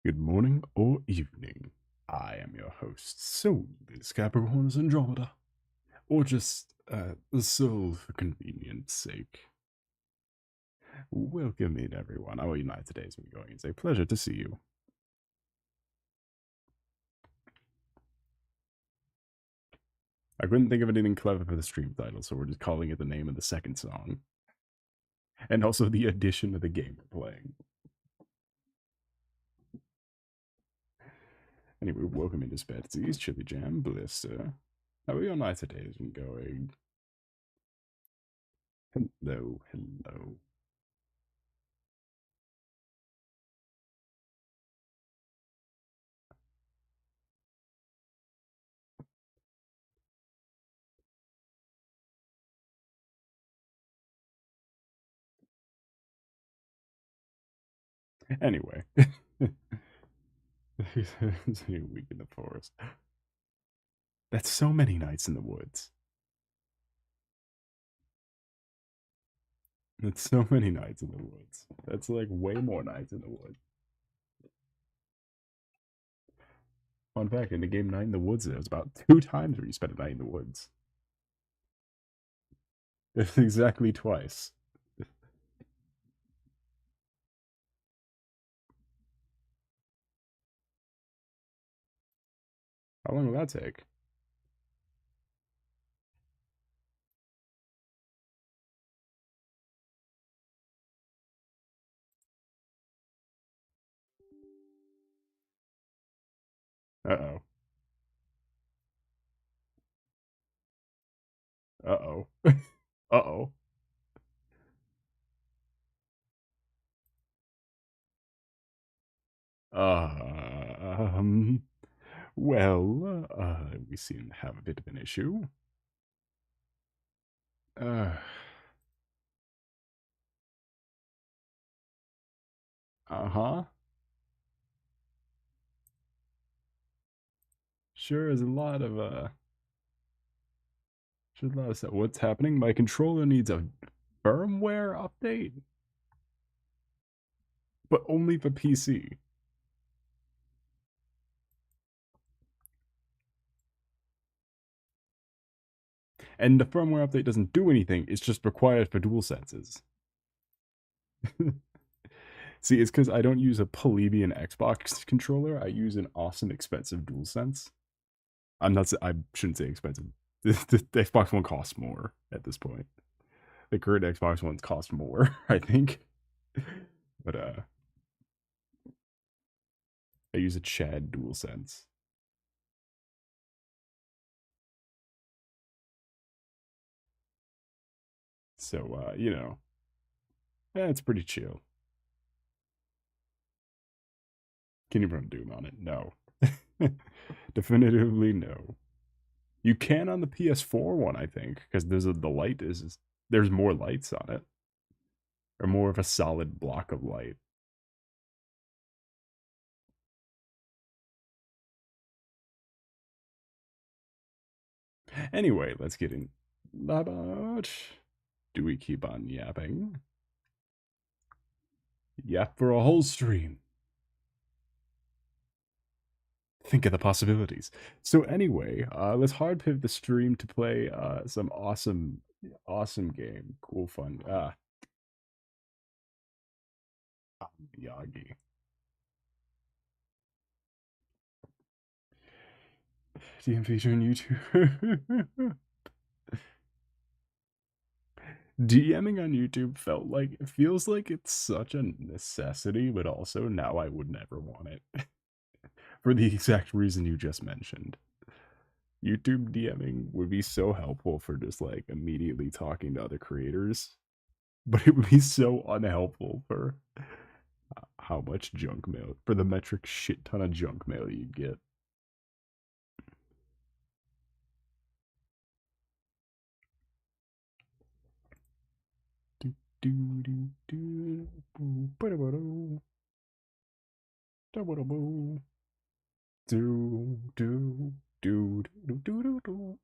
Good morning or evening. I am your host, Solace Capricornus Andromeda, or just the soul for convenience sake. Welcome in, everyone. How are you tonight? Today's been going. It's a pleasure to see you. I couldn't think of anything clever for the stream title, so we're just calling it the name of the second song, and also the addition of the game we're playing. Anyway, welcome into Spetsy's Chili Jam Blister. How are your night today's been going? Hello, hello. Anyway. It's a week in the forest. That's so many nights in the woods. That's so many nights in the woods. That's like way more nights in the woods. Fun fact, in the game Night in the Woods, there was about 2 times where you spent a night in the woods. It's exactly twice. How long will that take? Uh-oh. Uh-oh. Uh-oh. Um, we seem to have a bit of an issue. Uh, uh-huh. Sure is a lot of, sure is a lot of stuff. What's happening? My controller needs a firmware update, but only for PC. And the firmware update doesn't do anything, it's just required for dual senses. See, it's because I don't use a plebeian Xbox controller, I use an awesome expensive DualSense. I shouldn't say expensive. The Xbox One costs more at this point. The current Xbox Ones cost more, I think. But I use a Chad DualSense. So it's pretty chill. Can you run Doom on it? No. Definitively no. You can on the PS4 one, I think, because there's more lights on it, or more of a solid block of light. Anyway, let's get in. About do we keep on yapping? Yap for a whole stream. Think of the possibilities. So anyway, let's hard pivot the stream to play some awesome game. Cool fun. Yagi. DM feature on YouTube. DMing on YouTube feels like it's such a necessity, but also now I would never want it. For the exact reason you just mentioned. YouTube DMing would be so helpful for just like immediately talking to other creators, but it would be so unhelpful for how much junk mail, for the metric shit ton of junk mail you'd get. Do, do, do, do, boo, ba-da-ba-do, da-ba-da-boo, do, do, do, do, do, do, do.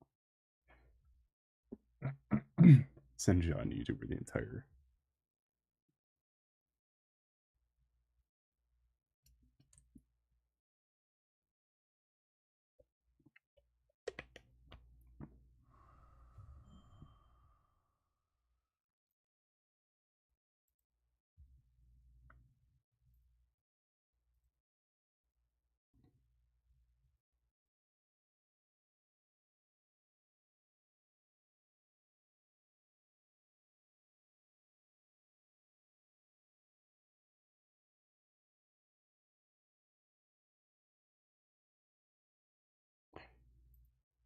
Send you on YouTube for the entire.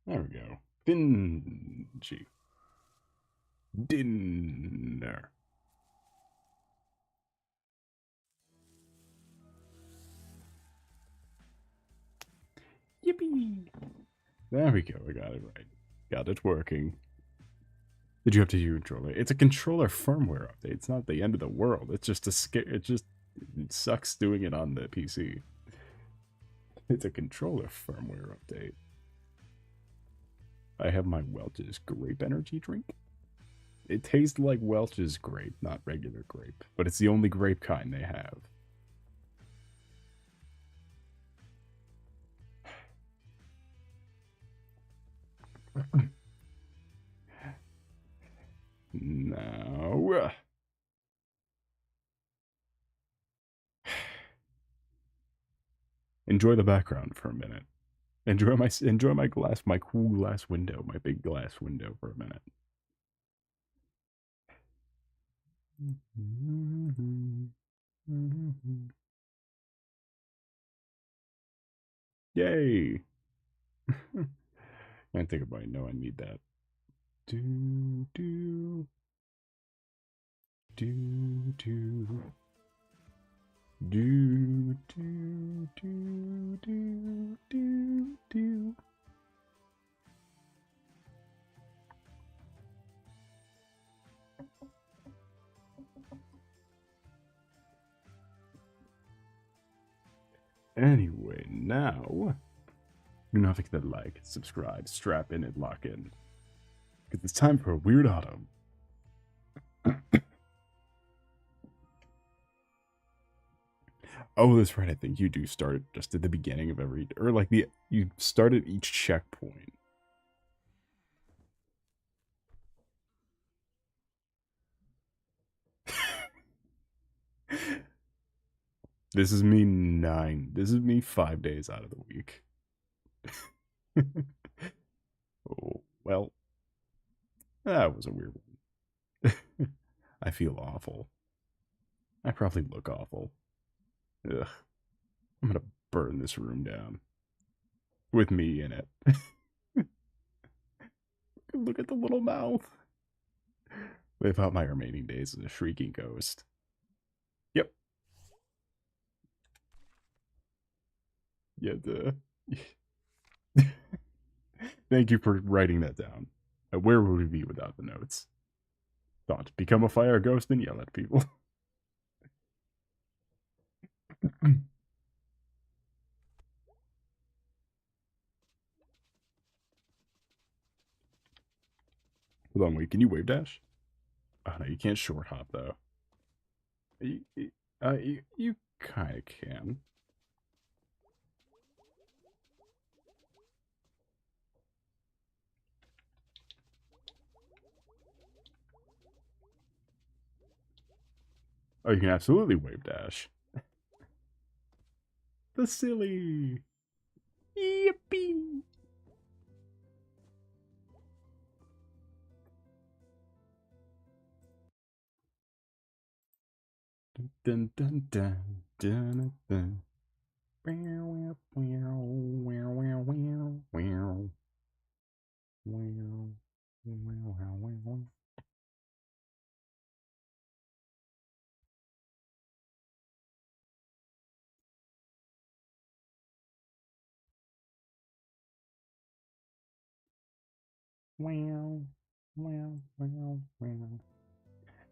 There we go. Dingy. Dinner. Yippee! There we go. I got it right. Got it working. Did you have to use controller? It's a controller firmware update. It's not the end of the world. It's just a scare. It sucks doing it on the PC. It's a controller firmware update. I have my Welch's grape energy drink. It tastes like Welch's grape, not regular grape, but it's the only grape kind they have. Now, enjoy the background for a minute. Enjoy my glass, my cool glass window, my big glass window for a minute. Yay! I think about it. No, I need that. Do do do do do do do do do do. Anyway, now you know how to get that like, subscribe, strap in, and lock in. Because it's time for a weird autumn. Oh, that's right. I think you do start just at the beginning of every, or like you start at each checkpoint. This is me 5 days out of the week. Oh, well, that was a weird one. I feel awful. I probably look awful. Ugh. I'm gonna burn this room down. With me in it. Look at the little mouth. Live out my remaining days as a shrieking ghost. Yep. Yeah, Thank you for writing that down. Where would we be without the notes? Thought, become a fire ghost and yell at people. Hold on, wait, can you wave dash? Oh no, you can't short hop though. You kinda can. Oh, you can absolutely wave dash. The silly. Yippee. Dun dun dun dun dun.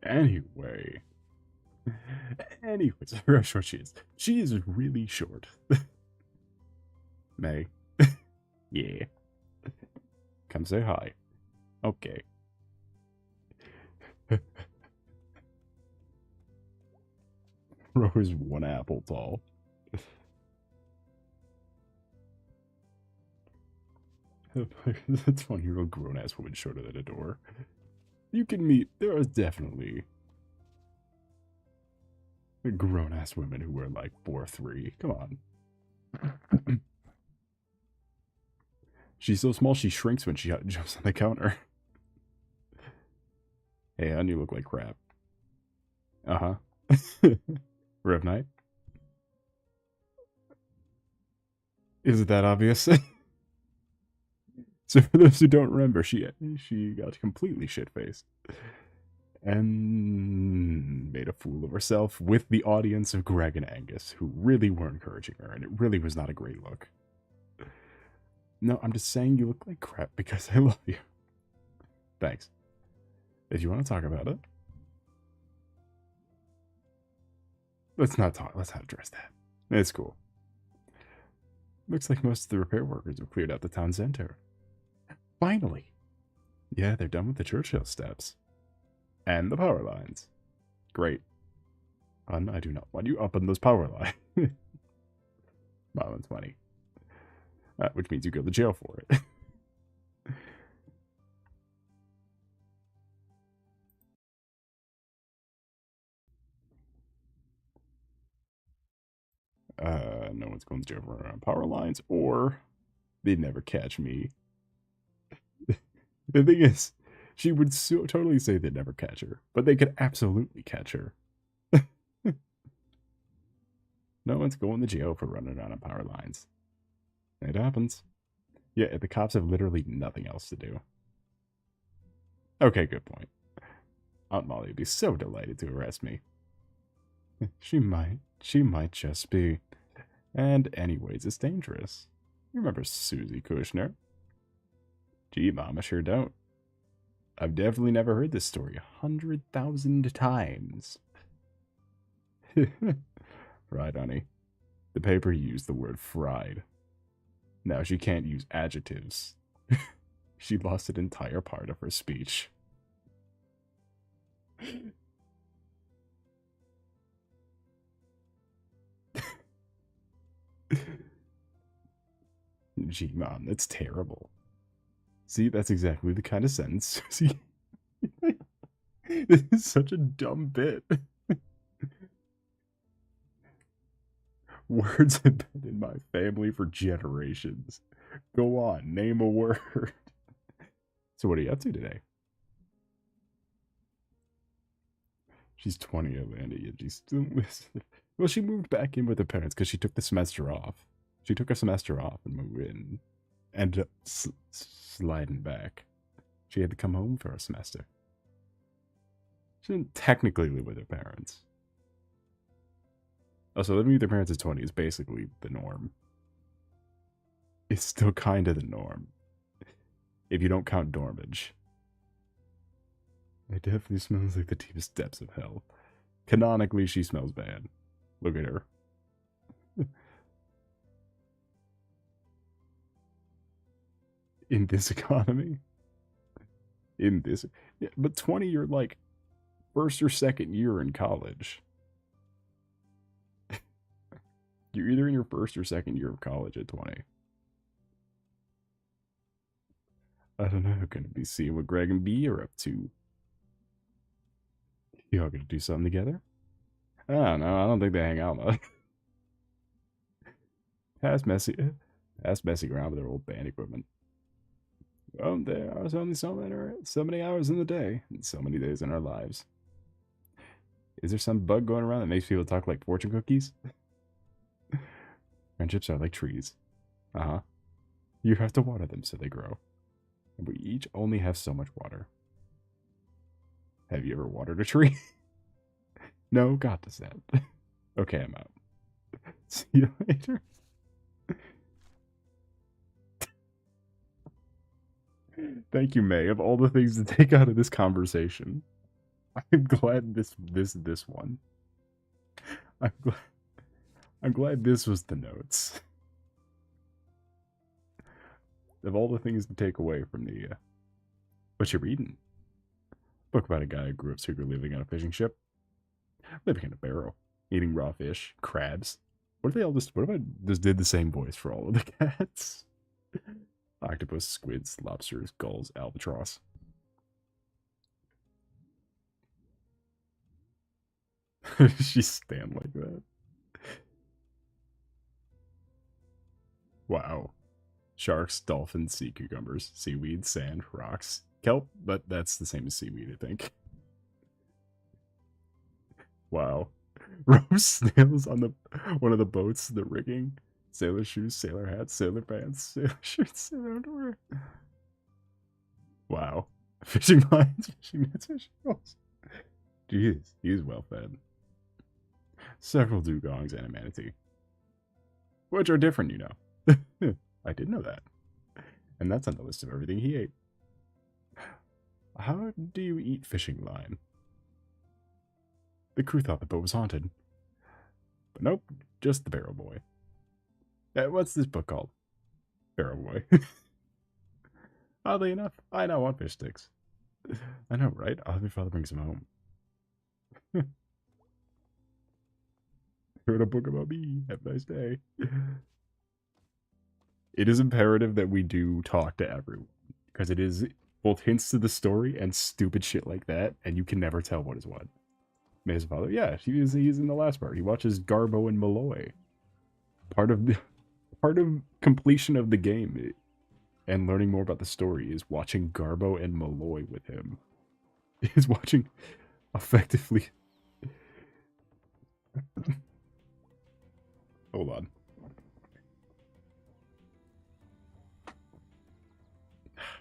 Anyway. Anyways, I forgot how short she is. She is really short. May. Yeah. Come say hi. Okay. Ro is 1 apple tall. That's funny, you're a grown ass woman shorter than a door. You can meet, there are definitely grown ass women who wear like 4'3". Come on. She's so small she shrinks when she jumps on the counter. Hey, hon, you look like crap. Uh-huh. Rev Knight? Is it that obvious? So for those who don't remember, she got completely shit-faced and made a fool of herself with the audience of Greg and Angus, who really were encouraging her, and it really was not a great look. No, I'm just saying you look like crap because I love you. Thanks. If you want to talk about it, let's not address that. It's cool. Looks like most of the repair workers have cleared out the town center. Finally! Yeah, they're done with the Churchill steps. And the power lines. Great. I do not want you up on those power lines. Marlon's money. Which means you go to jail for it. No one's going to jail for power lines, or they'd never catch me. The thing is, she would totally say they'd never catch her, but they could absolutely catch her. No one's going to jail for running around on power lines. It happens. Yeah, the cops have literally nothing else to do. Okay, good point. Aunt Molly would be so delighted to arrest me. She might just be. And anyways, it's dangerous. You remember Susie Kushner? Gee, Mom, I sure don't. I've definitely never heard this story 100,000 times. Right, honey. The paper used the word fried. Now she can't use adjectives. She lost an entire part of her speech. Gee, Mom, that's terrible. See, that's exactly the kind of sentence. See, this is such a dumb bit. Words have been in my family for generations. Go on, name a word. So what are you up to today? She's 20, Amanda, yet she's still listening. Well, she moved back in with her parents because she took the semester off. She took a semester off and moved in. Ended up sliding back. She had to come home for a semester. She didn't technically live with her parents. Also, living with your parents at 20 is basically the norm. It's still kind of the norm. If you don't count dormage. It definitely smells like the deepest depths of hell. Canonically, she smells bad. Look at her. In this economy? In this... Yeah, but 20, you're like first or second year in college. You're either in your first or second year of college at 20. I don't know. Gonna be seeing what Greg and B are up to. Y'all gonna do something together? I don't know. I don't think they hang out much. Past messing around with their old band equipment. Well, there are only so many hours in the day, and so many days in our lives. Is there some bug going around that makes people talk like fortune cookies? Friendships are like trees. Uh-huh. You have to water them so they grow. And we each only have so much water. Have you ever watered a tree? No, God does that. Okay, I'm out. See you later. Thank you, May. Of all the things to take out of this conversation, I'm glad this one. I'm glad this was the notes. Of all the things to take away from the what you reading? Book about a guy who grew up secretly living on a fishing ship, living in a barrel, eating raw fish, crabs. What if I just did the same voice for all of the cats? Octopus, squids, lobsters, gulls, albatross. She's stand like that. Wow. Sharks, dolphins, sea cucumbers, seaweed, sand, rocks, kelp, but that's the same as seaweed, I think. Wow. Roast snails on one of the boats, the rigging. Sailor shoes, sailor hats, sailor pants, sailor shirts, sailor underwear. Wow. Fishing lines, fishing nets, fishing poles. Jeez, he's well fed. Several dugongs and a manatee. Which are different, you know. I did know that. And that's on the list of everything he ate. How do you eat fishing line? The crew thought the boat was haunted. But nope, just the barrel boy. What's this book called? Barrel boy. Oddly enough, I now want fish sticks. I know, right? I'll have your father bring some home. Wrote a book about me. Have a nice day. It is imperative that we do talk to everyone. Because it is both hints to the story and stupid shit like that, and you can never tell what is what. His father, yeah, he's in the last part. He watches Garbo and Malloy. Part of completion of the game and learning more about the story is watching Garbo and Malloy with him. Is watching effectively. Hold on.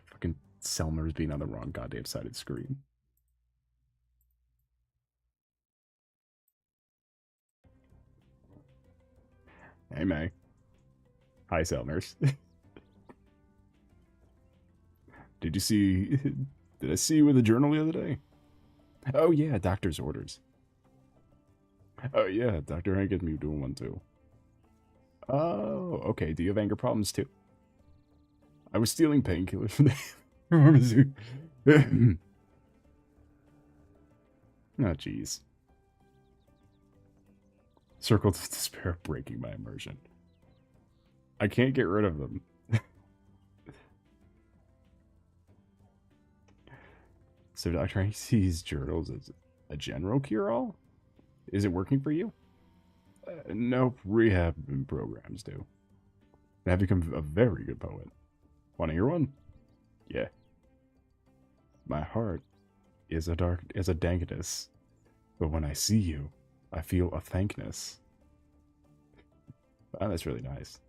Fucking Selmer's being on the wrong goddamn side of the screen. Hey, May. Hi, Selmers. Did I see you with a journal the other day? Oh, yeah, doctor's orders. Oh, yeah, Dr. Hank had me doing one, too. Oh, okay, do you have anger problems, too? I was stealing painkillers from the pharmacy. Oh, jeez. Circles of despair breaking my immersion. I can't get rid of them. So Dr. Hank sees journals as a general cure-all? Is it working for you? Nope, rehab programs do. I've become a very good poet. Want to hear one? Yeah. My heart is a dankness, but when I see you, I feel a thankness. Oh, that's really nice.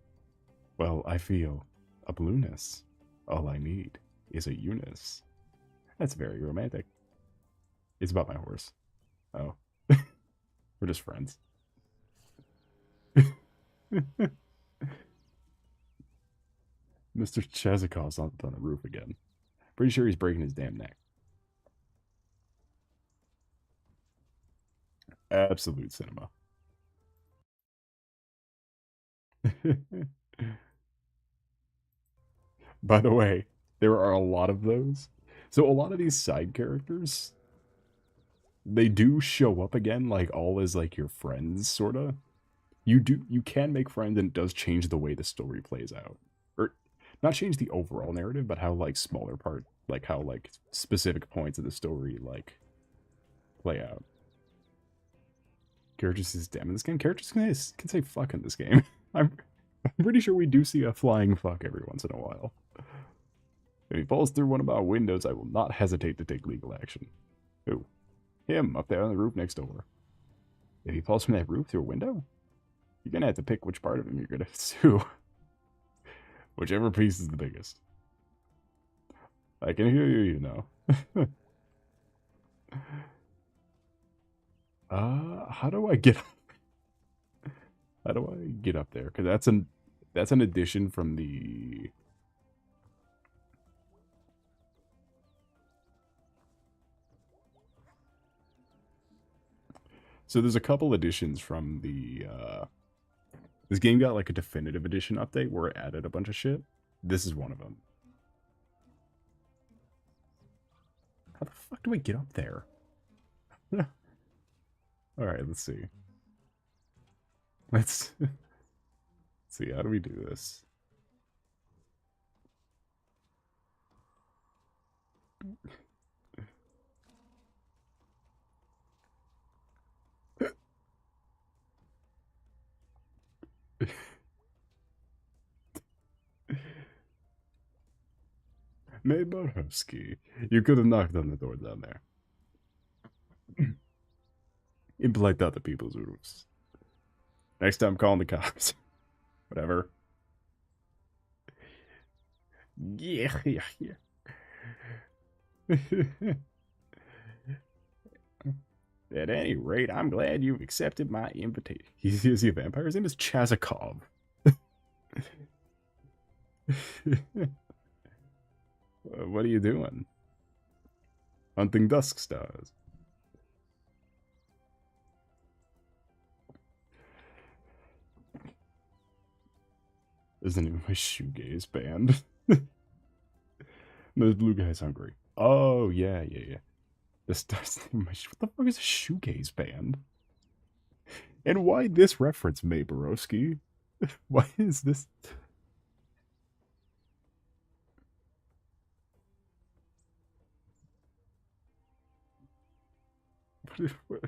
Well, I feel a blueness. All I need is a Eunice. That's very romantic. It's about my horse. Oh. We're just friends. Mr. Chezakov's on the roof again. Pretty sure he's breaking his damn neck. Absolute cinema. By the way, there are a lot of those. So a lot of these side characters, they do show up again, like all as like your friends, sorta. You can make friends, and it does change the way the story plays out, or not change the overall narrative, but how like smaller part, like how like specific points of the story like play out. Characters says damn in this game. Characters can say fuck in this game. I'm pretty sure we do see a flying fuck every once in a while. If he falls through one of our windows, I will not hesitate to take legal action. Who? Him, up there on the roof next door. If he falls from that roof through a window, you're gonna have to pick which part of him you're gonna sue. Whichever piece is the biggest. I can hear you, you know. How do I get how do I get up there? Because that's an addition from the So there's a couple additions from the this game got like a definitive edition update where it added a bunch of shit. This is one of them. How the fuck do I get up there? Alright, let's see. Let's see, how do we do this? May Borowski, you could have knocked on the door down there. Impolite other people's roofs. Next time, calling the cops. Whatever. Yeah. At any rate, I'm glad you've accepted my invitation. Is he a vampire? His name is Chazakov. What are you doing? Hunting dusk stars. Is the name of my shoegaze band. Those blue guys hungry. Oh, yeah. This does what the fuck is a shoegaze band? And why this reference, Maborowski? Why is this? What?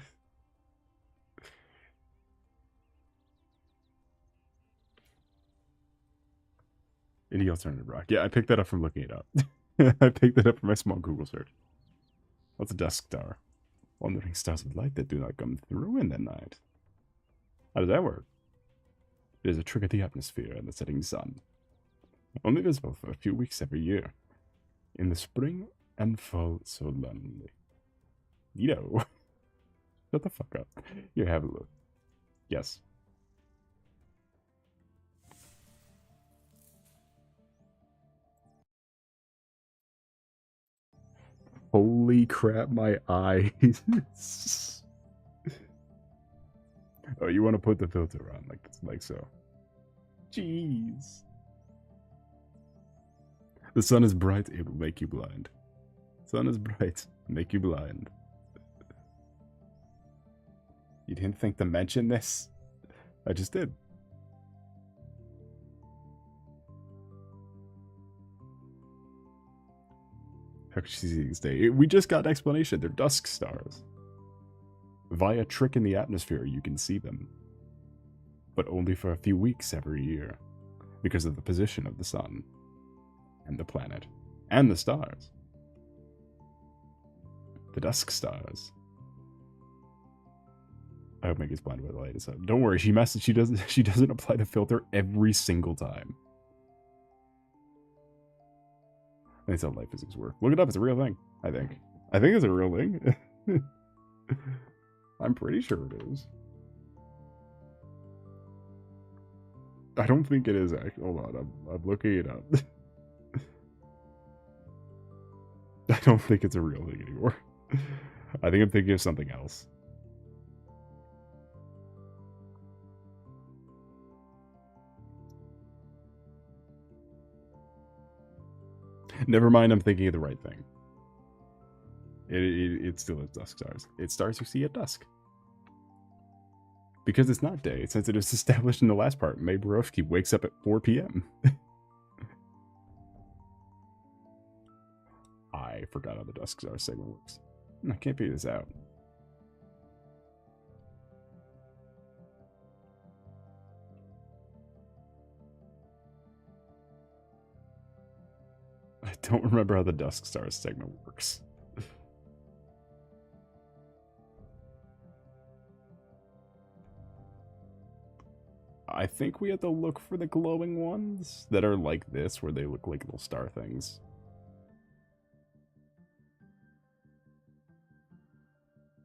Any alternative rock? Yeah, I picked that up from looking it up. I picked that up from my small Google search. What's a dusk star? Wandering stars of light that do not come through in the night. How does that work? It is a trick of the atmosphere and the setting sun. Only visible for a few weeks every year. In the spring and fall solemnly. Neato. Shut the fuck up. Here, have a look. Yes. Holy crap, my eyes. Oh, you want to put the filter on like so. Jeez. The sun is bright, it will make you blind. Sun is bright, make you blind. You didn't think to mention this? I just did. How could she see these days? We just got an explanation. They're dusk stars. Via trick in the atmosphere, you can see them. But only for a few weeks every year. Because of the position of the sun. And the planet. And the stars. The dusk stars. I hope Maggie's blind by the light. So don't worry, she doesn't apply the filter every single time. That's how light physics work. Look it up, it's a real thing, I think. I think it's a real thing. I'm pretty sure it is. I don't think it is actually. Hold on, I'm looking it up. I don't think it's a real thing anymore. I think I'm thinking of something else. Never mind, I'm thinking of the right thing. It still is dusk stars. It's stars you see at dusk. Because it's not day, since it was established in the last part. May Borowski wakes up at 4 p.m. I forgot how the dusk star segment works. I can't figure this out. I don't remember how the dusk stars segment works. I think we have to look for the glowing ones that are like this, where they look like little star things.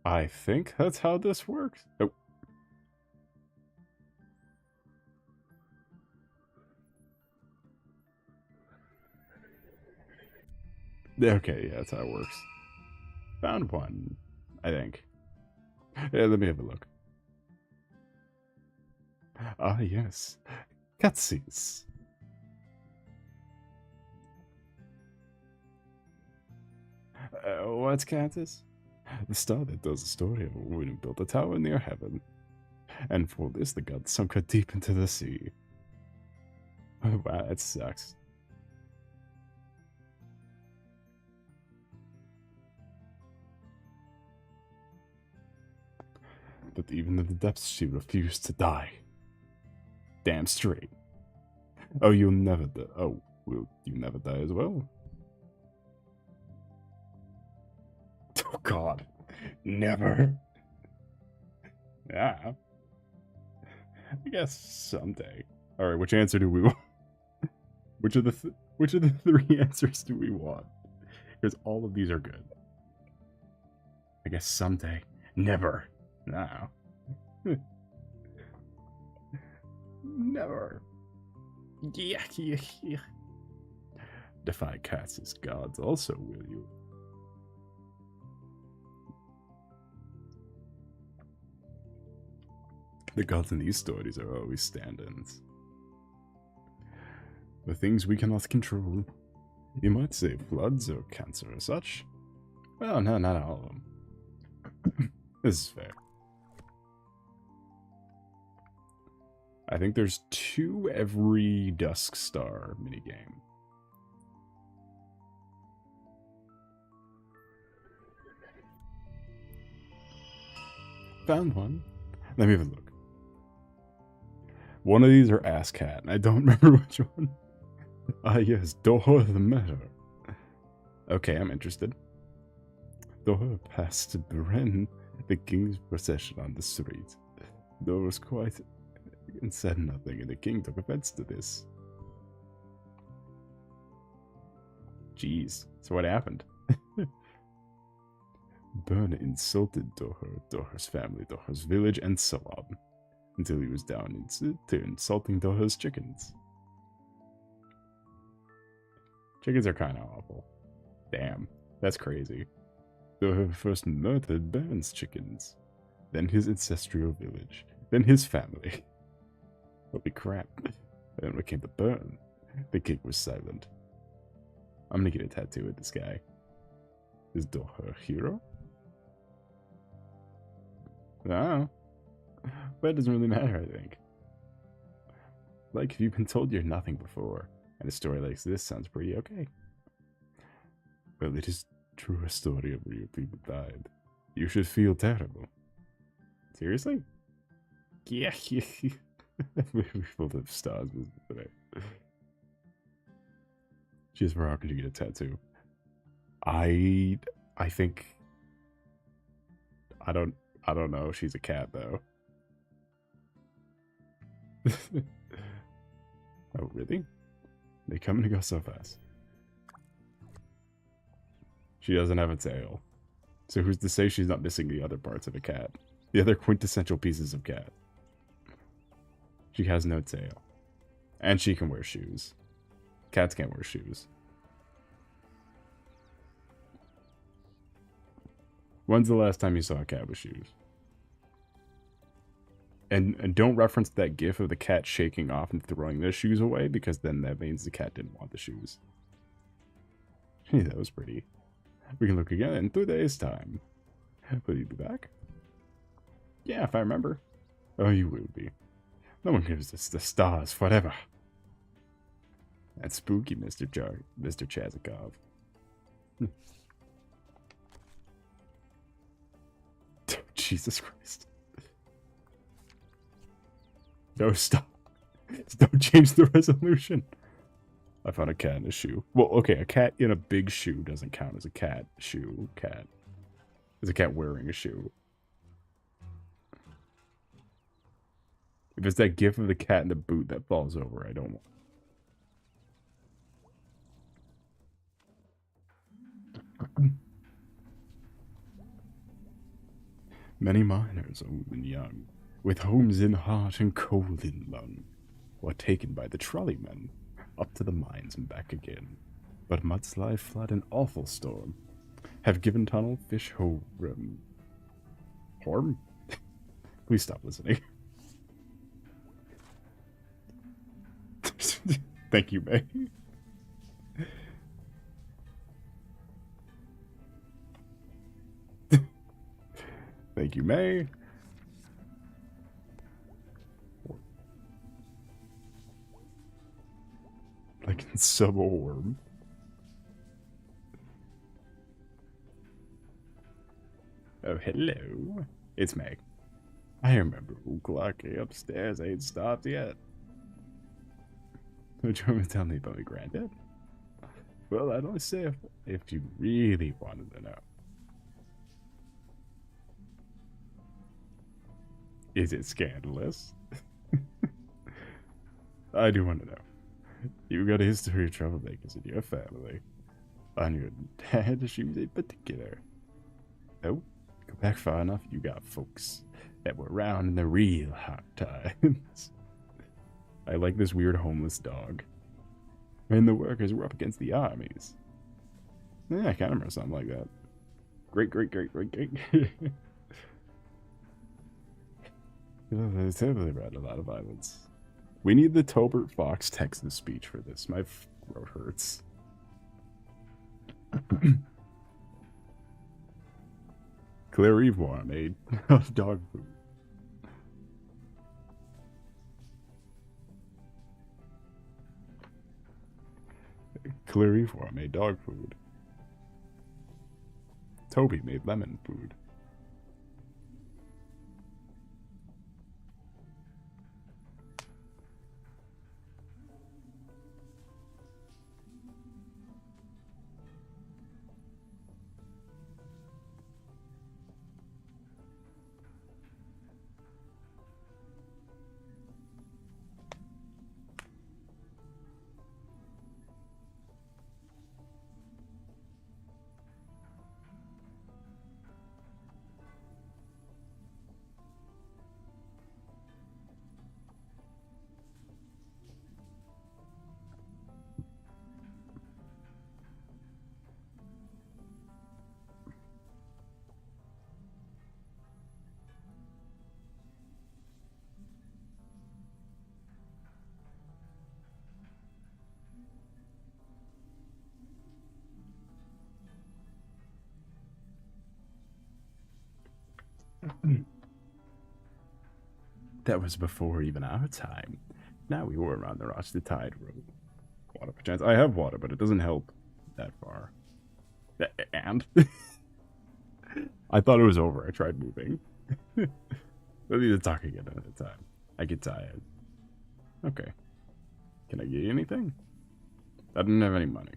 I think that's how this works. Oh. Okay, yeah, that's how it works. Found one, I think. Yeah, let me have a look. Ah, yes. Cutsies. What's Cantus? The star that tells the story of a woman who built a tower near heaven. And for this, the gods sunk her deep into the sea. Oh, wow, that sucks. But even in the depths, she refused to die. Damn straight. Oh, you'll never die. Oh, will you never die as well? Oh, God. Never. Yeah. I guess someday. All right, which answer do we want? Which of the three answers do we want? Because all of these are good. I guess someday. Never. No. Never. Yeah. Defy cats as gods also, will you? The gods in these stories are always stand-ins. The things we cannot control. You might say floods or cancer or such. Well, no, not all of them. This is fair. I think there's 2 every Dusk Star minigame. Found one. Let me have a look. One of these are Ass Cat, and I don't remember which one. Ah, yes, Dohor the Matter. Okay, I'm interested. Dohor passed Bren, the king's procession on the street. Dohor was quiet and said nothing, and the king took offense to this. Jeez, so what happened? Bern insulted Dohor, Dohor's family, Dohor's village, and so on, until he was down to insulting Dohor's chickens. Chickens are kind of awful. Damn, that's crazy. Dohor first murdered Bern's chickens, then his ancestral village, then his family. Holy crap. Then when it came to Bern, the king was silent. I'm gonna get a tattoo of this guy. Is Dohor a hero? No. But it doesn't really matter, I think. Like, if you've been told you're nothing before, and a story like this sounds pretty okay. Well, it is true a story of real people died. You should feel terrible. Seriously? Yeah. We're full of stars today. She's rocking to get a tattoo. I think I don't know if she's a cat though. Oh really? They come and go so fast. She doesn't have a tail. So who's to say she's not missing the other parts of a cat? The other quintessential pieces of cat. She has no tail. And she can wear shoes. Cats can't wear shoes. When's the last time you saw a cat with shoes? And don't reference that gif of the cat shaking off and throwing their shoes away, because then that means the cat didn't want the shoes. Hey, that was pretty. We can look again in 2 days' time. Will you be back? Yeah, if I remember. Oh, you will be. No one gives us the stars forever. That's spooky, Mr. Chazikov. Jesus Christ. No, stop. Don't change the resolution. I found a cat in a shoe. Well, okay, a cat in a big shoe doesn't count as a cat shoe. Cat. It's a cat wearing a shoe. If it's that gif of the cat in the boot that falls over, I don't want. Many miners, old and young, with homes in heart and coal in lung, were taken by the trolleymen up to the mines and back again. But mudslide, flood, and awful storm have given tunnel fish horm. Please stop listening. Thank you, May. Thank you, May. Like in Suborm. Oh, hello. It's Meg. I remember Uklaki upstairs. I ain't stopped yet. Would you want to tell me about my granddad? Well, I'd only say if you really wanted to know. Is it scandalous? I do want to know. You got a history of troublemakers in your family. On your dad shoes in particular. Oh, go back far enough, you got folks that were around in the real hard times. I like this weird homeless dog. And the workers were up against the armies. Yeah, I can't remember something like that. Great. They totally read a lot of violence. We need the Tobert Fox text-to speech for this. My throat hurts. Clairvoyant made dog food. Clairvoyant made dog food. Toby made lemon food. That was before even our time. Now we were around the Roch the Tide Road. Water perchance. I have water, but it doesn't help that far. And? I thought it was over. I tried moving. We'll need to talk again another time. I get tired. Okay. Can I get you anything? I didn't have any money.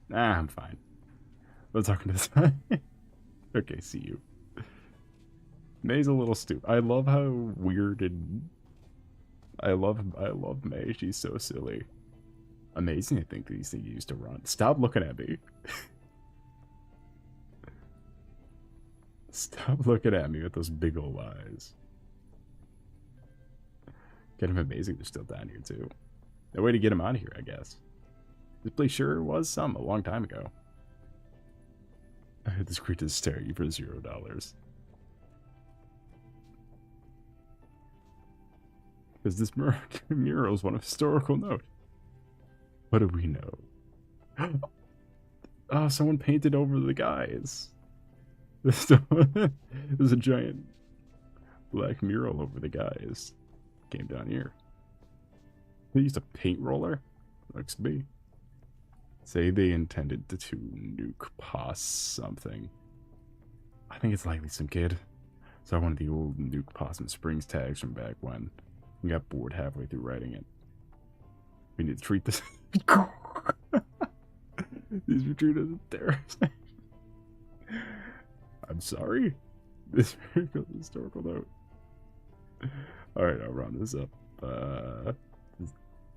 Nah, I'm fine. We'll talk another time. Okay, see you. May's a little stupid. I love how weird and I love May. She's so silly. Amazing to think that these things used to run. Stop looking at me. Stop looking at me with those big old eyes. Kind of amazing they're still down here too. No way to get them out of here, I guess. This place sure was some a long time ago. I had this creature stare at you for $0. Because this mural is one of historical note. What do we know? Oh, someone painted over the guys. There's a giant black mural over the guys. Came down here. They used a paint roller? Looks to be. Say they intended to nuke pos something. I think it's likely some kid. Saw one of the old Nuke Possum Springs tags from back when. And got bored halfway through writing it. We need to treat this. These were treated as terrorists. I'm sorry. This historical note. Alright, I'll round this up.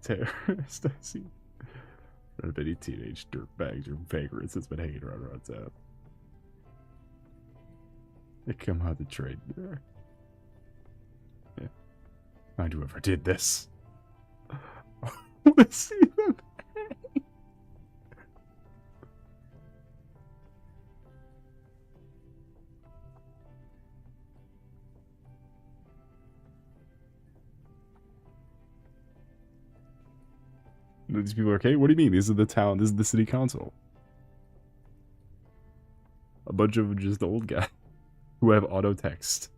Terrorist, I see. Not many teenage dirtbags or vagrants that's been hanging around town. They come out to trade there. Yeah. Mind whoever did this. I want to see them. These people are okay? What do you mean? This is the town. This is the city council. A bunch of just old guys who have auto text.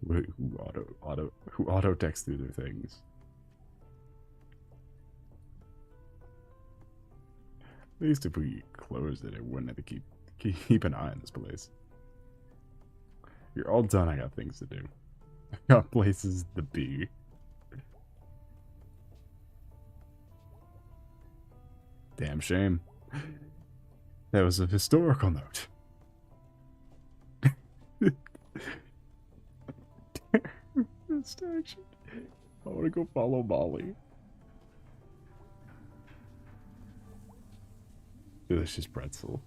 Who auto text through their things. At least if we closed it, it wouldn't have to keep an eye on this place. You're all done. I got things to do. I got places to be. Damn shame. That was a historical note. Distraction. I want to go follow Molly. Delicious pretzel.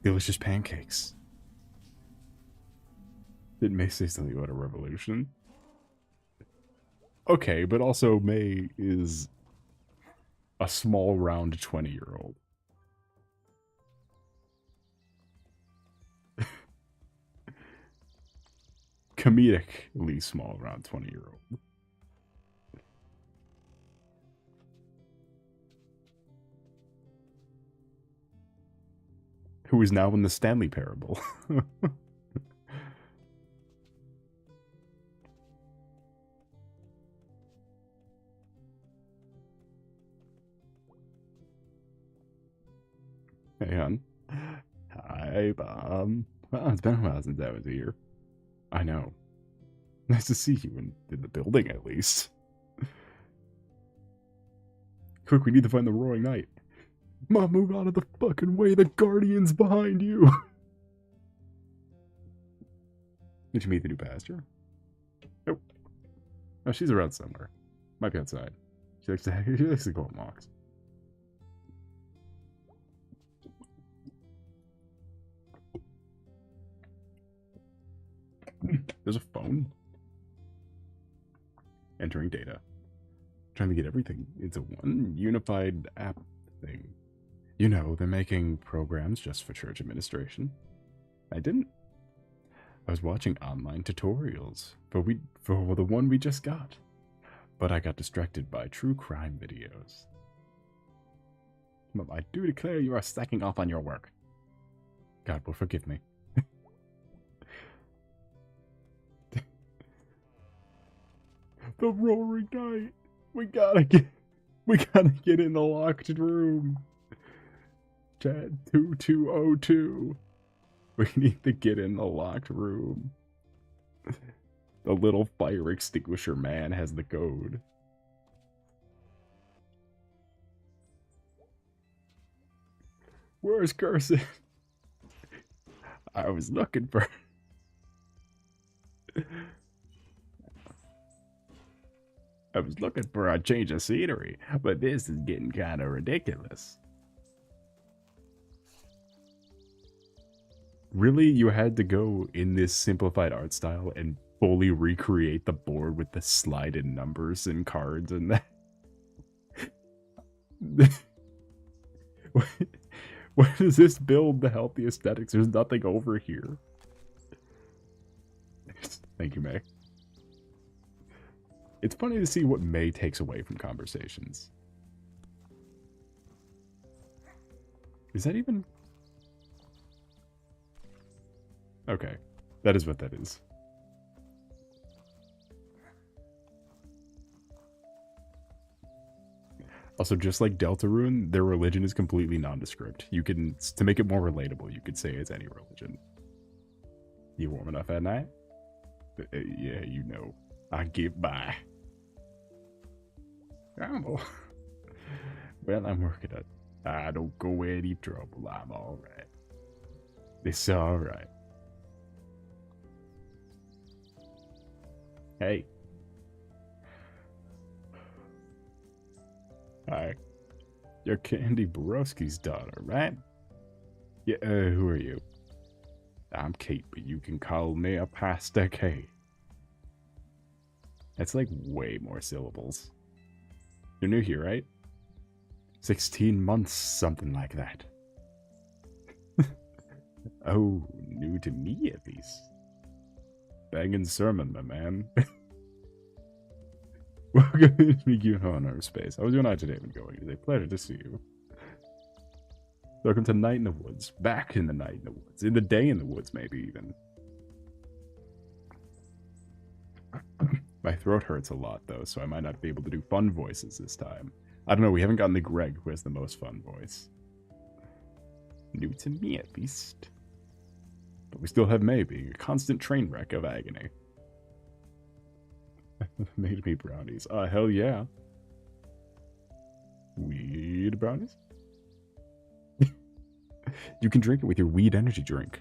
Delicious pancakes. It may say something about a revolution. Okay, but also May is a small, round 20-year-old. Comedically small, round 20-year-old. Who is now in the Stanley Parable. Hey, hon. Hi, Bob. Well, it's been a while since I was here. I know. Nice to see you in the building, at least. Quick, we need to find the Roaring Knight. Mom, move out of the fucking way. The Guardian's behind you. Did you meet the new pastor? Nope. Oh, she's around somewhere. Might be outside. She likes to go on walks. There's a phone. Entering data. Trying to get everything into one unified app thing. You know, they're making programs just for church administration. I didn't. I was watching online tutorials for the one we just got. But I got distracted by true crime videos. But I do declare you are slacking off on your work. God will forgive me. The Roaring Knight. We gotta get in the locked room. Chat 2202. We need to get in the locked room. The little fire extinguisher man has the code. Where's Carson? I was looking for... I was looking for a change of scenery, but this is getting kind of ridiculous. Really? You had to go in this simplified art style and fully recreate the board with the slided numbers and cards and that? What does this build to help the aesthetics? There's nothing over here. Thank you, May. It's funny to see what May takes away from conversations. Is that even... Okay. That is what that is. Also, just like Deltarune, their religion is completely nondescript. You can, to make it more relatable, you could say it's any religion. You warm enough at night? Yeah, you know. I get by. Oh. Well, I'm working it. I don't go any trouble. I'm alright. It's alright. Hey. Hi. You're Candy Borowski's daughter, right? Yeah, who are you? I'm Kate, but you can call me a Pasta K. That's like way more syllables. You're new here, right? 16 months, something like that. Oh, new to me at least. Banging sermon, my man. Welcome to Miguel on our space. How was your night today when going? It is a pleasure to see you. Welcome to Night in the Woods. Back in the Night in the Woods. In the Day in the Woods, maybe even. My throat hurts a lot, though, so I might not be able to do fun voices this time. I don't know, we haven't gotten the Greg who has the most fun voice. New to me, at least. But we still have May being a constant train wreck of agony. Made me brownies. Hell yeah. Weed brownies? You can drink it with your weed energy drink.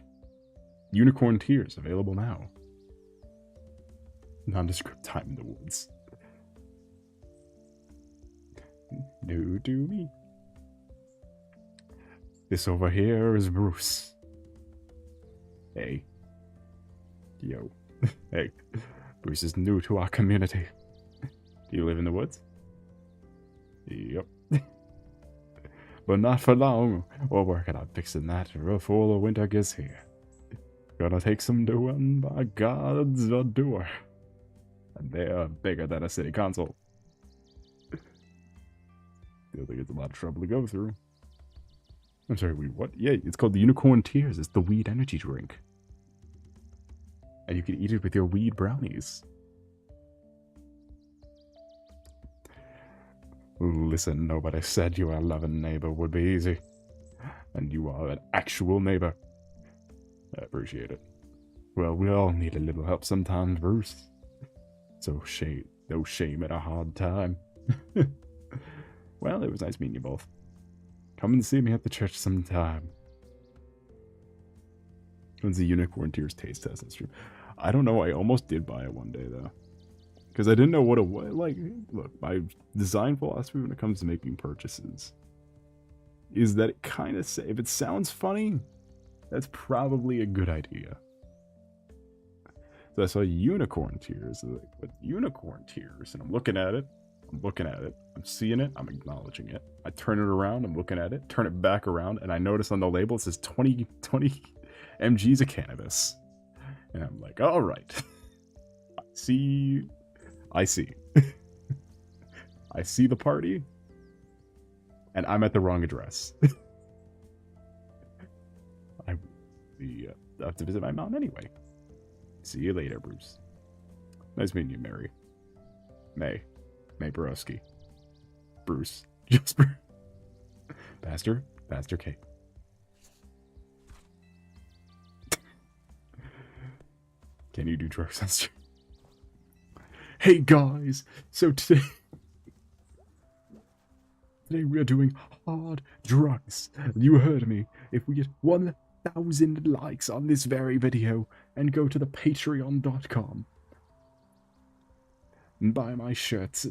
Unicorn Tears, available now. Nondescript time in the woods. New to me. This over here is Bruce. Hey. Yo. Hey. Bruce is new to our community. Do you live in the woods? Yep. But not for long. We're working on fixing that before the winter gets here. Gonna take some doing by God's a doer. And they're bigger than a city council. Feel like it's a lot of trouble to go through. I'm sorry, wait, what? Yeah, it's called the Unicorn Tears. It's the weed energy drink. And you can eat it with your weed brownies. Listen, nobody said your loving neighbor would be easy. And you are an actual neighbor. I appreciate it. Well, we all need a little help sometimes, Bruce. So no shame in a hard time. Well, it was nice meeting you both. Come and see me at the church sometime. When's the Unicorn Tears taste test on stream? I don't know, I almost did buy it one day, though. Because I didn't know what it was. Like, look, my design philosophy when it comes to making purchases is that it kind of if it sounds funny, that's probably a good idea. So I saw Unicorn Tears. Like, what Unicorn Tears? And I'm looking at it. I'm seeing it. I'm acknowledging it. I turn it around. I'm looking at it. Turn it back around. And I notice on the label it says 20 mgs of cannabis. And I'm like, all right. I see. I see the party. And I'm at the wrong address. I have to visit my mom anyway. See you later, Bruce. Nice meeting you, Mary. May Borowski. Bruce. Jasper. Pastor Kate. Can you do drugs on stream? Hey guys, so today we are doing hard drugs. You heard me. If we get 1,000 likes on this very video and go to the patreon.com and buy my shirts.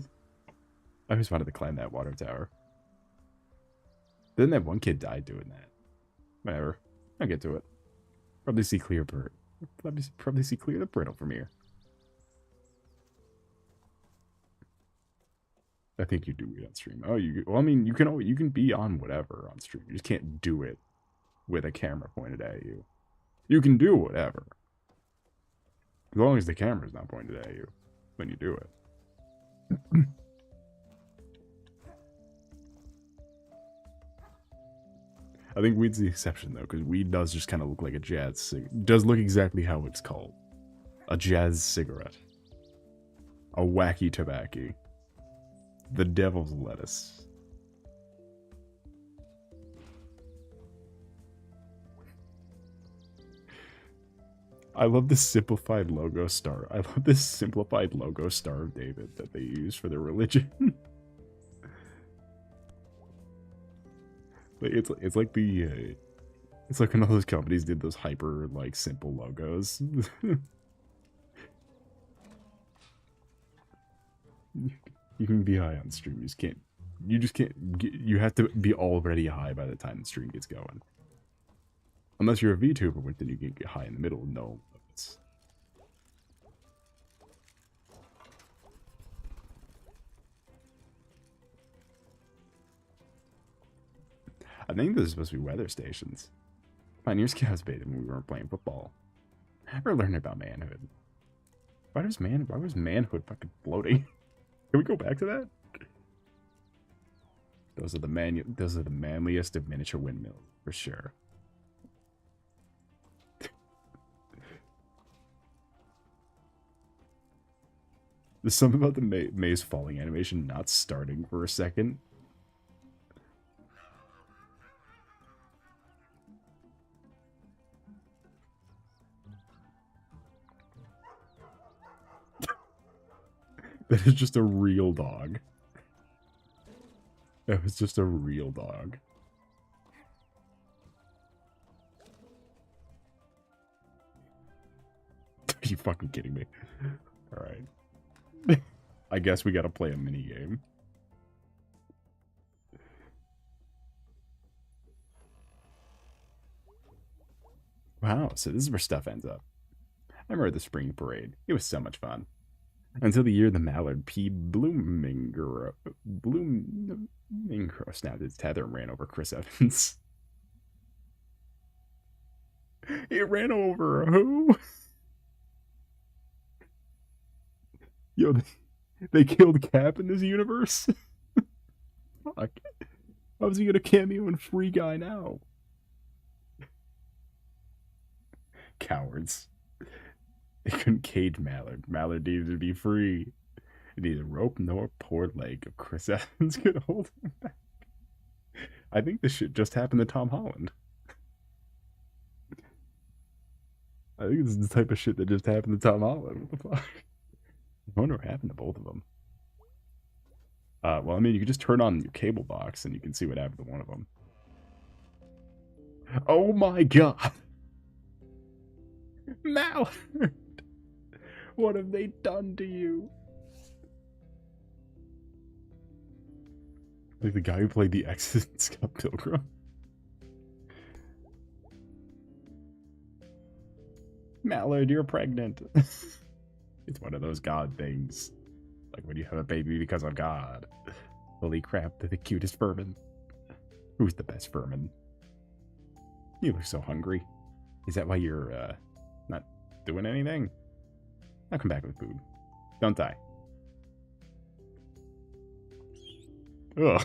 I always wanted to climb that water tower. Then that one kid died doing that. Whatever. I'll get to it. Probably see clear bird. Probably see clear the brittle from here. I think you do it on stream. Oh, well, I mean, you can be on whatever on stream. You just can't do it with a camera pointed at you. You can do whatever. As long as the camera's not pointed at you when you do it. I think weed's the exception, though, because weed does just kind of look like a jazz cigarette. Does look exactly how it's called. A jazz cigarette. A wacky tobacco. The devil's lettuce. I love this simplified logo star. I love this simplified logo Star of David that they use for their religion. It's like the it's like when all those companies did those hyper like simple logos. You can be high on stream. You just can't you have to be already high by the time the stream gets going. Unless you're a VTuber, which then you can get high in the middle. No. I think this is supposed to be weather stations. Pioneer Scouts baited when we weren't playing football. We're learning about manhood. Why was manhood fucking floating? Can we go back to that? Those are the manliest of miniature windmills, for sure. There's something about the maze falling animation not starting for a second. That is just a real dog. That was just a real dog. Are you fucking kidding me? Alright. I guess we gotta play a mini game. Wow, so this is where stuff ends up. I remember the spring parade. It was so much fun. Until the year the mallard P. Bloomingro snapped its tether and ran over Chris Evans. It ran over who? Yo, they killed Cap in this universe? Fuck. How is he gonna cameo in Free Guy now? Cowards. They couldn't cage Mallard. Mallard needed to be free. Neither rope nor poor leg of Chris Evans could hold him back. I think this shit just happened to Tom Holland. I think this is the type of shit that just happened to Tom Holland. What the fuck? I wonder what happened to both of them. Well, I mean, you can just turn on your cable box and you can see what happened to one of them. Oh my god! Mallard! What have they done to you? Like the guy who played the Exes in Scott Pilgrim. Mallard, you're pregnant. It's one of those God things. Like when you have a baby because of God. Holy crap, they're the cutest vermin. Who's the best vermin? You look so hungry. Is that why you're, not doing anything? I'll come back with food. Don't die. Ugh.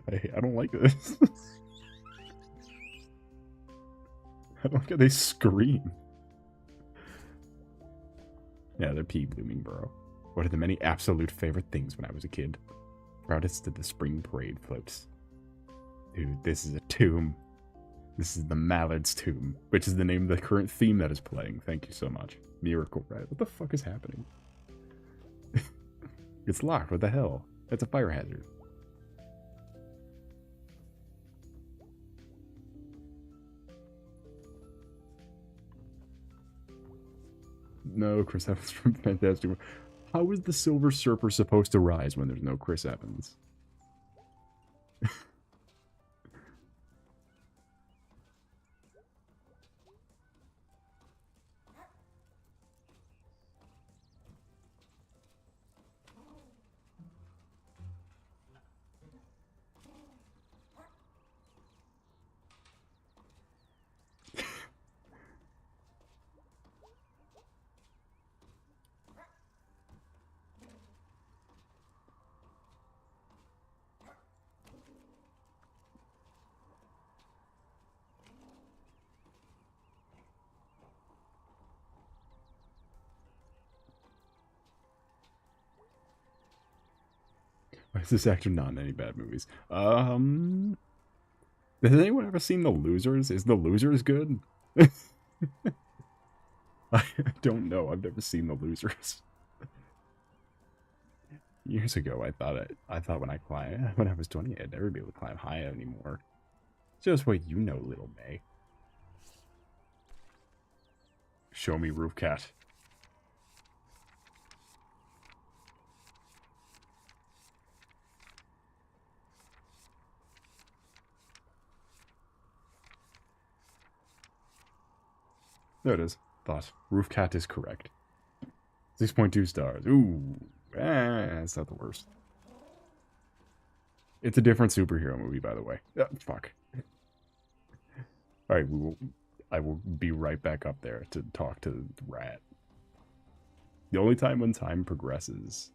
I don't like this. I don't like how they scream. Yeah, they're P. Bloomingborough. One of the many absolute favorite things when I was a kid. Proudest of the spring parade floats. Dude, this is a tomb. This is the Mallard's Tomb, which is the name of the current theme that is playing. Thank you so much. Miracle Ride. What the fuck is happening? It's locked. What the hell? That's a fire hazard. No, Chris Evans from Fantastic. How is the Silver Surfer supposed to rise when there's no Chris Evans? Why is this actor not in any bad movies? Has anyone ever seen The Losers? Is The Losers good? I don't know. I've never seen The Losers. Years ago, I thought when I was 20, I'd never be able to climb high anymore. Just what you know, little May. Show me Roof Cat. There it is. Thought. Roof Cat is correct. 6.2 stars. Ooh. That's not the worst. It's a different superhero movie, by the way. Fuck. Alright, I will be right back up there to talk to the rat. The only time when time progresses.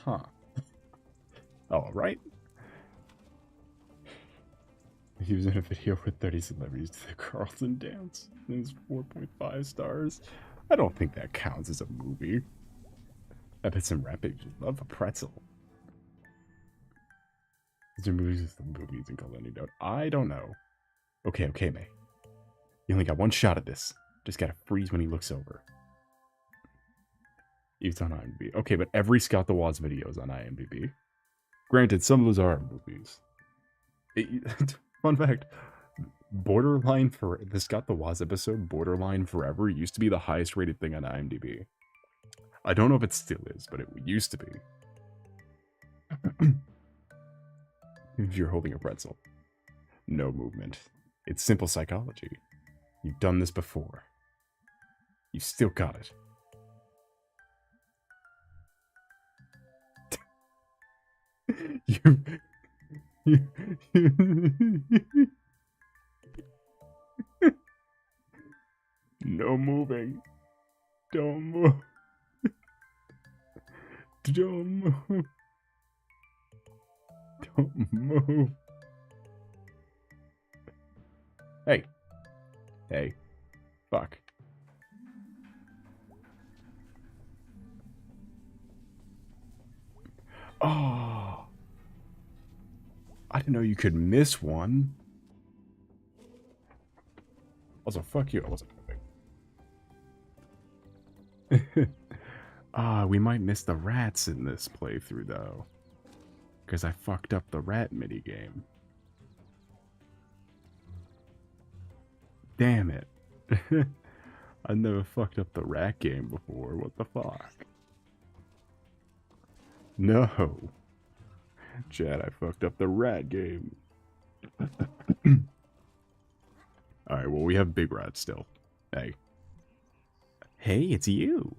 Huh. All right. He was in a video with 30 celebrities to the Carlton dance. It was 4.5 stars. I don't think that counts as a movie. I bet some rap pages love a pretzel. Is there movies and call any note? I don't know. Okay, May. You only got one shot at this. Just gotta freeze when he looks over. It's on IMDb. Okay, but every Scott the Woz video is on IMDb. Granted, some of those are movies. Fun fact, Borderline for the Scott the Woz episode, Borderline Forever, used to be the highest rated thing on IMDb. I don't know if it still is, but it used to be. If you're holding a pretzel. No movement. It's simple psychology. You've done this before. You still got it. No moving. Don't move. Don't move. Don't move. Hey. Hey. Fuck. Oh. I didn't know you could miss one. Also, fuck you. I wasn't moving. We might miss the rats in this playthrough, though. Because I fucked up the rat minigame. Damn it. I never fucked up the rat game before. What the fuck? No. Chad, I fucked up the rat game. Alright, well, we have big rats still. Hey. Hey, it's you.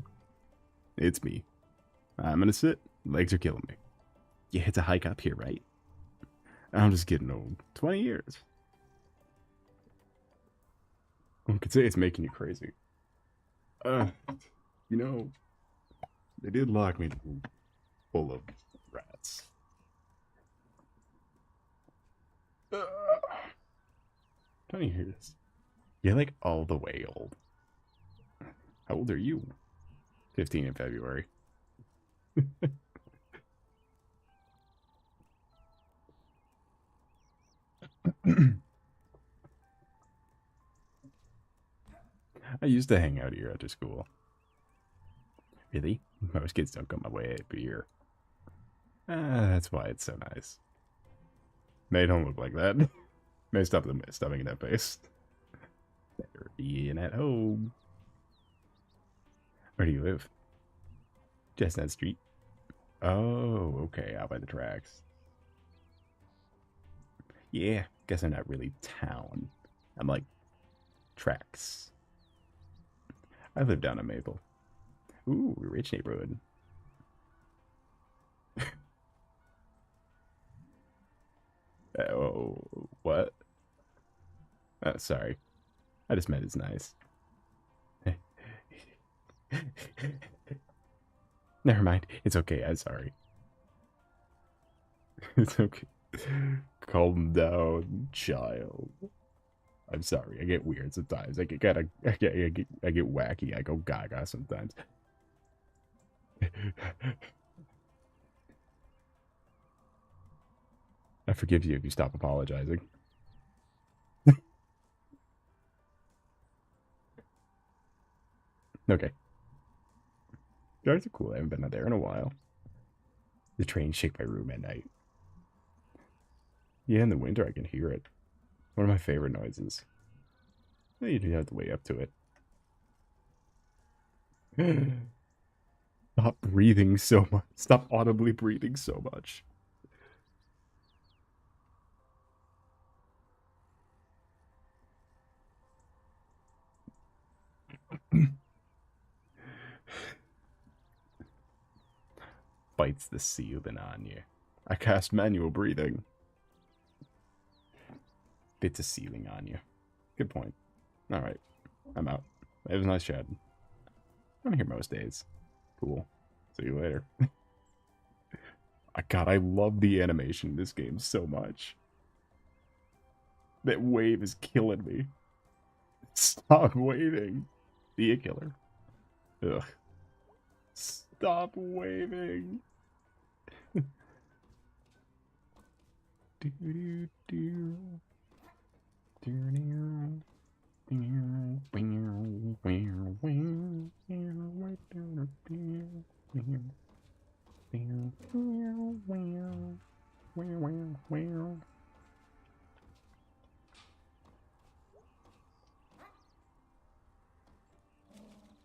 It's me. I'm gonna sit. Legs are killing me. You had to hike up here, right? I'm just getting old. 20 years. One could say it's making you crazy. You know, they did lock me full of rats. Don't you hear this? You're like all the way old. How old are you? 15 in February. I used to hang out here after school. Really? Most kids don't come my way a beer. That's why it's so nice. They don't look like that. May stop them stuffing in that face. Better being at home. Where do you live? Chestnut Street. Oh, okay, out by the tracks. Yeah, guess I'm not really town. I'm like tracks. I live down in Maple. Ooh, rich neighborhood. Oh, what? Oh, sorry. I just meant it's nice. Never mind. It's okay. I'm sorry. It's okay. Calm down, child. I'm sorry. I get weird sometimes. I get wacky. I go gaga sometimes. I forgive you if you stop apologizing. Okay. Yards are cool. I haven't been out there in a while. The trains shake my room at night. Yeah, in the winter I can hear it. One of my favorite noises. You do have to wait up to it. Stop breathing so much. Stop audibly breathing so much. Bites the ceiling on you. I cast manual breathing. Bits the ceiling on you. Good point. Alright. I'm out. It was nice chatting. I'm here most days. Cool. See you later. God, I love the animation in this game so much. That wave is killing me. Stop waving. Be a killer. Ugh. Stop waving.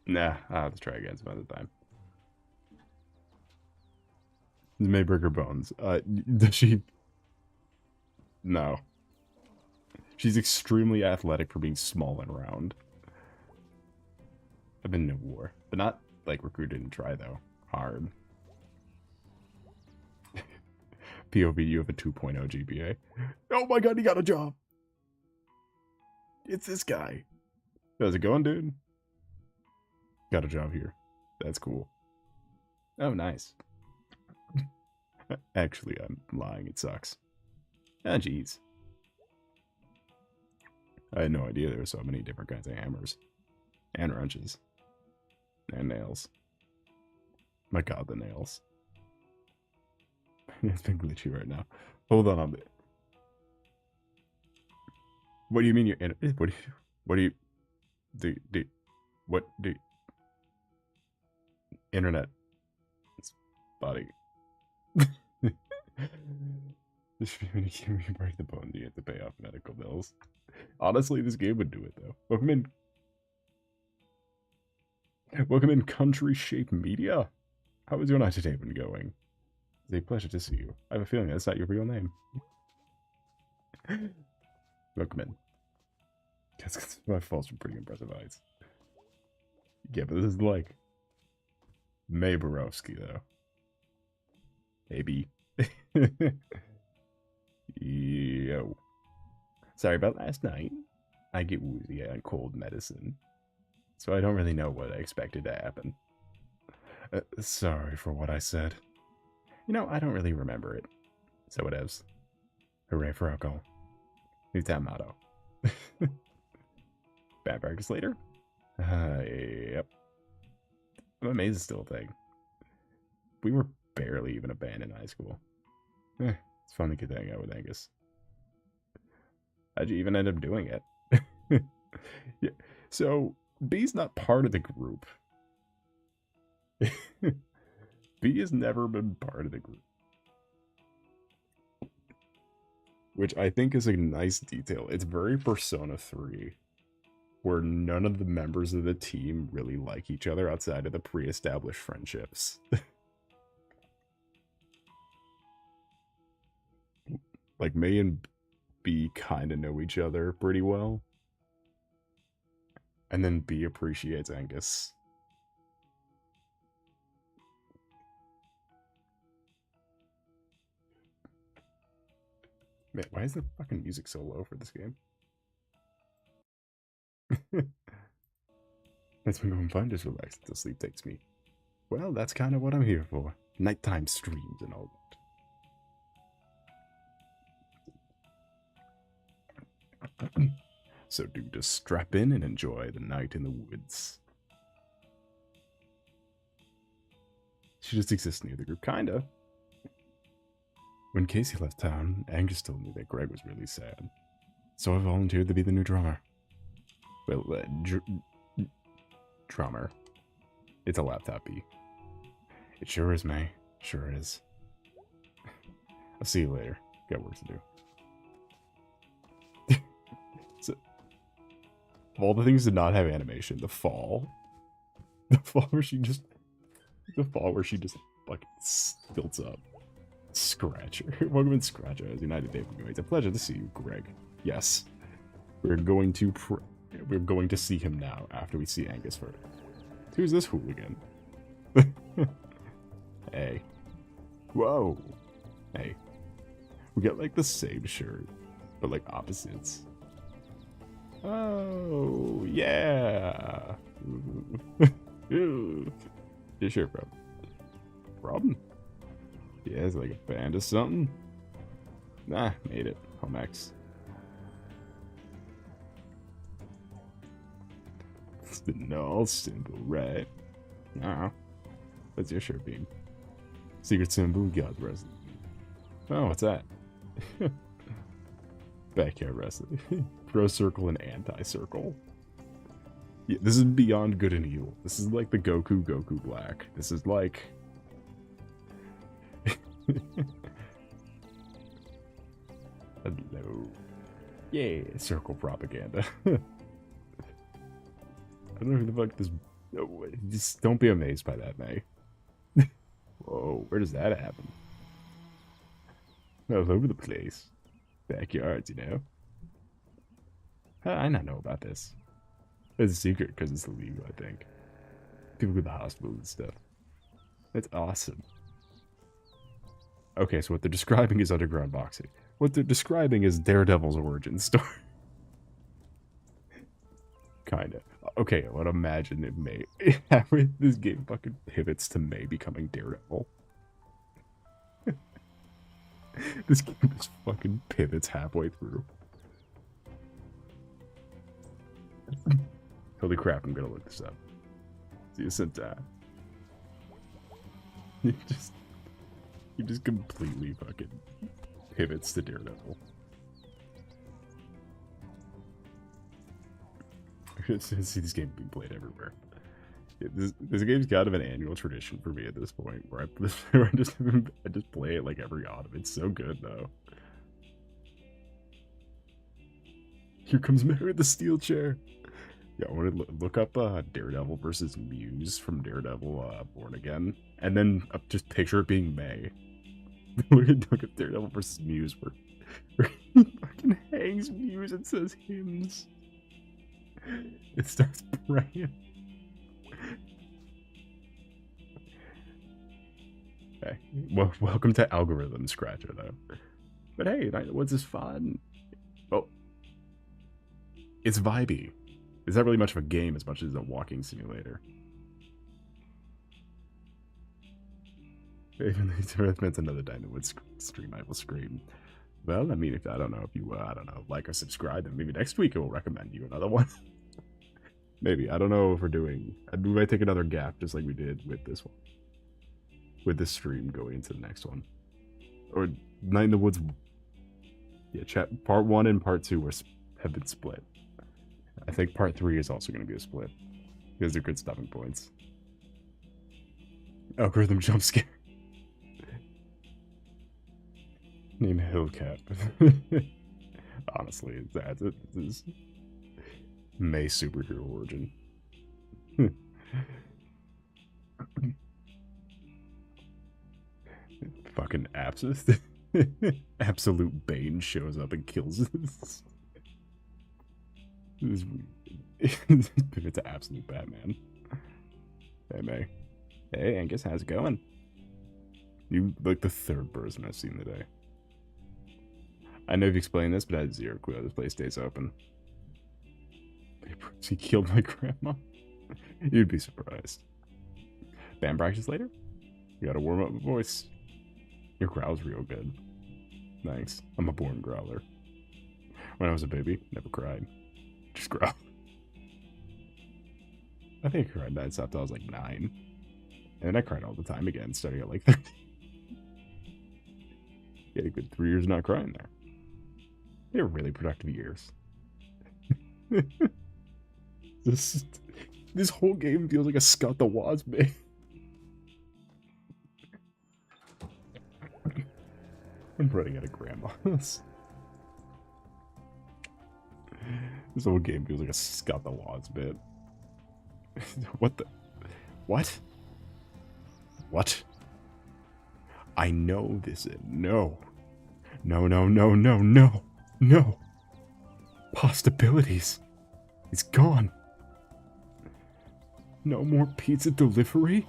Nah, I'll have to try again some other time. This may break her bones. Does she? No. She's extremely athletic for being small and round. I've been in a war, but not like recruited and try though. Hard. POV, you have a 2.0 GPA. Oh my god, he got a job. It's this guy. How's it going, dude? Got a job here. That's cool. Oh, nice. Actually, I'm lying. It sucks. Ah, jeez. I had no idea there were so many different kinds of hammers. And wrenches. And nails. My god, the nails. It's been glitchy right now. Hold on a bit. What do you mean you're in it? What do you what do internet body. This should be when you can't break the bone, you have to pay off medical bills. Honestly, this game would do it though. Welcome in Country Shape Media. How is your night today been going? It's a pleasure to see you. I have a feeling that's not your real name. Welcome in. Guess my fault's from pretty impressive heights. Yeah, but this is like May Borowski though. Maybe. Yo. Sorry about last night. I get woozy on cold medicine, so I don't really know what I expected to happen. Sorry for what I said. You know, I don't really remember it. So whatevs. Hooray for alcohol. New town motto. Bad practice later? Yep. I'm amazed it's still a thing. We were barely even a band in high school. It's fun to get to hang out with Angus. How'd you even end up doing it? Yeah. So, B's not part of the group. B has never been part of the group. Which I think is a nice detail. It's very Persona 3. Where none of the members of the team really like each other outside of the pre-established friendships. Like, May and B kind of know each other pretty well. And then B appreciates Angus. Man, why is the fucking music so low for this game? It's been going fine, just relax until sleep takes me. Well, that's kind of what I'm here for. Nighttime streams and all that. So do just strap in and enjoy the night in the woods. She just exists near the group, kinda. When Casey left town, Angus told me that Greg was really sad. So I volunteered to be the new drummer. Well, drummer. It's a laptop B. It sure is, May. Sure is. I'll see you later. Got work to do. So, of all the things to not have animation, the fall where she just fucking stilts up. Scratcher. Welcome in, Scratcher. As United Day from It's a pleasure to see you, Greg. Yes. We're going to see him now after we see Angus first. Who's this hooligan? Hey. Whoa. Hey. We got like the same shirt, but like opposites. Oh, yeah. Your shirt, bro. Problem? Yeah, it's like a band or something. Nah, made it. Home X. It's been all simple, right? Nah. What's your shirt beam? Secret symbol, God wrestling. Oh, what's that? Backyard wrestling. Pro circle and anti-circle. Yeah, this is beyond good and evil. This is like the Goku Black. This is like... Hello. Yeah, circle propaganda. I don't know who the fuck this... Oh, just don't be amazed by that, May. Whoa, where does that happen? All over the place. Backyards, you know? I not know about this. It's a secret because it's illegal, I think. People go to the hospital and stuff. That's awesome. Okay, so what they're describing is underground boxing. What they're describing is Daredevil's origin story. Kinda. Okay, I would imagine it may... this game fucking pivots to May becoming Daredevil. This game just fucking pivots halfway through. Holy crap, I'm gonna look this up. See, isn't that? He just completely fucking pivots to Daredevil. I see this game being played everywhere. Yeah, this game's kind of an annual tradition for me at this point, where I just play it like every autumn. It's so good though. Here comes Mary with the steel chair. Yeah, I want to look up Daredevil versus Muse from Daredevil Born Again, and then just picture it being May. look at Daredevil versus Muse, where he fucking hangs Muse and says hymns. It starts praying. Okay, well, welcome to Algorithm Scratcher though. But hey, what's this fun? Oh, it's vibey. It's not really much of a game as much as a walking simulator. Even though it's meant another Dynamite stream, I will scream. Well, I mean, if I don't know if you, I don't know, like or subscribe, then maybe next week I will recommend you another one. Maybe, I don't know if we're doing, we might take another gap just like we did with this one. With this stream going into the next one. Or Night in the Woods. Yeah, part 1 and part 2 have been split. I think part 3 is also going to be a split. Because they're good stopping points. Algorithm jump scare. Name Hillcat. Honestly, that's it. This is May superhero origin. Fucking absolute Bane shows up and kills us. It's an absolute Batman. Hey, May. Hey, Angus, how's it going? You like the third person I've seen today. I know you've explained this, but I had zero clue how this place stays open. He killed my grandma? You'd be surprised. Band practice later? You gotta warm up the voice. Your growl's real good. Thanks. I'm a born growler. When I was a baby, never cried. Just growl. I think I cried nonstop till I was like 9. And then I cried all the time again, starting at like 13. You had a good 3 years not crying there. They were really productive years. This whole game feels like a Scott the Woz bit. I'm running out of grandmas. This whole game feels like a Scott the Woz bit. What the? What? What? I know this is no. No, no, no, no, no. No. Possibilities. It's gone. No more pizza delivery.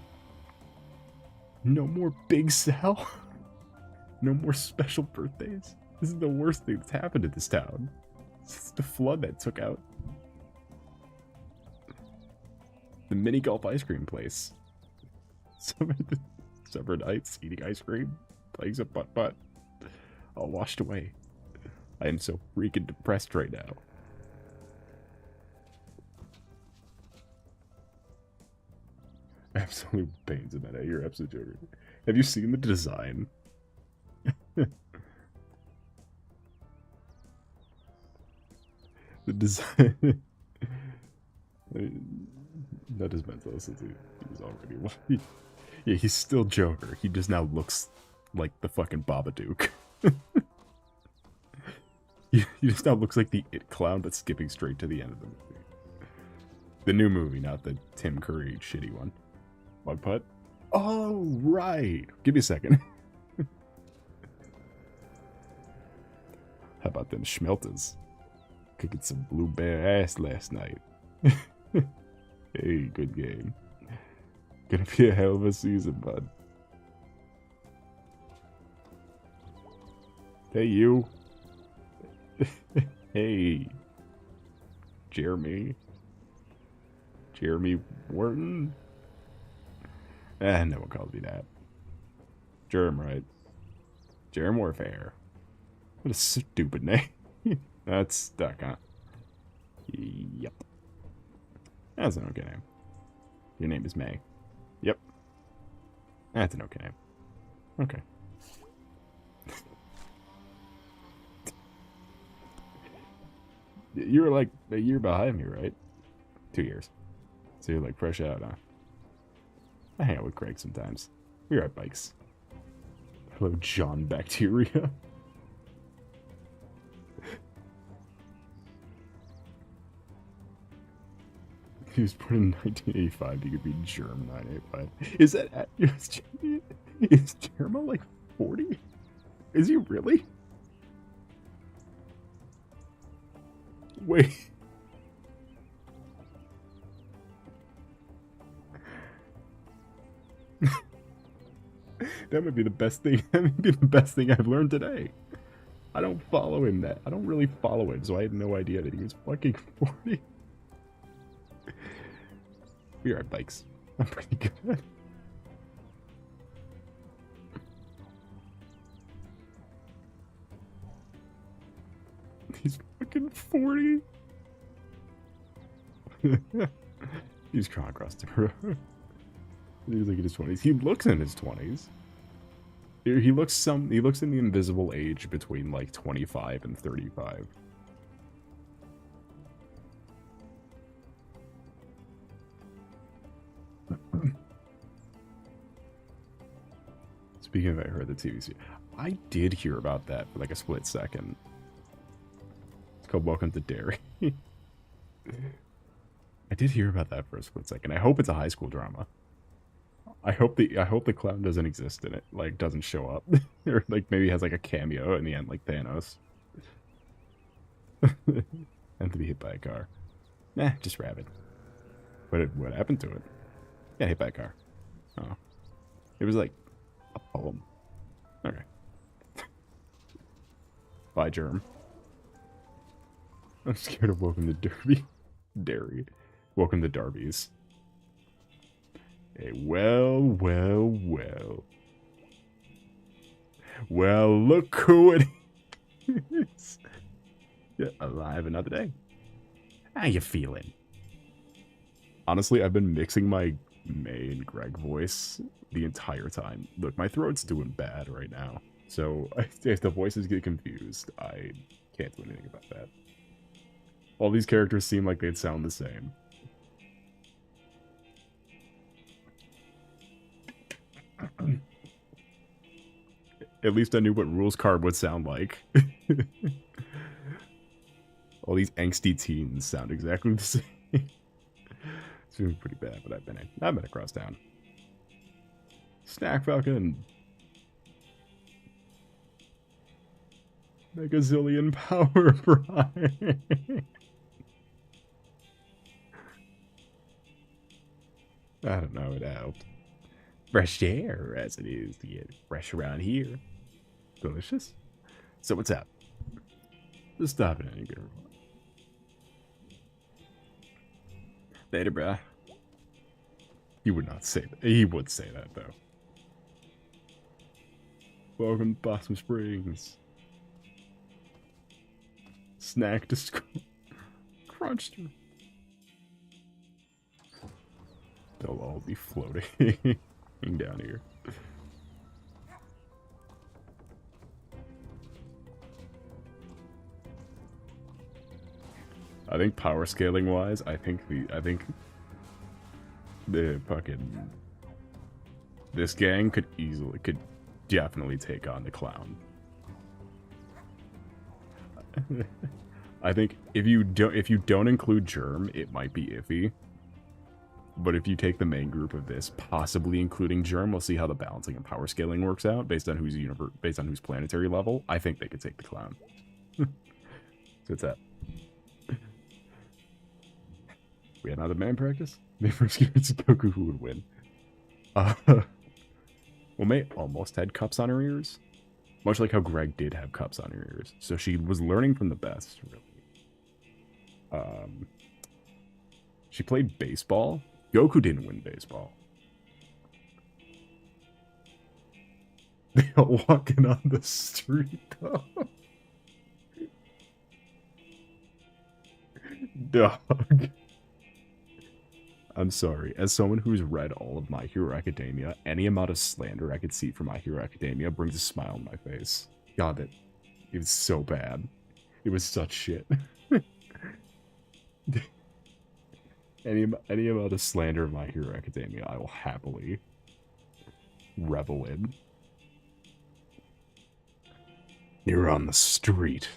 No more Big Sal. No more special birthdays. This is the worst thing that's happened to this town. It's the flood that took out the mini golf ice cream place. Summer nights, eating ice cream, playing some putt-putt, all washed away. I am so freaking depressed right now. absolute pains in that. You're absolutely joking. Have you seen the design? The design. That is mental. He's already. Yeah, he's still Joker. He just now looks like the fucking Babadook. He just now looks like the It Clown, but skipping straight to the end of the movie. The new movie, not the Tim Curry shitty one. Bug putt? Oh, right. Give me a second. How about them schmelters? Cooking some blue bear ass last night. Hey, good game. Gonna be a hell of a season, bud. Hey, you. Hey. Jeremy. Jeremy Wharton? No one calls me that. Germ, right? Germ Warfare. What a stupid name. That's stuck, huh? Yep. That's an okay name. Your name is May. Yep. That's an okay name. Okay. You're like a year behind me, right? 2 years. So you're like fresh out, huh? I hang out with Craig sometimes. We ride bikes. Hello, John Bacteria. He was born in 1985. He could be Germ 985. Is that... Is Germa like 40? Is he really? Wait. That might be the best thing. That might be the best thing I've learned today. I don't follow him I don't really follow him, so I had no idea that he was fucking 40. We ride bikes. I'm pretty good at it. He's fucking 40. He's crawling across the road. He's like in his 20s. He looks in his 20s. He looks in the invisible age between like 25 and 35. Speaking of, I heard the TV series. I did hear about that for like a split second. It's called Welcome to Derry. I did hear about that for a split second. I hope it's a high school drama. I hope the clown doesn't exist in it. Like, doesn't show up. Or like maybe has like a cameo in the end, like Thanos. And to be hit by a car. Nah, just rabbit. What happened to it? Yeah, hit by a car. Oh. It was like a poem. Okay. Bye, Germ. I'm scared of Welcome to Derby. Derry. Welcome to Darby's. Hey, well. Well, look who it is. Yeah, alive another day. How you feeling? Honestly, I've been mixing my May and Greg voice the entire time. Look, my throat's doing bad right now. So if the voices get confused, I can't do anything about that. All these characters seem like they'd sound the same. At least I knew what RULZ card would sound like. All these angsty teens sound exactly the same. It's been pretty bad, but I've been across town. Snack Falcon. Megazillion power, Brian. I don't know, it helped. Fresh air, as it is to get fresh around here. Delicious. So what's up? Just stopping in and get everyone. Later, bruh. He would not say that. He would say that, though. Welcome to Possum Springs. Snack to Crunch. They'll all be floating down here. I think power scaling wise, I think the fucking this gang could definitely take on the clown. I think if you don't include Germ, it might be iffy. But if you take the main group of this, possibly including Germ, we'll see how the balancing and power scaling works out based on whose planetary level. I think they could take the clown. So it's that. We had another man practice? May first experience Goku who would win. Well, May almost had cups on her ears. Much like how Greg did have cups on her ears. So she was learning from the best, really. She played baseball. Goku didn't win baseball. They all walking on the street, though. Dog. I'm sorry. As someone who's read all of My Hero Academia, any amount of slander I could see for My Hero Academia brings a smile on my face. God, it was so bad. It was such shit. Any amount of slander of My Hero Academia, I will happily revel in. You're on the street.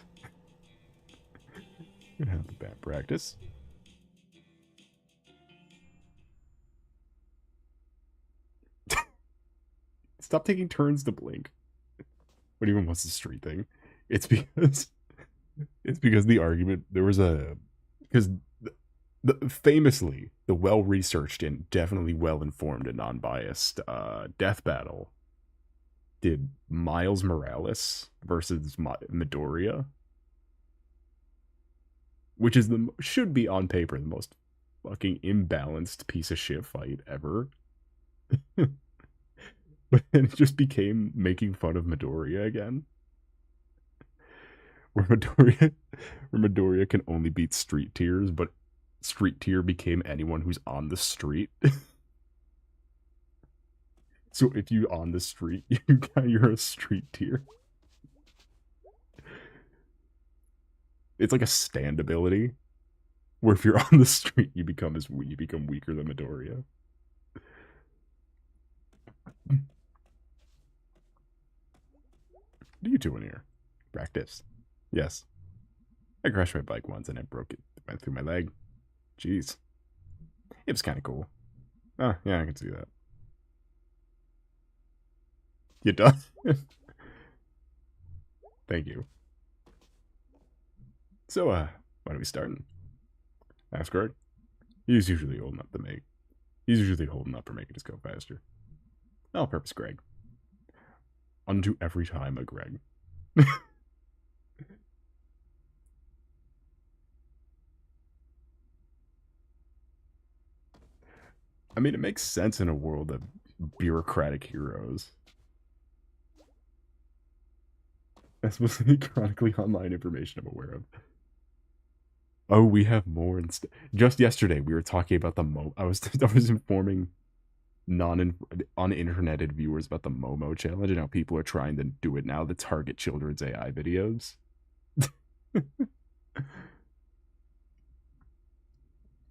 Gonna have the bad practice. Stop taking turns to blink. What even was the street thing? It's because the argument there was because famously the well-researched and definitely well-informed and non-biased death battle did Miles Morales versus Midoriya, which is should be on paper the most fucking imbalanced piece of shit fight ever. But then it just became making fun of Midoriya again. Where Midoriya can only beat street tiers, but street tier became anyone who's on the street. So if you on the street, you're a street tier. It's like a stand ability, where if you're on the street, you become weaker than Midoriya. What are you doing here? Practice. Yes. I crashed my bike once and it went through my leg. Jeez. It was kind of cool. Oh, yeah, I can see that. You done? Thank you. So, when are we starting? Ask Greg. He's usually holding up for making us go faster. All purpose Greg. Unto every time a Greg. I mean, it makes sense in a world of bureaucratic heroes. That's mostly chronically online information I'm aware of. Oh, we have more instead. Just yesterday, we were talking about the I was informing uninterneted viewers about the Momo challenge and how people are trying to do it now to target children's AI videos.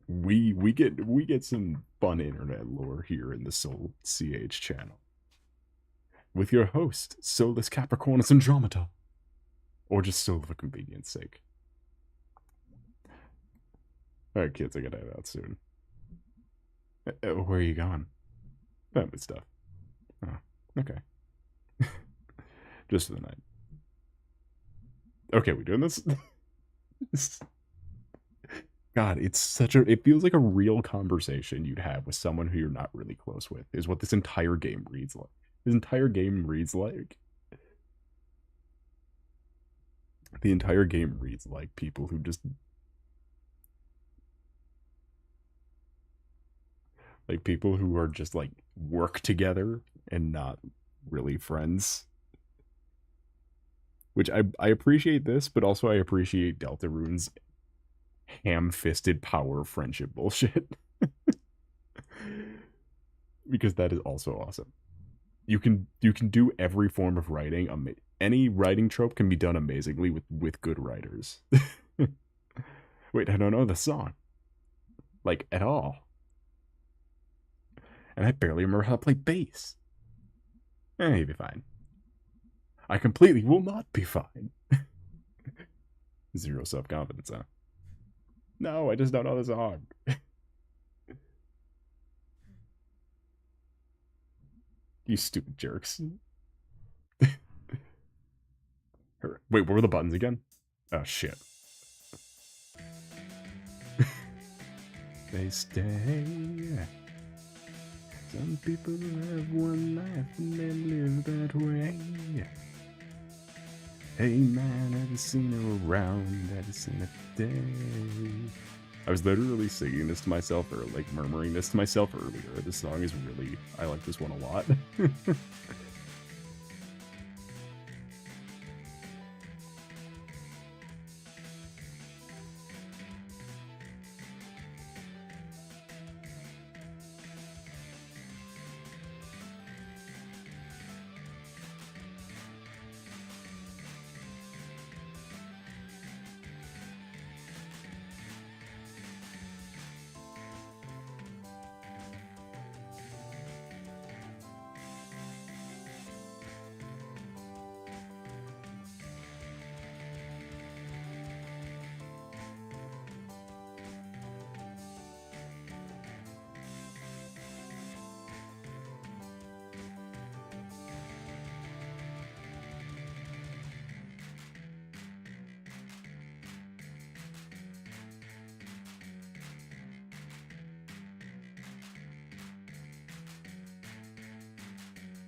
we get some fun internet lore here in the Soul CH channel with your host Solace Capricornus Andromeda, or just Soul for convenience sake. All right, kids, I gotta head out soon. Where are you going? Family stuff. Oh, okay. Just for the night. Okay, we doing this? God, it feels like a real conversation you'd have with someone who you're not really close with, is what this entire game reads like. This entire game reads like. The entire game reads like people who just. Like people who are just like work together and not really friends. Which I appreciate this, but also I appreciate Deltarune's ham-fisted power friendship bullshit. because that is also awesome. You can do every form of writing. Any writing trope can be done amazingly with good writers. Wait, I don't know the song like at all, and I barely remember how to play bass. You'll be fine. I completely will not be fine. Zero self-confidence, huh? No, I just don't know the song. You stupid jerks. Wait, what were the buttons again? Oh, shit. They stay. Some people have one life and they live that way. Hey man, I just seen her around, I just seen a day. I was literally singing this to myself, or like murmuring this to myself earlier. This song is really, I like this one a lot.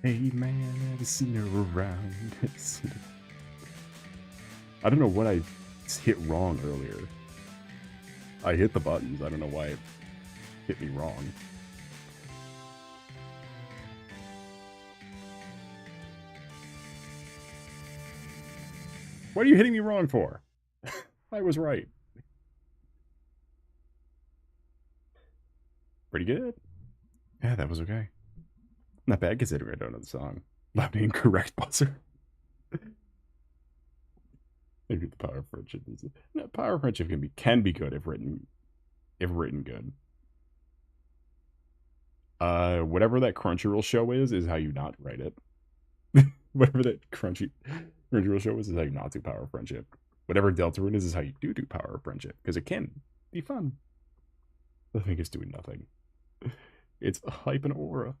Hey man, I just seen her around. I don't know what I hit wrong earlier. I hit the buttons. I don't know why it hit me wrong. What are you hitting me wrong for? I was right. Pretty good. Yeah, that was okay. Not bad considering I don't know the song. Loud and incorrect buzzer. Maybe the power of friendship is. No, power of friendship can be good if written good. Whatever that Crunchyroll show is how you not write it. Whatever that Crunchyroll show is how you not do power of friendship. Whatever Deltarune is how you do power of friendship, because it can be fun. I think it's doing nothing. It's hype and aura.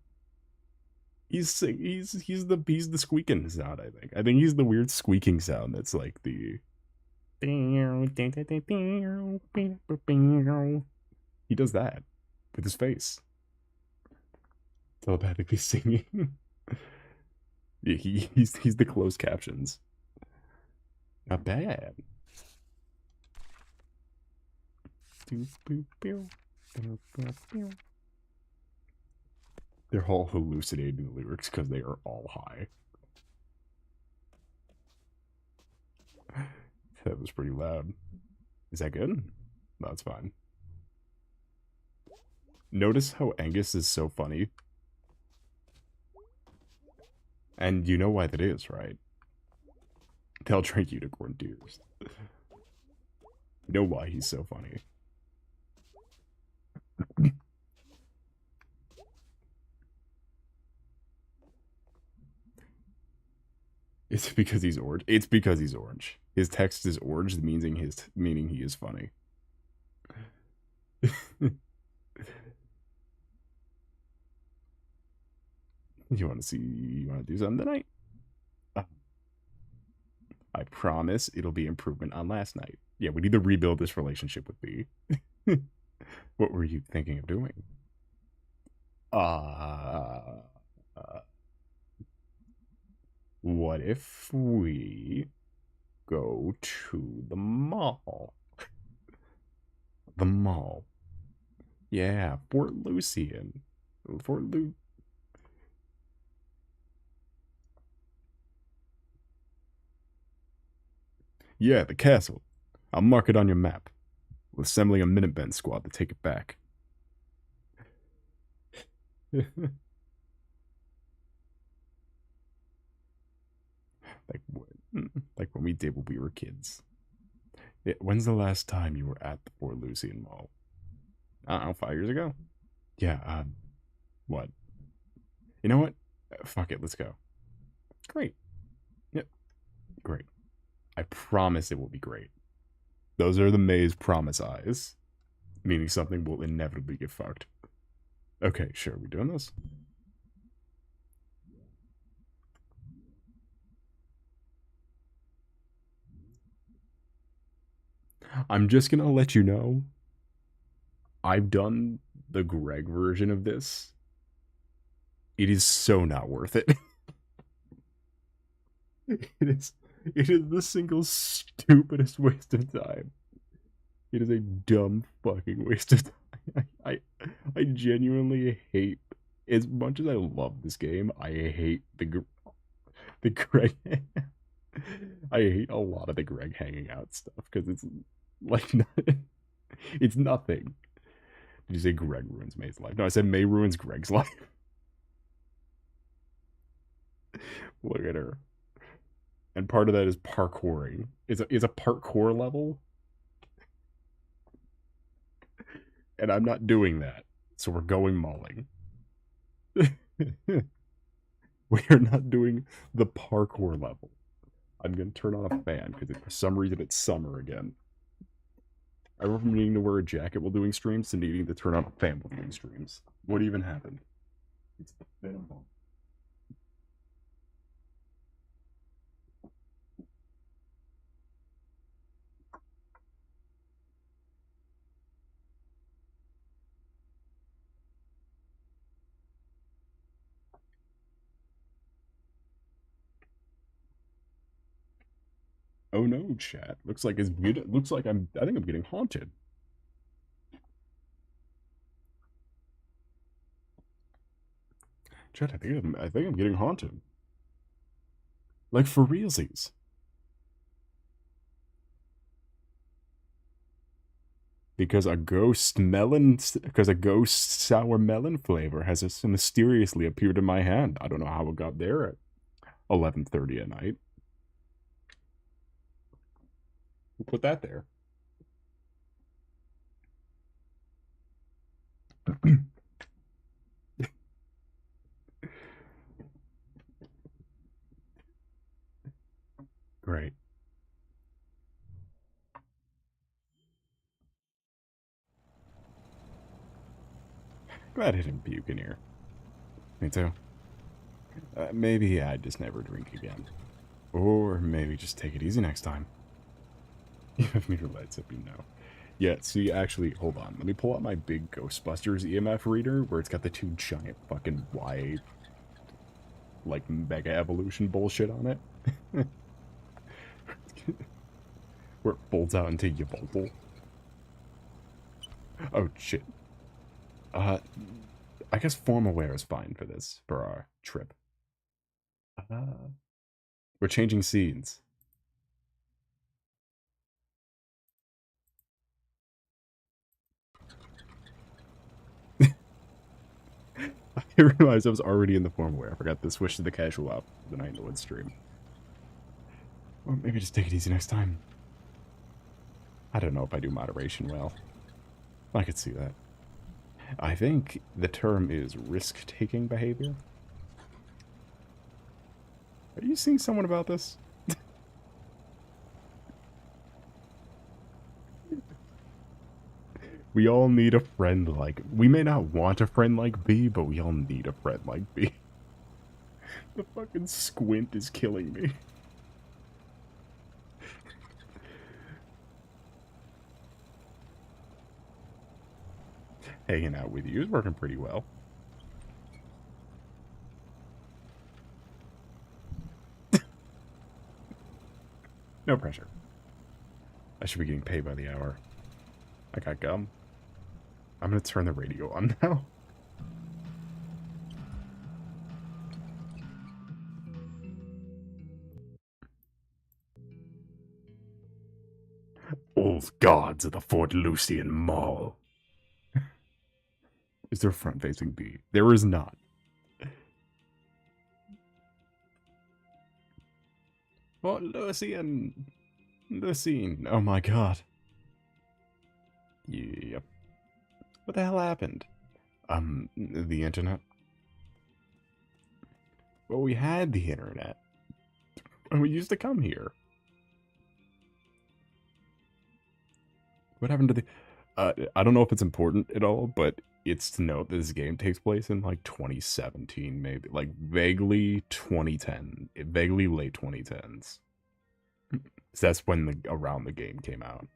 He's the squeaking sound. I think he's the weird squeaking sound that's like the. He does that with his face. Telepathically singing. Yeah, he's the closed captions. Not bad. They're all hallucinating the lyrics because they are all high. That was pretty loud. Is that good? No, it's fine. Notice how Angus is so funny. And you know why that is, right? They'll drink unicorn tears. You know why he's so funny. It's because he's orange. It's because he's orange. His text is orange, meaning he is funny. You want to do something tonight? I promise it'll be improvement on last night. Yeah, we need to rebuild this relationship with B. What were you thinking of doing? What if we go to the mall? The mall. Yeah, Fort Lucian. Yeah, the castle. I'll mark it on your map. We're assembling a Minutemen squad to take it back. Like when we did when we were kids. When's the last time you were at the Fort Lucian Mall? I don't know, 5 years ago? Yeah, what? You know what? Fuck it, let's go. Great. Yep, great. I promise it will be great. Those are the May's promise eyes. Meaning something will inevitably get fucked. Okay, sure, we doing this? I'm just gonna let you know, I've done the Greg version of this. It is so not worth it. It is the single stupidest waste of time. It is a dumb fucking waste of time. I genuinely hate, as much as I love this game, I hate the Greg. I hate a lot of the Greg hanging out stuff because it's like it's nothing. Did you say Greg ruins May's life? No, I said May ruins Greg's life. Look at her. And part of that is parkouring. It's a parkour level. And I'm not doing that. So we're going mauling. We are not doing the parkour level. I'm going to turn on a fan because for some reason it's summer again. I went from needing to wear a jacket while doing streams to needing to turn on a fan while doing streams. What even happened? It's the fan. Oh no, chat. Looks like it's looks like I think I'm getting haunted. Chat, I think I'm getting haunted. Like for realsies. Because a ghost sour melon flavor has mysteriously appeared in my hand. I don't know how it got there at 11:30 at night. Who put that there? Great. Glad I didn't puke in here. Me too. Maybe I just never drink again. Or maybe just take it easy next time. You have meter lights up, you know. Yeah, see, actually, hold on. Let me pull out my big Ghostbusters EMF reader where it's got the two giant fucking Y, like, mega evolution bullshit on it. Where it folds out into Yvoltal. Oh, shit. I guess form aware is fine for this, for our trip. We're changing scenes. I realized I was already in the form aware. I forgot to switch to the casual out the Night in the Woods stream. Or maybe just take it easy next time. I don't know if I do moderation well. I could see that. I think the term is risk-taking behavior. Are you seeing someone about this? We all need a friend like... We may not want a friend like B, but we all need a friend like B. The fucking squint is killing me. Hanging out with you is working pretty well. No pressure. I should be getting paid by the hour. I got gum. I'm gonna turn the radio on now. Old gods of the Fort Lucian Mall. Is there front-facing B? There is not. Oh, Lucian! Lucine! Oh my god. Yep. What the hell happened? The internet? Well, we had the internet. And we used to come here. What happened to the... I don't know if it's important at all, but it's to note that this game takes place in, like, 2017, maybe. Like, vaguely 2010. Vaguely late 2010s. So that's when around the game came out.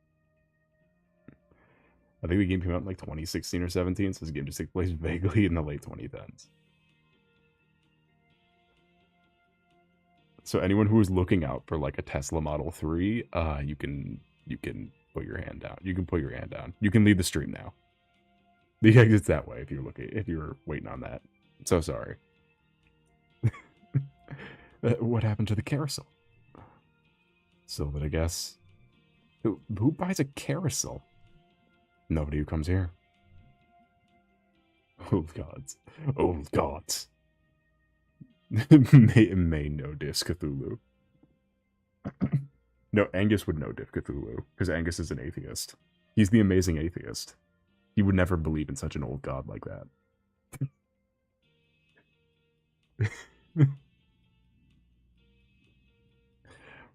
I think the game came out in, like, 2016 or 17, so this game just takes place vaguely in the late 2010s. So anyone who is looking out for, like, a Tesla Model 3, you can put your hand down. You can put your hand down. You can leave the stream now. The exit's that way if you're waiting on that. So sorry. What happened to the carousel? So that I guess who buys a carousel? Nobody who comes here. Oh gods. Oh gods. may know Disc Cthulhu. No, Angus would know Div Cthulhu, because Angus is an atheist. He's the amazing atheist. He would never believe in such an old god like that.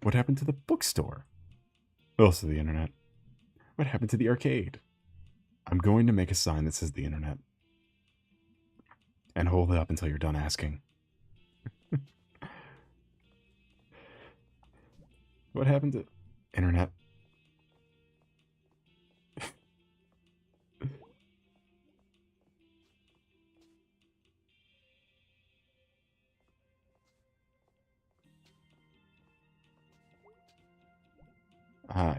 What happened to the bookstore? Also the internet. What happened to the arcade? I'm going to make a sign that says the internet. And hold it up until you're done asking. What happened to internet?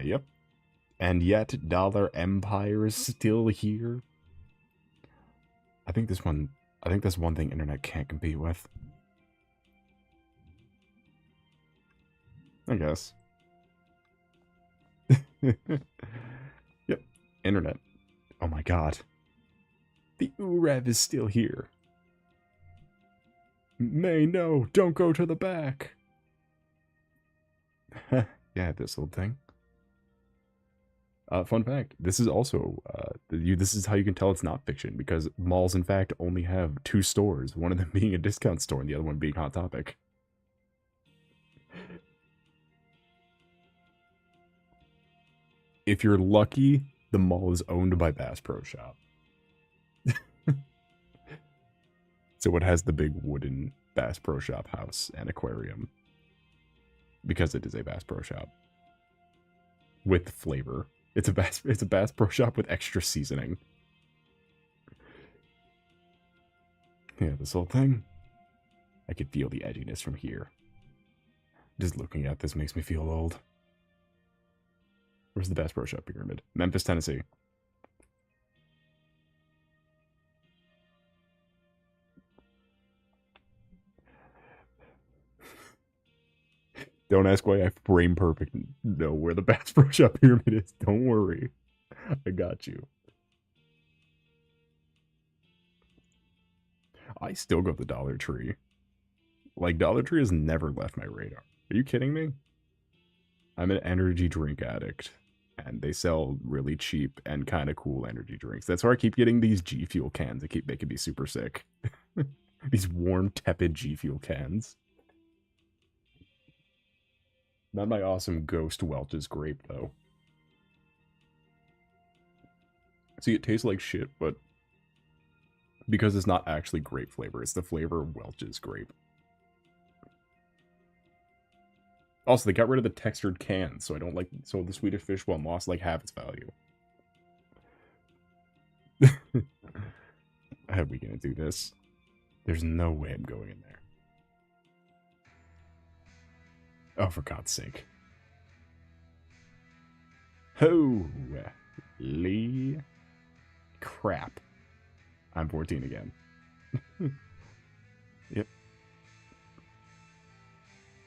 Yep. And yet, Dollar Empire is still here. I think that's one thing internet can't compete with. I guess. Yep. Internet. Oh my god. The UREV is still here. May, no, don't go to the back. Yeah, this little thing. Fun fact, this is also, this is how you can tell it's not fiction, because malls, in fact, only have 2 stores, one of them being a discount store and the other one being Hot Topic. If you're lucky, the mall is owned by Bass Pro Shop. So it has the big wooden Bass Pro Shop house and aquarium, because it is a Bass Pro Shop. With flavor. It's a Bass Pro Shop with extra seasoning. Yeah, this whole thing. I could feel the edginess from here. Just looking at this makes me feel old. Where's the Bass Pro Shop pyramid? Memphis, Tennessee. Don't ask why I frame perfect know where the Bass Pro Shop pyramid is. Don't worry. I got you. I still go to the Dollar Tree. Like, Dollar Tree has never left my radar. Are you kidding me? I'm an energy drink addict. And they sell really cheap and kind of cool energy drinks. That's why I keep getting these G Fuel cans. They keep making me super sick. These warm, tepid G Fuel cans. Not my awesome Ghost Welch's grape, though. See, it tastes like shit, but because it's not actually grape flavor, it's the flavor of Welch's grape. Also, they got rid of the textured cans, so so the Swedish fish one lost like half its value. How are we gonna do this? There's no way I'm going in there. Oh, for God's sake. Holy crap. I'm 14 again. Yep.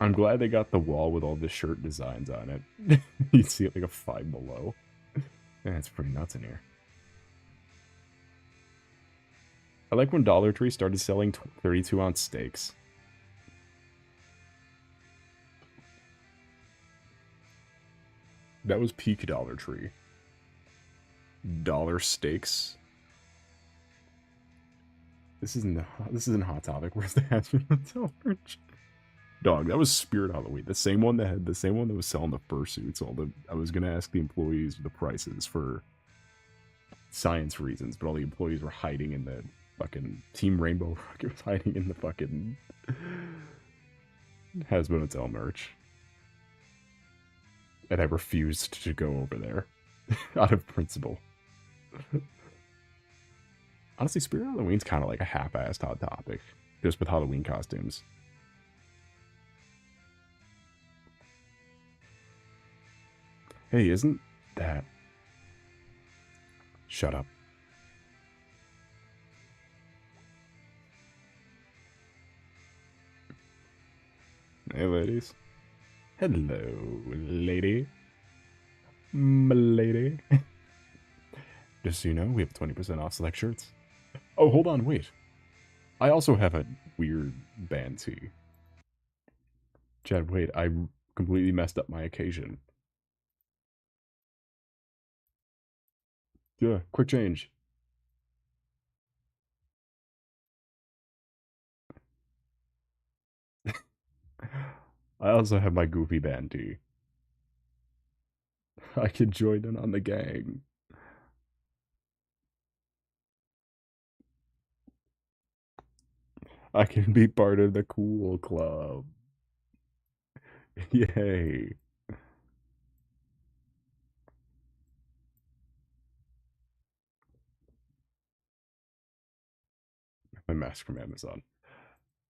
I'm glad they got the wall with all the shirt designs on it. You see it like a 5 below. Yeah, it's pretty nuts in here. I like when Dollar Tree started selling 32-ounce steaks. That was peak Dollar Tree. Dollar steaks. This isn't Hot Topic. Where's the Hazard Hotel merch? Dog, that was Spirit Halloween. The same one that was selling the fursuits. I was gonna ask the employees the prices for science reasons, but all the employees were hiding in the fucking Team Rainbow Rocket was hiding in the fucking Hasbro Hotel merch. And I refused to go over there out of principle. Honestly, Spirit Halloween's kind of like a half-assed Hot Topic, just with Halloween costumes. Hey, isn't that... Shut up. Hey, ladies. Hello, lady. M'lady. Just so you know, we have 20% off select shirts. Oh, hold on, wait. I also have a weird band tee. Chad, wait, I completely messed up my occasion. Yeah, quick change. I also have my Goofy band tee. I can join in on the gang. I can be part of the cool club. Yay. My mask from Amazon.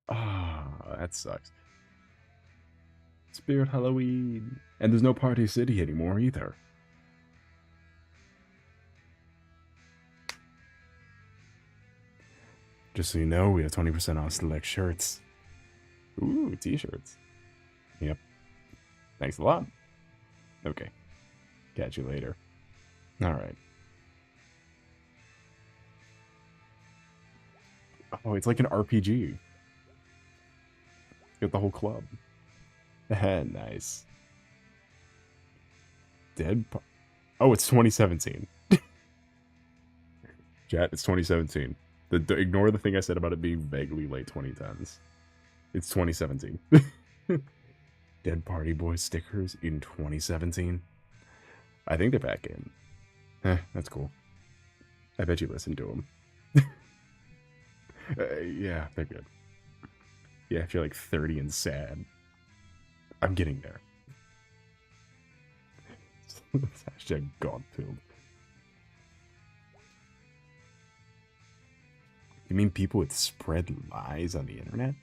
Ah, that sucks. Spirit Halloween. And there's no Party City anymore either. Just so you know, we have 20% off select shirts. Ooh, t-shirts. Yep. Thanks a lot. Okay. Catch you later. Alright. Oh, it's like an RPG. Get the whole club. Nice. Oh, it's 2017. Chat, it's 2017. Ignore the thing I said about it being vaguely late 2010s. It's 2017. Dead Party Boys stickers in 2017. I think they're back in. That's cool. I bet you listen to them. Yeah, they're good. Yeah, if you're like 30 and sad. I'm getting there. Hashtag God-filled. You mean people would spread lies on the internet?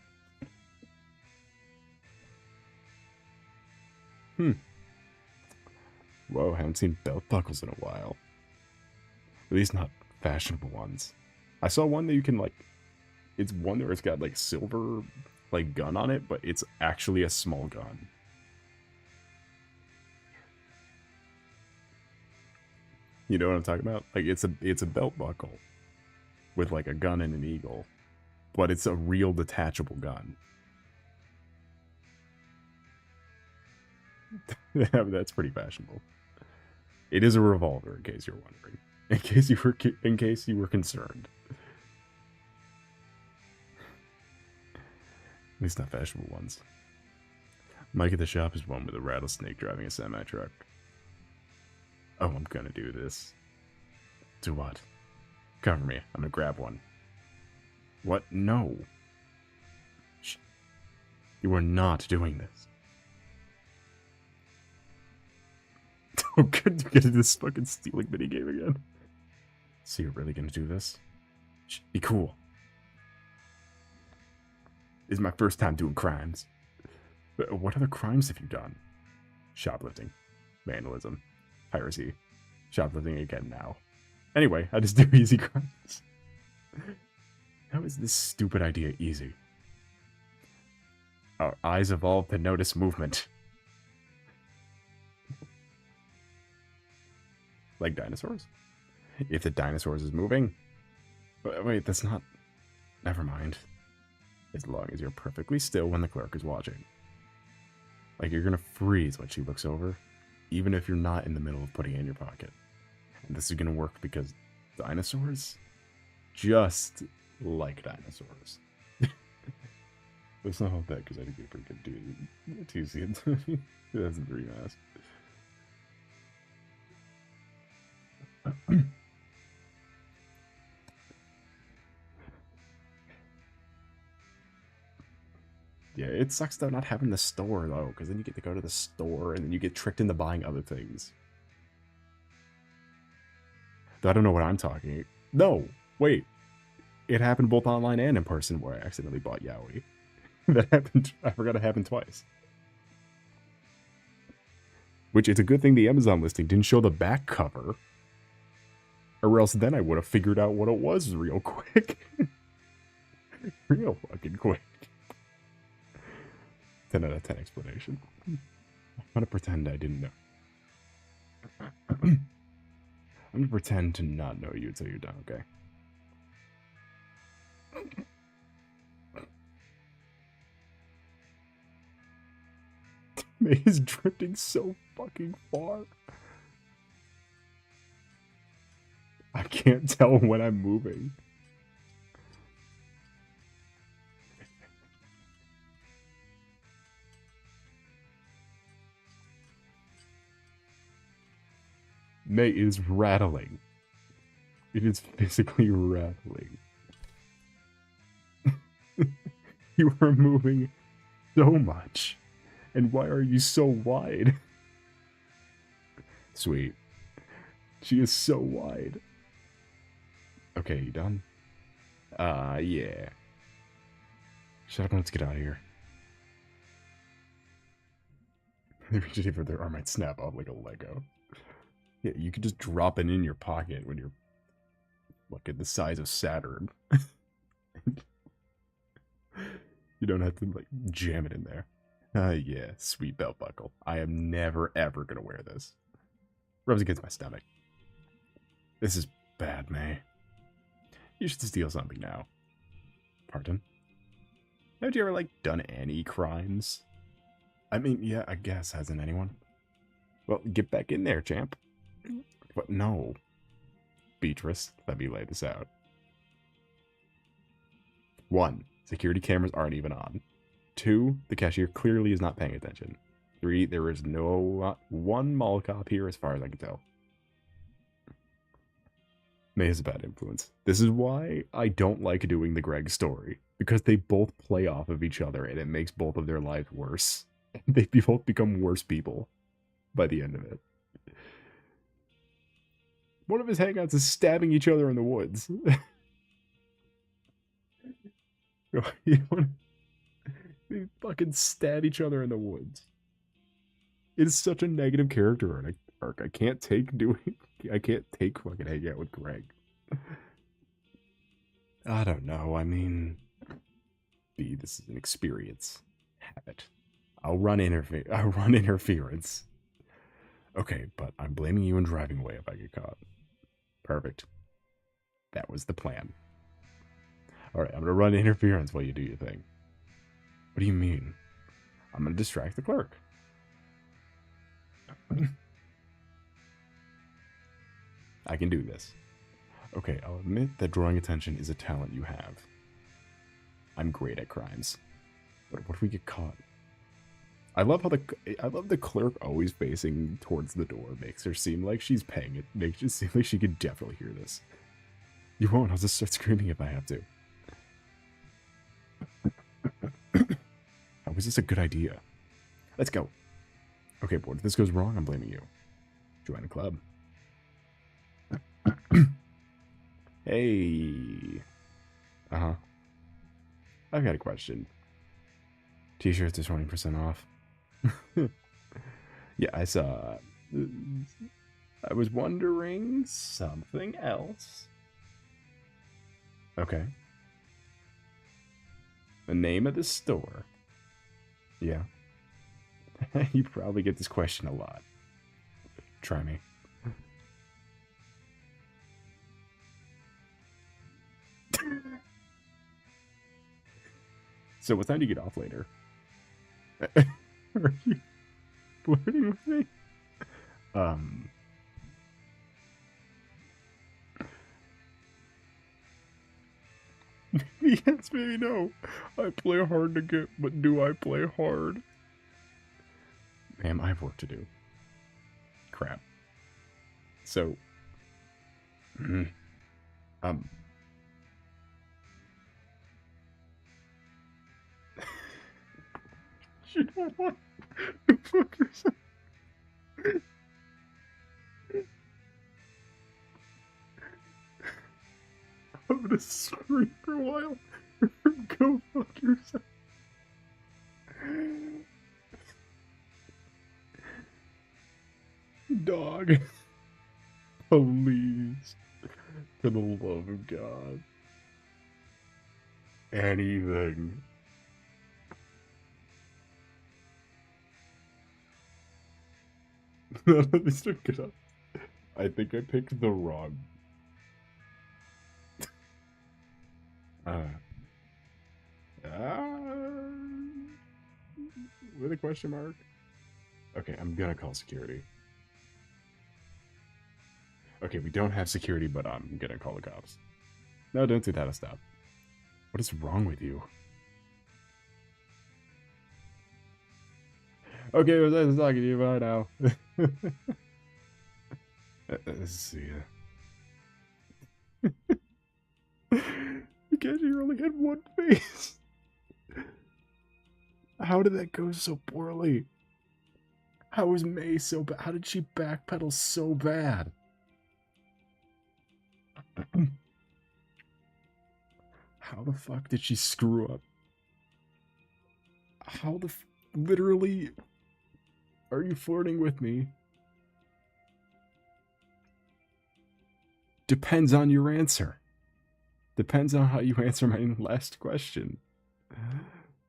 Whoa, haven't seen belt buckles in a while. At least not fashionable ones. I saw one that you can, like... It's one where it's got, like, silver, like, gun on it, but it's actually a small gun. You know what I'm talking about? Like, it's a belt buckle with, like, a gun and an eagle. But it's a real detachable gun. That's pretty fashionable. It is a revolver, in case you're wondering. In case you were concerned. At least not fashionable ones. Mike at the shop is one with a rattlesnake driving a semi-truck. Oh, I'm gonna do this. Do what? Cover me. I'm gonna grab one. What? No. Shh. You are not doing this. Oh, good to get into this fucking stealing minigame again. So you're really gonna do this? Shh, be cool. This is my first time doing crimes. But what other crimes have you done? Shoplifting. Vandalism. Piracy. Shoplifting again now. Anyway, I just do easy crimes. How is this stupid idea easy? Our eyes evolved to notice movement. Like dinosaurs? If the dinosaurs is moving? Wait, that's not... Never mind. As long as you're perfectly still when the clerk is watching. Like, you're gonna freeze when she looks over. even if you're not in the middle of putting it in your pocket. And this is going to work because dinosaurs just like dinosaurs. Let's not hold that because I think you're pretty good dude. TC and 2003 mask. Yeah, it sucks though not having the store though, because then you get to go to the store and then you get tricked into buying other things. Though I don't know what I'm talking. No, wait. It happened both online and in person where I accidentally bought Yaoi. That happened. I forgot it happened twice. Which it's a good thing the Amazon listing didn't show the back cover. Or else then I would have figured out what it was real quick. Real fucking quick. 10 out of 10 explanation. I'm gonna pretend I didn't know. I'm gonna pretend to not know you until you're done, okay? May is drifting so fucking far. I can't tell when I'm moving. May is rattling. It is physically rattling. You are moving so much. And why are you so wide? Sweet. She is so wide. Okay, you done? Yeah. Shut up and let's get out of here. They reach it for their arm might snap off like a Lego. Yeah, you could just drop it in your pocket when you're fucking the size of Saturn. You don't have to like jam it in there. Yeah, sweet belt buckle. I am never ever gonna wear this. Rubs against my stomach. This is bad, May. You should steal something now. Pardon? Have you ever like done any crimes? I mean, yeah, I guess, hasn't anyone? Well, get back in there, champ. But no. Beatrice, let me lay this out. 1. Security cameras aren't even on. 2. The cashier clearly is not paying attention. 3. There is no one mall cop here as far as I can tell. May is a bad influence. This is why I don't like doing the Greg story. Because they both play off of each other and it makes both of their lives worse. They both become worse people by the end of it. One of his hangouts is stabbing each other in the woods. They fucking stab each other in the woods. It is such a negative character arc. I can't take fucking hanging out with Greg. I don't know. I mean, B, this is an experience. Habit. I'll run interference. Okay, but I'm blaming you and driving away if I get caught. Perfect. That was the plan. Alright, I'm gonna run interference while you do your thing. What do you mean? I'm gonna distract the clerk. I can do this. Okay, I'll admit that drawing attention is a talent you have. I'm great at crimes. But what if we get caught? I love the clerk always facing towards the door makes her seem like she's paying it. Makes it seem like she could definitely hear this. You won't, I'll just start screaming if I have to. How is this a good idea? Let's go. Okay, board, if this goes wrong, I'm blaming you. Join a club. Hey. Uh-huh. I've got a question. T-shirts are 20% off. Yeah, I saw. I was wondering something else. Okay. The name of the store. Yeah. You probably get this question a lot. Try me. So what time do you get off later? Are you flirting with me? Um, yes, maybe no. I play hard to get, but do I play hard? Ma'am, I have work to do. Crap. So, um, you know what? Fuck yourself. I'm gonna scream for a while. Go fuck yourself. Dog. Please. For the love of God. Anything. None of these are good. I think I picked the wrong. With a question mark? Okay, I'm gonna call security. Okay, we don't have security, but I'm gonna call the cops. No, don't do that. I'll stop. What is wrong with you? Okay, I was nice talking to you. Bye now. Let's see. Because you only had one face. How did that go so poorly? How was May so bad? How did she backpedal so bad? How the fuck did she screw up? How the literally are you flirting with me? Depends on your answer. Depends on how you answer my last question.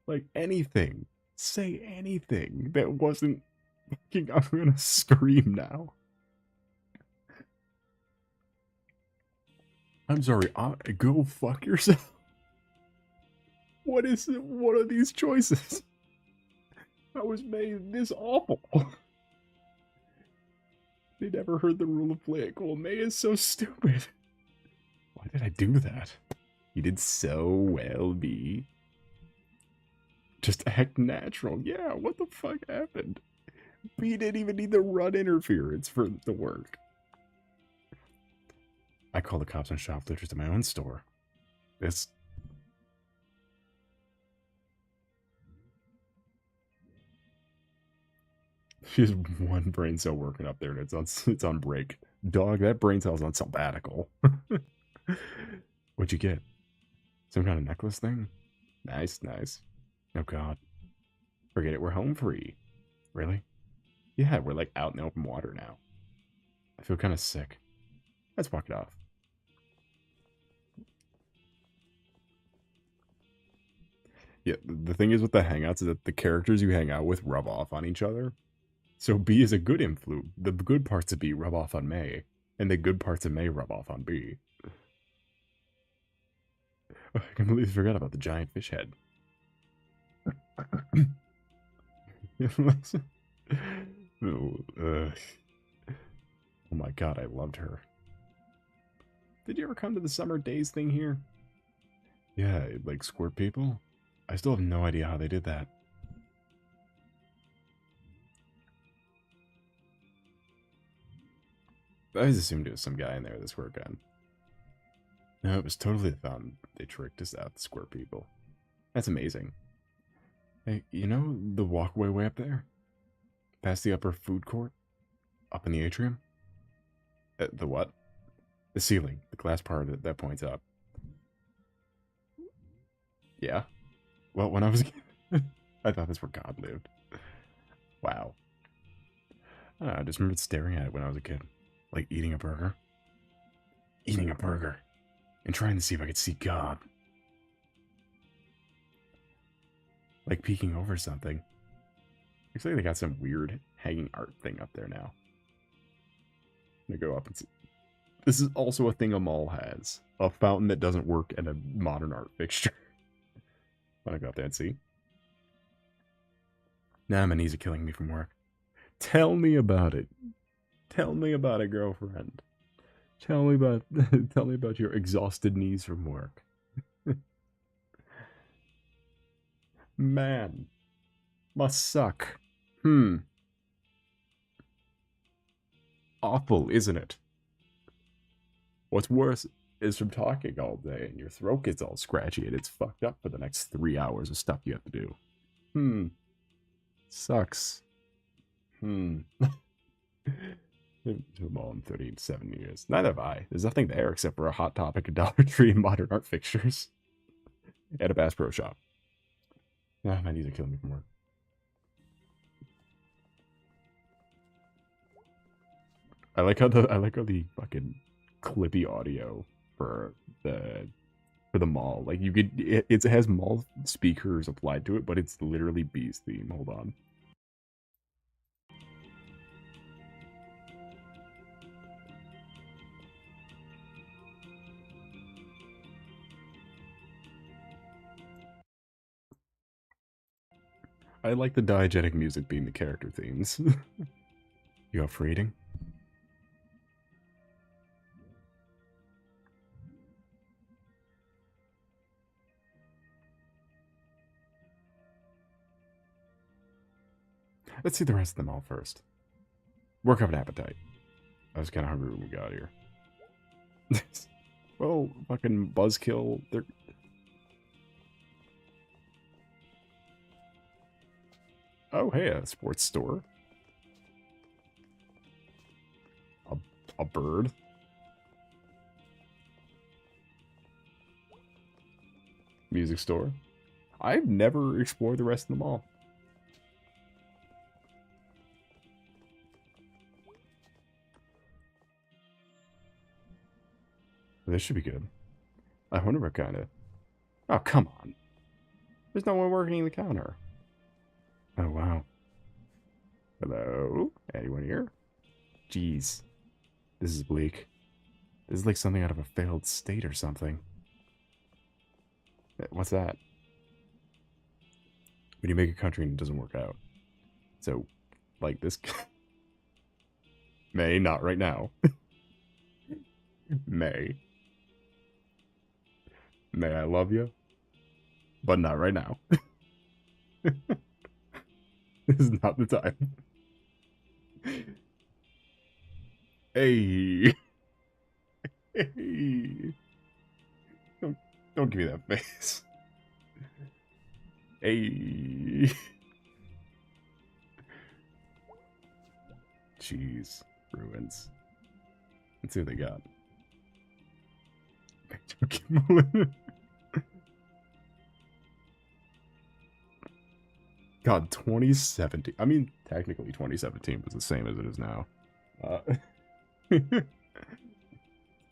Like anything. Say anything that wasn't fucking I'm gonna scream now. I'm sorry, go fuck yourself. What is it? What are these choices? How was made this awful? They never heard the rule of play. Well, May is so stupid. Why did I do that? You did so well, B. Just act natural. Yeah, what the fuck happened? B didn't even need the run interference for it to work. I call the cops on shoplifters at my own store. This... She has one brain cell working up there, and it's on break. Dog, that brain cell's on sabbatical. What'd you get? Some kind of necklace thing? Nice, nice. Oh god. Forget it, we're home free. Really? Yeah, we're like out in the open water now. I feel kind of sick. Let's walk it off. Yeah, the thing is with the hangouts is that the characters you hang out with rub off on each other. So B is a good influence. The good parts of B rub off on May, and the good parts of May rub off on B. I completely forgot about the giant fish head. Oh my god, I loved her. Did you ever come to the summer days thing here? Yeah, like squirt people? I still have no idea how they did that. I just assumed it was some guy in there with a squirt gun. No, it was totally the fountain. They tricked us out to squirt people. That's amazing. Hey, you know the walkway way up there? Past the upper food court? Up in the atrium? The what? The ceiling. The glass part that points up. Yeah. Well, when I was a kid, I thought that's where God lived. Wow. I don't know, I just remembered staring at it when I was a kid. Like eating a burger. Eating a burger. And trying to see if I could see God. Like peeking over something. Looks like they got some weird hanging art thing up there now. I'm gonna go up and see. This is also a thing a mall has. A fountain that doesn't work and a modern art fixture. Wanna go up there and see? Nah, my knees are killing me from work. Tell me about it. Tell me about it, girlfriend. Tell me about tell me about your exhausted knees from work. Man, must suck. Awful, isn't it? What's worse is from talking all day and your throat gets all scratchy and it's fucked up for the next 3 hours of stuff you have to do. Sucks. To a mall in 37 years. Neither have I. There's nothing there except for a Hot Topic, a Dollar Tree, and modern art fixtures. And a Bass Pro Shop. Ah, my knees are killing me from work. I like how the fucking clippy audio for the mall. Like you could it has mall speakers applied to it, but it's literally Bee's theme. Hold on. I like the diegetic music being the character themes. You up for eating? Let's see the rest of them all first. Work up an appetite. I was kind of hungry when we got here. Well, fucking buzzkill. They're... Oh, hey, a sports store. A bird. Music store. I've never explored the rest of the mall. This should be good. I wonder what kind of... Oh, come on. There's no one working the counter. Oh, wow. Hello? Anyone here? Jeez. This is bleak. This is like something out of a failed state or something. What's that? When you make a country and it doesn't work out. So, like this... May, not right now. May. May I love you? But not right now. This is not the time. Hey. Hey. Don't give me that face. Hey. Jeez. Ruins. Let's see what they got. God, 2017. I mean, technically 2017 was the same as it is now.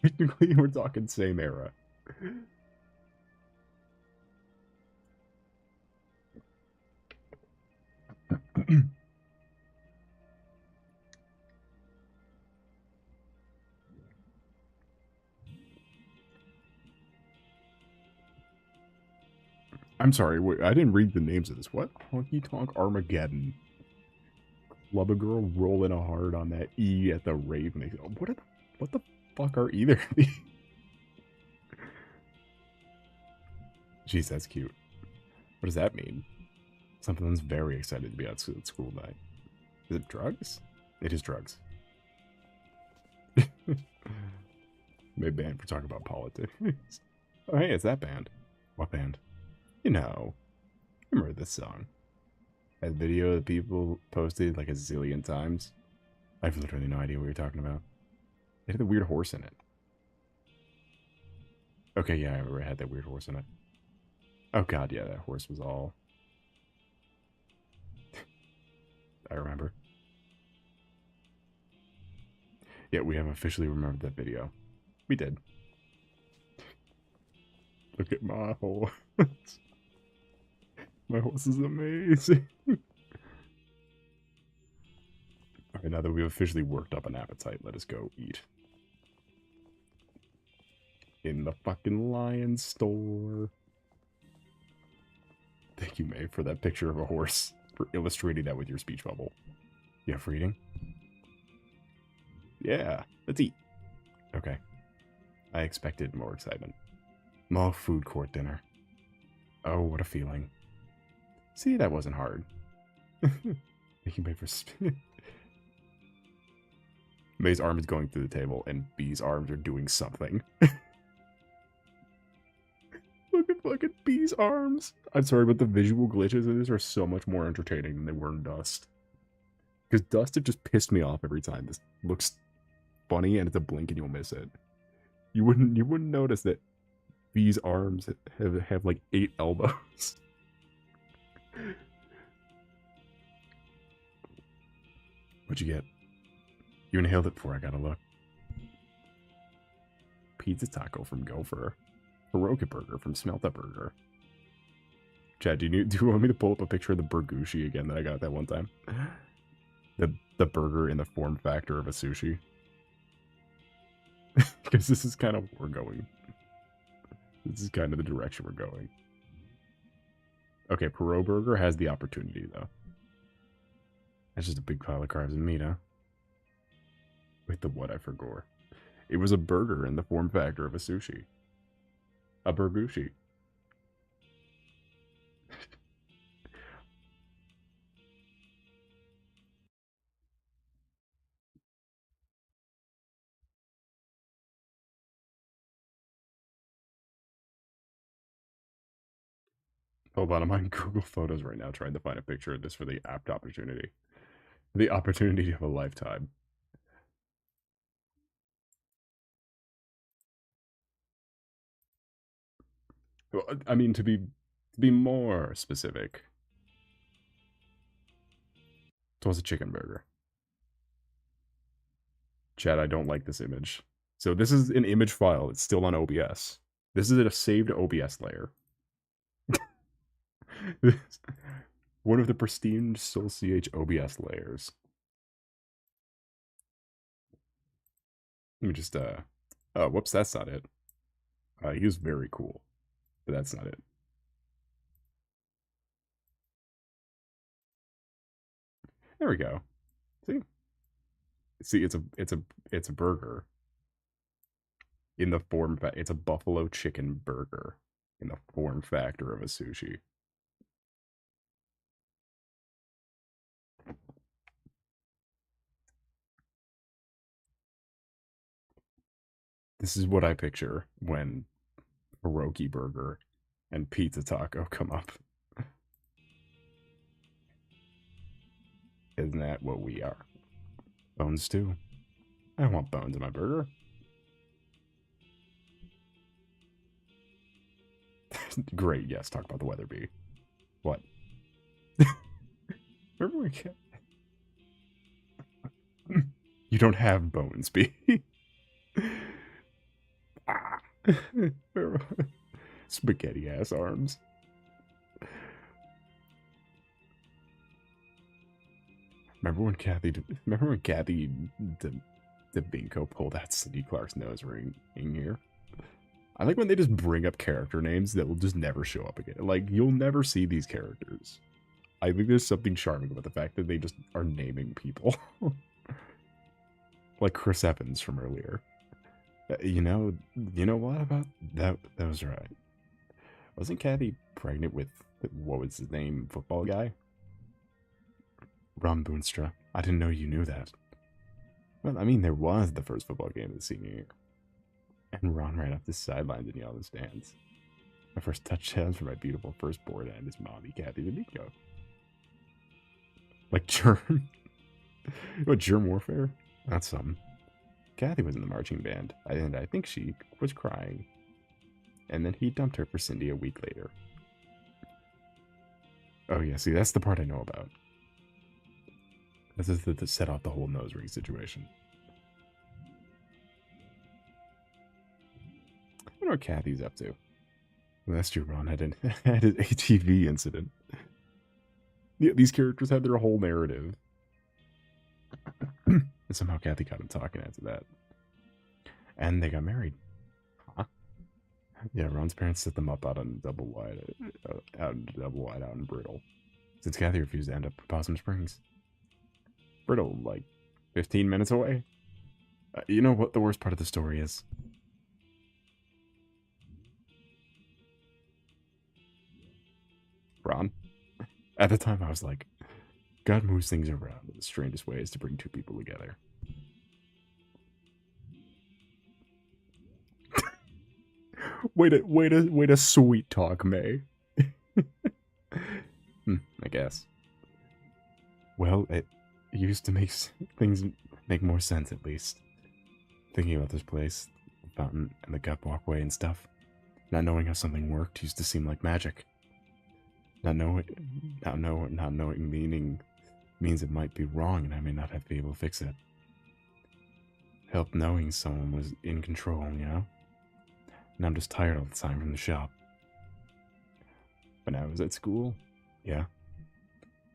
Technically, we're talking same era. I'm sorry, wait, I didn't read the names of this. What? Honky Tonk Armageddon. Club a girl rolling a heart on that E at the rave. What the fuck are either of these? Jeez, that's cute. What does that mean? Something's very excited to be at school night. Is it drugs? It is drugs. Maybe banned for talking about politics. Oh, hey, it's that band. What band? You know, remember this song? That video that people posted like a zillion times. I have literally no idea what you're talking about. It had the weird horse in it. Okay, yeah, I remember it had that weird horse in it. Oh god, yeah, that horse was all... I remember. Yeah, we have officially remembered that video. We did. Look at my horse. My horse is amazing. Alright, now that we've officially worked up an appetite, let us go eat. In the fucking lion store. Thank you, May, for that picture of a horse. For illustrating that with your speech bubble. Yeah, for eating? Yeah, let's eat. Okay. I expected more excitement. More food court dinner. Oh, what a feeling. See, that wasn't hard. Making way for May's arm is going through the table, and B's arms are doing something. Look at fucking B's arms. I'm sorry, but the visual glitches in this are so much more entertaining than they were in Dust. Because Dust have just pissed me off every time. This looks funny, and it's a blink and you'll miss it. You wouldn't notice that B's arms have like 8 elbows. What'd you get? You inhaled it before I got a look. Pizza taco from Gopher. Hiroka burger from Smelta Burger. Chad, do you want me to pull up a picture of the burgushi again that I got that one time? The burger in the form factor of a sushi. Because this is kind of where we're going. This is kind of the direction we're going. Okay, Perot burger has the opportunity, though. That's just a big pile of carbs and meat, huh? Wait, the what I forgot. It was a burger in the form factor of a sushi. A burgushi. Hold on, I'm on Google Photos right now trying to find a picture of this for the apt opportunity. The opportunity of a lifetime. Well, I mean, to be more specific, it was a chicken burger. Chad, I don't like this image. So this is an image file. It's still on OBS. This is a saved OBS layer. One of the pristine SolCH OBS layers. Let me just, oh, whoops, that's not it. He was very cool, but that's not it. There we go. See, it's a burger in the form it's a buffalo chicken burger in the form factor of a sushi. This is what I picture when pierogi burger and pizza taco come up. Isn't that what we are? Bones too. I don't want bones in my burger. Great, yes, talk about the weather bee. What? Remember we can't... You don't have bones, bee. Ah. Spaghetti ass arms. Remember when Kathy DeBinko pulled out Cindy Clark's nose ring in here? I like when they just bring up character names that will just never show up again. Like, you'll never see these characters. I think there's something charming about the fact that they just are naming people. Like Chris Evans from earlier. You know what about that? That was right. Wasn't Kathy pregnant with, what was his name, football guy? Ron Boonstra. I didn't know you knew that. Well, I mean, there was the first football game of the senior year. And Ron ran up the sidelines and yelled in the stands. My first touchdowns for my beautiful firstborn and his mommy, Kathy DeMico. Like germ? What, germ warfare? That's something. Kathy was in the marching band, and I think she was crying. And then he dumped her for Cindy a week later. Oh yeah, see, that's the part I know about. This is to set off the whole nose ring situation. I wonder what Kathy's up to. Well, that's true, Ron had an ATV incident. Yeah, these characters had their whole narrative. And somehow Kathy got him talking after that. And they got married. Huh? Yeah, Ron's parents set them up out on double wide out in Brittle. Since Kathy refused to end up in Possum Springs. Brittle, like 15 minutes away. You know what the worst part of the story is? Ron. At the time, I was like, God moves things around in the strangest ways to bring two people together. Way to sweet talk, May. I guess. Well, it used to make things make more sense, at least. Thinking about this place, the fountain and the gut walkway and stuff. Not knowing how something worked used to seem like magic. Not knowing meaning means it might be wrong and I may not have to be able to fix it. Helped knowing someone was in control, you know? And I'm just tired all the time from the shop. When I was at school, yeah.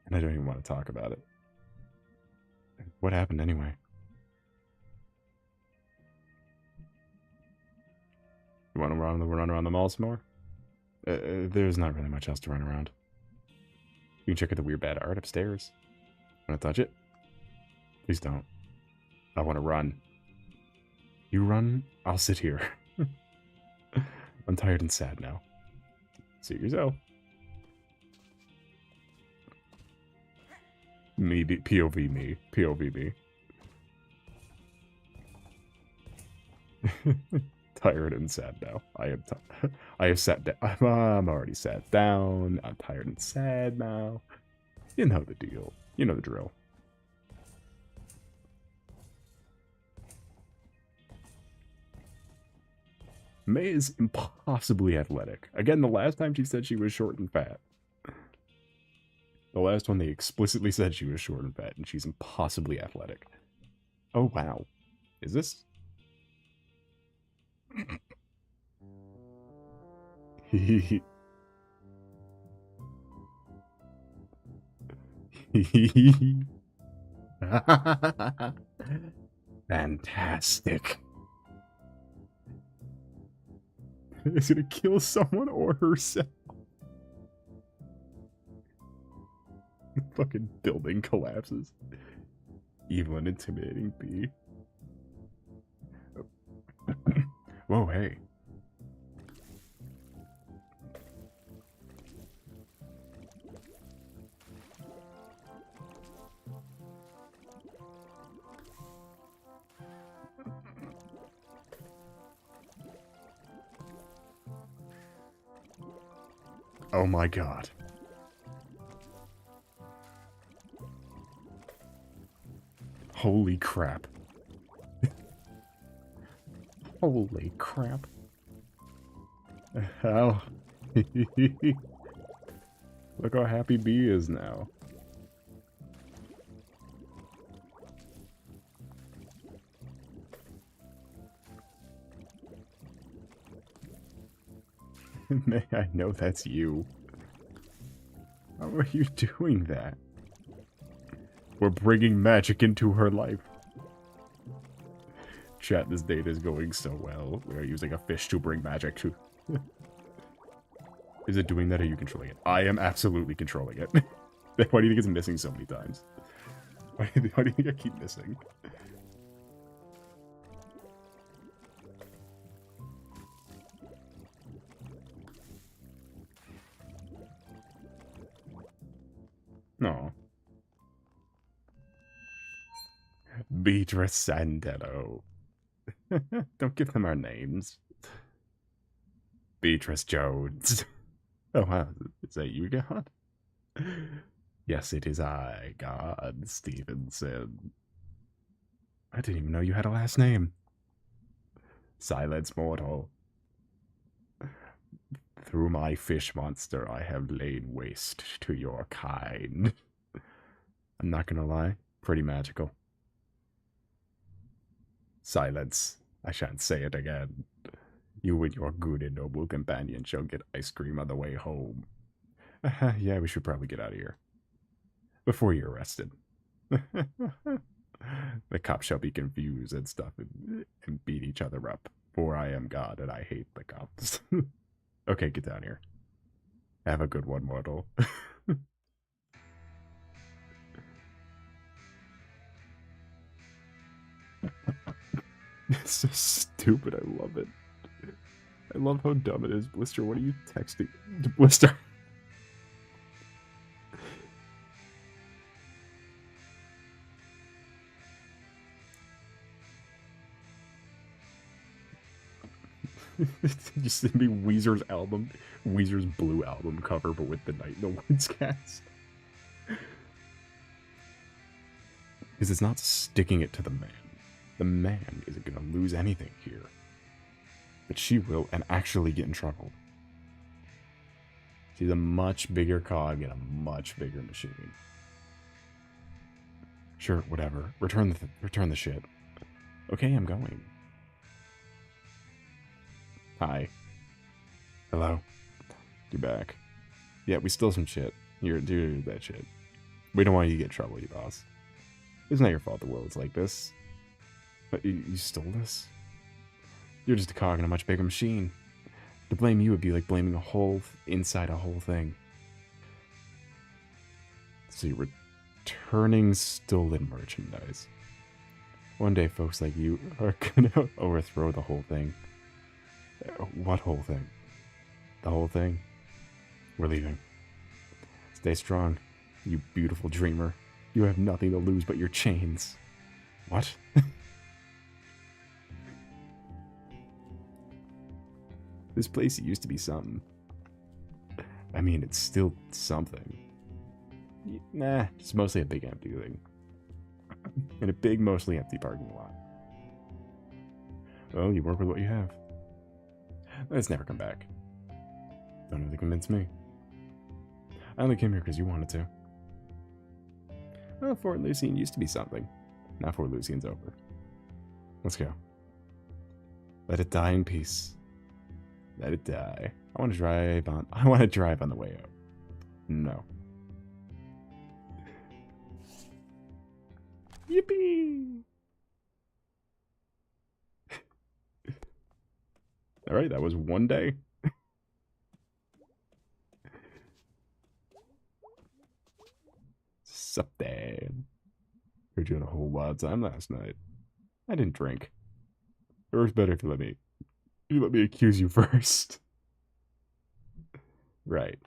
And I don't even want to talk about it. What happened anyway? You want to run around the mall some more? There's not really much else to run around. You can check out the weird bad art upstairs. Want to touch it? Please don't. I want to run. You run, I'll sit here. I'm tired and sad now. Suit yourself. POV me. POV me. Tired and sad now. I have sat down. I'm already sat down. I'm tired and sad now. You know the deal. You know the drill. May is impossibly athletic. Again, the last time she said she was short and fat. The last one they explicitly said she was short and fat, and she's impossibly athletic. Oh, wow. Is this? Fantastic. Is it gonna kill someone or herself? Fucking building collapses. Evil and intimidating bee. Whoa, hey. Oh my god. Holy crap. Holy crap. How? Look how happy Bee is now. May I know that's you. How are you doing that? We're bringing magic into her life. Chat, this date is going so well. We are using a fish to bring magic to... Is it doing that or are you controlling it? I am absolutely controlling it. Why do you think it's missing so many times? Why do you think I keep missing? No. Beatrice Sandello. Don't give them our names. Beatrice Jones. Oh, wow. Is that you, God? Yes, it is I, God Stevenson. I didn't even know you had a last name. Silence, mortal. Through my fish monster, I have laid waste to your kind. I'm not gonna lie, pretty magical. Silence. I shan't say it again. You and your good and noble companion shall get ice cream on the way home. Yeah, we should probably get out of here. Before you're arrested. The cops shall be confused and stuff and beat each other up. For I am God and I hate the cops. Okay, get down here. Have a good one, mortal. It's so stupid. I love it. I love how dumb it is. Blister, what are you texting? Blister. You send me Weezer's album, Weezer's blue album cover, but with the Night in the Woods cast. Because it's not sticking it to the man. The man isn't going to lose anything here. But she will, and actually get in trouble. She's a much bigger cog in a much bigger machine. Sure, whatever. Return the shit. Okay, I'm going. Hi. Hello. You back? Yeah, we stole some shit. You're that shit. We don't want you to get in trouble, you boss. It's not your fault the world's like this. But you stole this? You're just a cog in a much bigger machine. To blame you would be like blaming a hole inside a whole thing. So you're returning stolen merchandise. One day, folks like you are gonna overthrow the whole thing. What whole thing? The whole thing? We're leaving. Stay strong, you beautiful dreamer. You have nothing to lose but your chains. What? This place used to be something. I mean, it's still something. Nah, it's mostly a big empty thing. In a big, mostly empty parking lot. Well, you work with what you have. Let's never come back. Don't have to convince me. I only came here because you wanted to. Well, Fort Lucien used to be something. Now Fort Lucien's over. Let's go. Let it die in peace. Let it die. I want to drive on the way out. No. Yippee! Alright, that was one day. Sup, Dan? Heard you had a whole wild time last night. I didn't drink. It works better if you let me accuse you first. Right.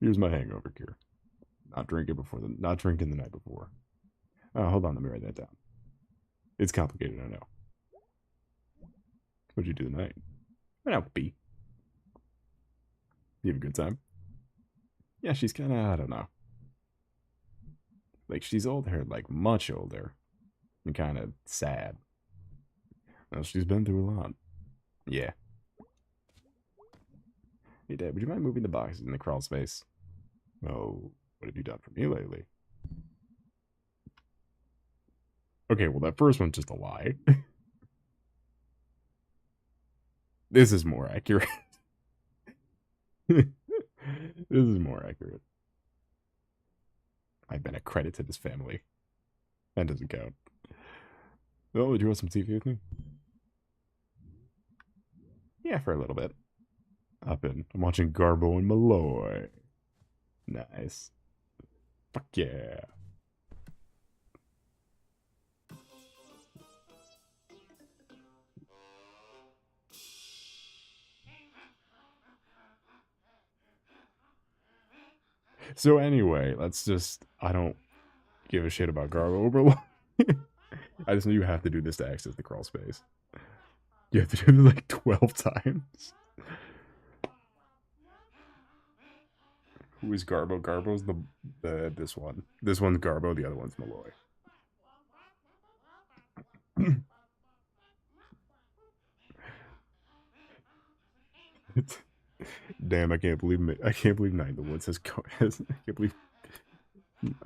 Here's my hangover cure. Not drinking the night before. Oh, hold on, let me write that down. It's complicated, I know. What'd you do tonight? Went out B. You have a good time? Yeah, she's kinda, I don't know. Like, she's older, like, much older. And kinda sad. Well, she's been through a lot. Yeah. Hey, Dad, would you mind moving the boxes in the crawl space? Oh, what have you done for me lately? Okay, well, that first one's just a lie. This is more accurate. This is more accurate. I've been a credit to this family. That doesn't count. Oh, would you want some TV with me? Yeah, for a little bit. I'm watching Garbo and Malloy. Nice. Fuck yeah. So anyway, I don't give a shit about Garbo Overlord. I just know you have to do this to access the crawl space. You have to do this like 12 times. Who is Garbo? Garbo's this one. This one's Garbo, the other one's Malloy. Damn, I can't believe Night in the Woods I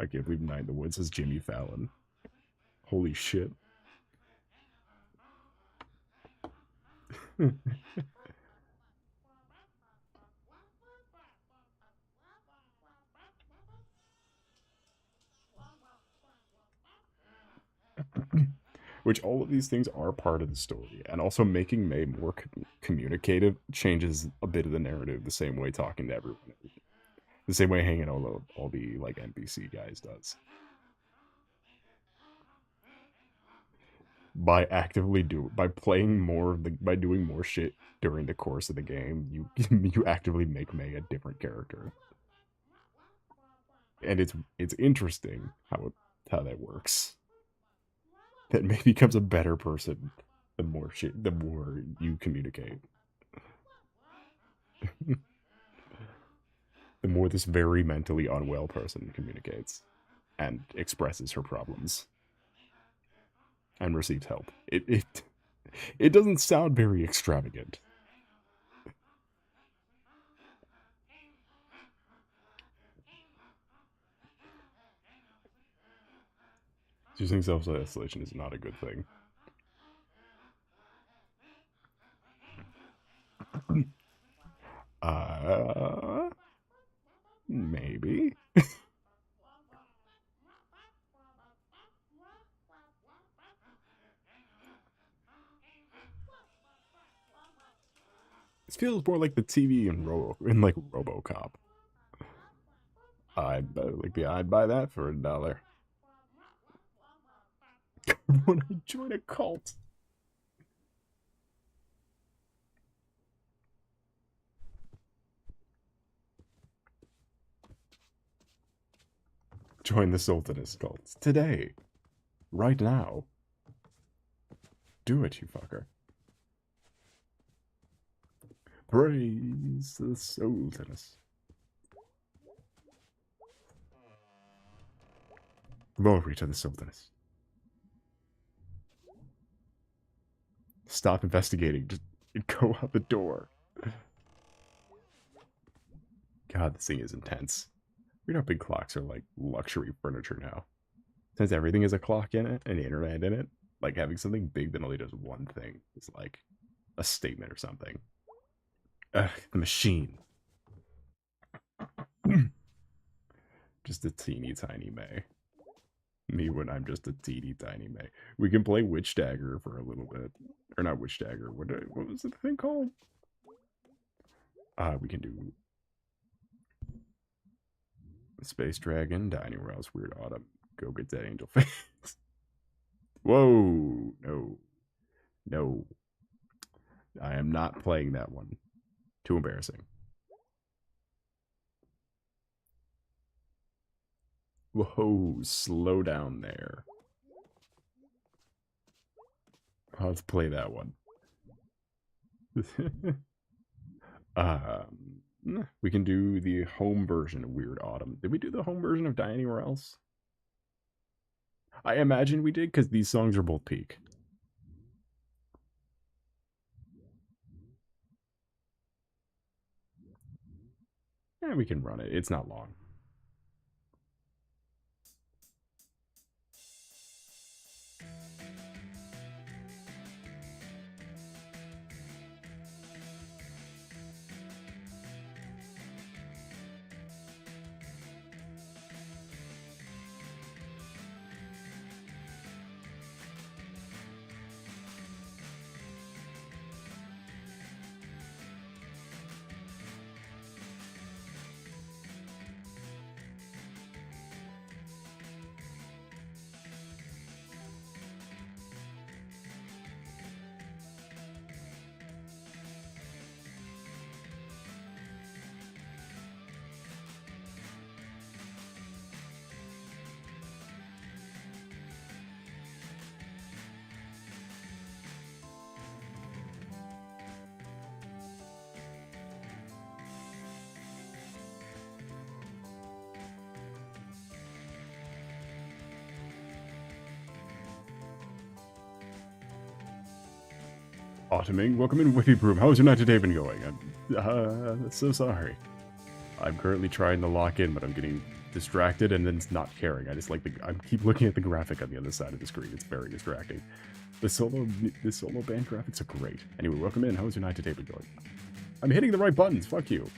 can't believe Night in the Woods has Jimmy Fallon. Holy shit. Which all of these things are part of the story, and also making May more communicative changes a bit of the narrative. The same way talking to everyone, the same way hanging out all the like NPC guys does. By by playing more of by doing more shit during the course of the game, you you actively make May a different character. And it's interesting how that works. That May becomes a better person the more you communicate. The more this very mentally unwell person communicates and expresses her problems and receives help. It doesn't sound very extravagant. Choosing self-isolation is not a good thing. Maybe. This feels more like the TV in like RoboCop. I'd buy that for $1. When I join a cult. Join the Sultanist cult today, right now. Do it, you fucker. Praise the Sultanist. Glory to the Sultanist. Stop investigating. Just go out the door. God, this thing is intense. You know, big clocks are like luxury furniture now. Since everything is a clock in it and the internet in it, like having something big that only does one thing is like a statement or something. Ugh, the machine. Just a teeny tiny May. Me when I'm just a teeny tiny May. We can play Witch Dagger for a little bit. Or not Witch Dagger. What was the thing called? We can do Space Dragon, Dining RULZ, Weird Autumn. Go get that angel face. Whoa. No. No. I am not playing that one. Too embarrassing. Whoa, slow down there. Let's play that one. We can do the home version of Weird Autumn. Did we do the home version of Die Anywhere Else? I imagine we did, because these songs are both peak. Yeah, we can run it. It's not long. Autumning, welcome in Whippy Broom. How's your night today been going? I'm so sorry. I'm currently trying to lock in, but I'm getting distracted and then it's not caring. I just like I keep looking at the graphic on the other side of the screen. It's very distracting. The solo band graphics are great. Anyway, welcome in. How's your night today been going? I'm hitting the right buttons. Fuck you.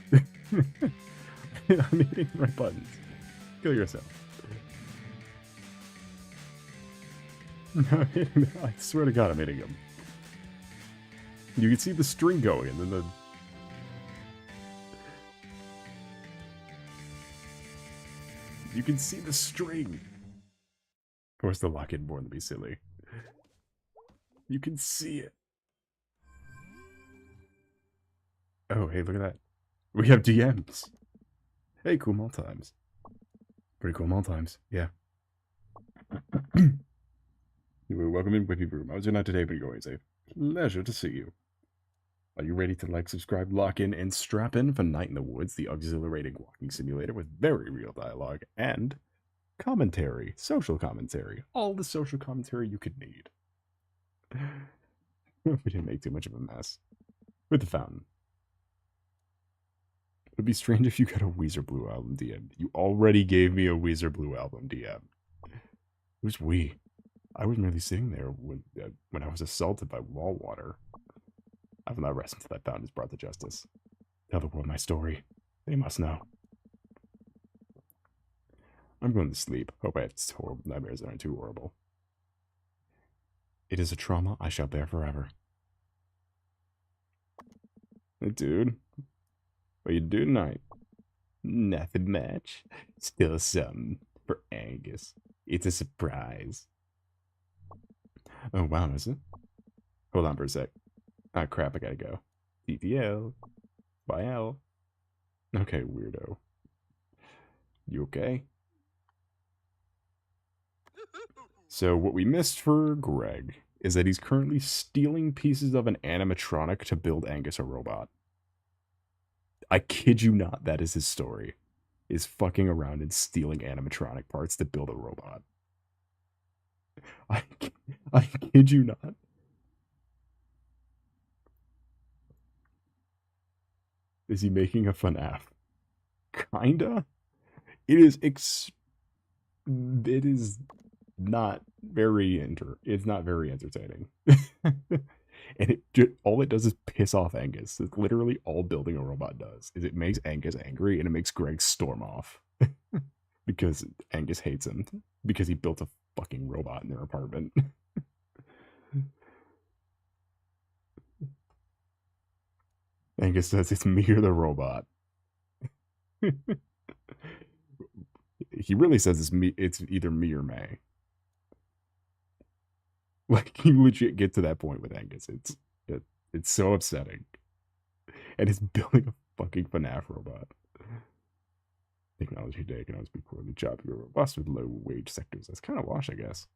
I'm hitting the right buttons. Kill yourself. I swear to God, I'm hitting them. You can see the string going, and then the... You can see the string. Of course, the lock-in born to be silly. You can see it. Oh, hey, look at that. We have DMs. Hey, cool mall times. Pretty cool mall times. Yeah. Welcome in, Whippy Room. How's your night today? But you're going safe. Pleasure to see you. Are you ready to like, subscribe, lock in, and strap in for Night in the Woods, the exhilarating walking simulator with very real dialogue and commentary, social commentary, all the social commentary you could need. We didn't make too much of a mess with the fountain. It'd be strange if you got a Weezer Blue Album DM. You already gave me a Weezer Blue Album DM. Who's we? I was merely sitting there when I was assaulted by wall water. I will not rest until that fountain is brought to justice. Tell the world my story. They must know. I'm going to sleep. Hope I have horrible nightmares that aren't too horrible. It is a trauma I shall bear forever. Hey, dude. What you do tonight? Nothing much. Still something for Angus. It's a surprise. Oh, wow, is it? Hold on for a sec. Ah, crap, I gotta go. TTL. Bye, L. Okay, weirdo. You okay? So what we missed for Greg is that he's currently stealing pieces of an animatronic to build Angus a robot. I kid you not, that is his story. Is fucking around and stealing animatronic parts to build a robot. I kid you not. Is he making a FNAF? Kinda. It is it is not very it's not very entertaining. And all it does is piss off Angus. It's literally all building a robot does. Is it makes Angus angry and it makes Greg storm off. Because Angus hates him. Because he built a fucking robot in their apartment. Angus says it's me or the robot. He really says it's either me or May. Like, you legit get to that point with Angus. It's so upsetting. And he's building a fucking FNAF robot. Technology today can always be poorly choppy or robust with low wage sectors. That's kind of wash, I guess.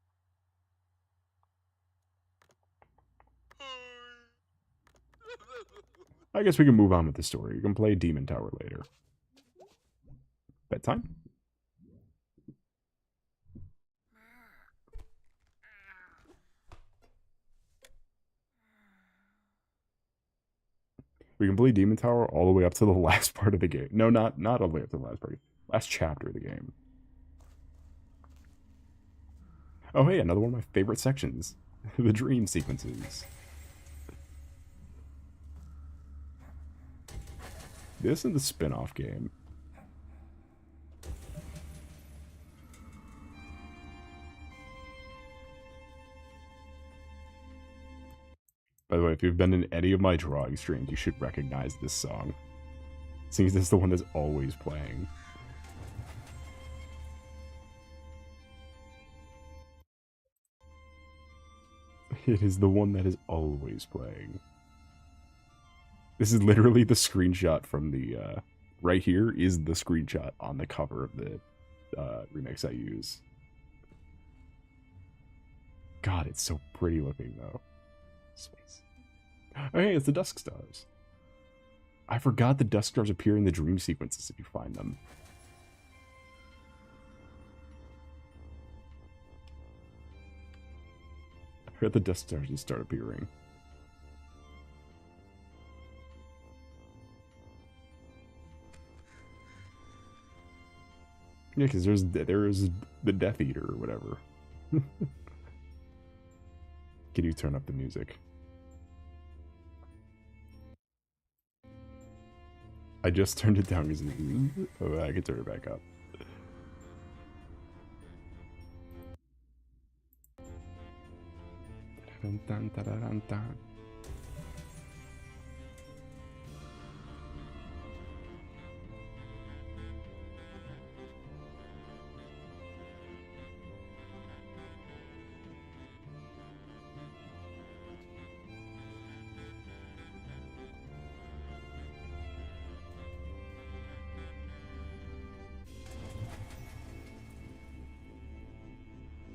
I guess we can move on with the story. You can play Demon Tower later. Bedtime? We can play Demon Tower all the way up to the last part of the game. No, not all the way up to the last part. Last chapter of the game. Oh, hey, another one of my favorite sections. The dream sequences. This and the spin-off game. By the way, if you've been in any of my drawing streams, you should recognize this song. Seems this is the one that's always playing. It is the one that is always playing. This is literally the screenshot from the, right here is the screenshot on the cover of the remix I use. God, it's so pretty looking, though. Space. Oh, hey, it's the Dusk Stars. I forgot the Dusk Stars appear in the dream sequences if you find them. I heard the Dusk Stars just start appearing. Yeah, because there is the Death Eater or whatever. Can you turn up the music? I just turned it down because oh, I can turn it back up. Dun, dun, dun, dun, dun.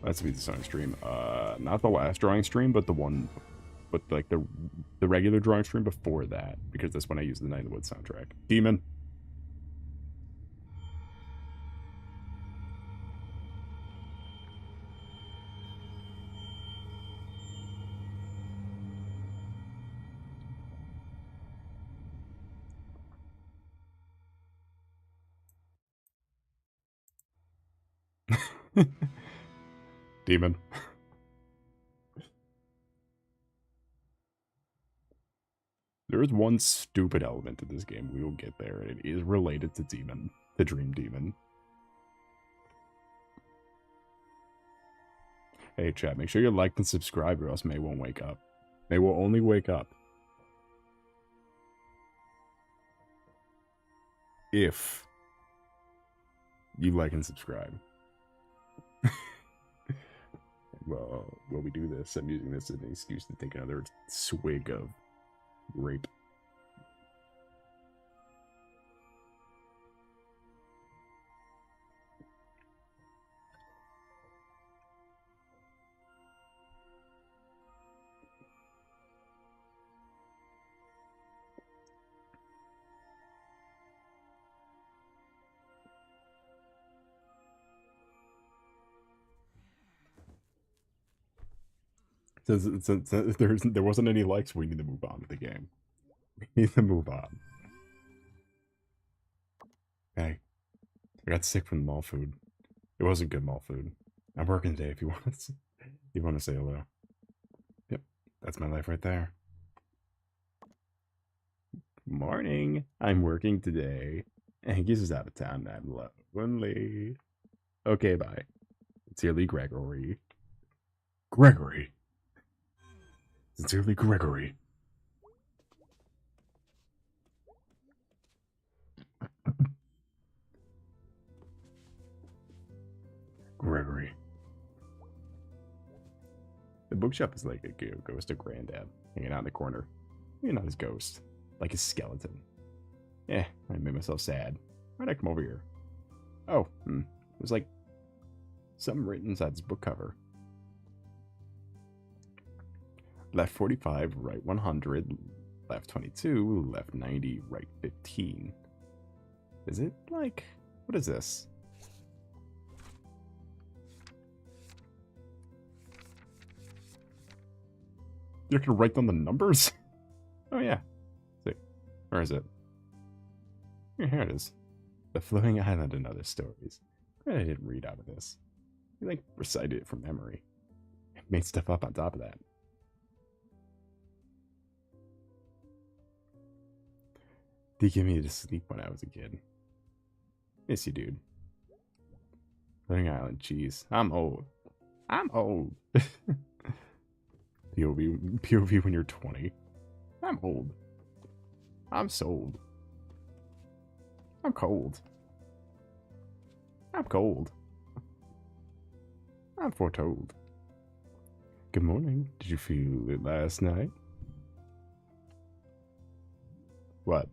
That's be the sewing stream. Not the last drawing stream, but the one, but like the regular drawing stream before that, because that's when I used the Night in the Woods soundtrack. Demon. Demon. There is one stupid element to this game. We will get there. It is related to Demon, the Dream Demon. Hey, chat, make sure you like and subscribe or else May won't wake up. May will only wake up if you like and subscribe. Well, while we do this, I'm using this as an excuse to take another swig of rape. Since there wasn't any likes, we need to move on with the game. We need to move on. Hey, I got sick from the mall food. It wasn't good mall food. I'm working today if you want to, say hello. Yep, that's my life right there. Morning. I'm working today. Angus is out of town. I'm lonely. Okay, bye. Sincerely, Gregory. Gregory. Sincerely, Gregory. Gregory. The bookshop is like a ghost of Granddad, hanging out in the corner. Maybe not his ghost, like his skeleton. I made myself sad. Why'd I come over here? Oh, there's like something written inside this book cover. Left 45, right 100, left 22, left 90, right 15. Is it like, what is this? You're gonna write down the numbers? Oh yeah. See, where is it? Here it is. The Floating Island and Other Stories. I didn't read out of this. You like recited it from memory. Made stuff up on top of that. They gave me to sleep when I was a kid. Miss you, dude. Floating Island, jeez. I'm old. I'm old. POV when you're 20. I'm old. I'm sold. I'm cold. I'm cold. I'm foretold. Good morning. Did you feel it last night? What?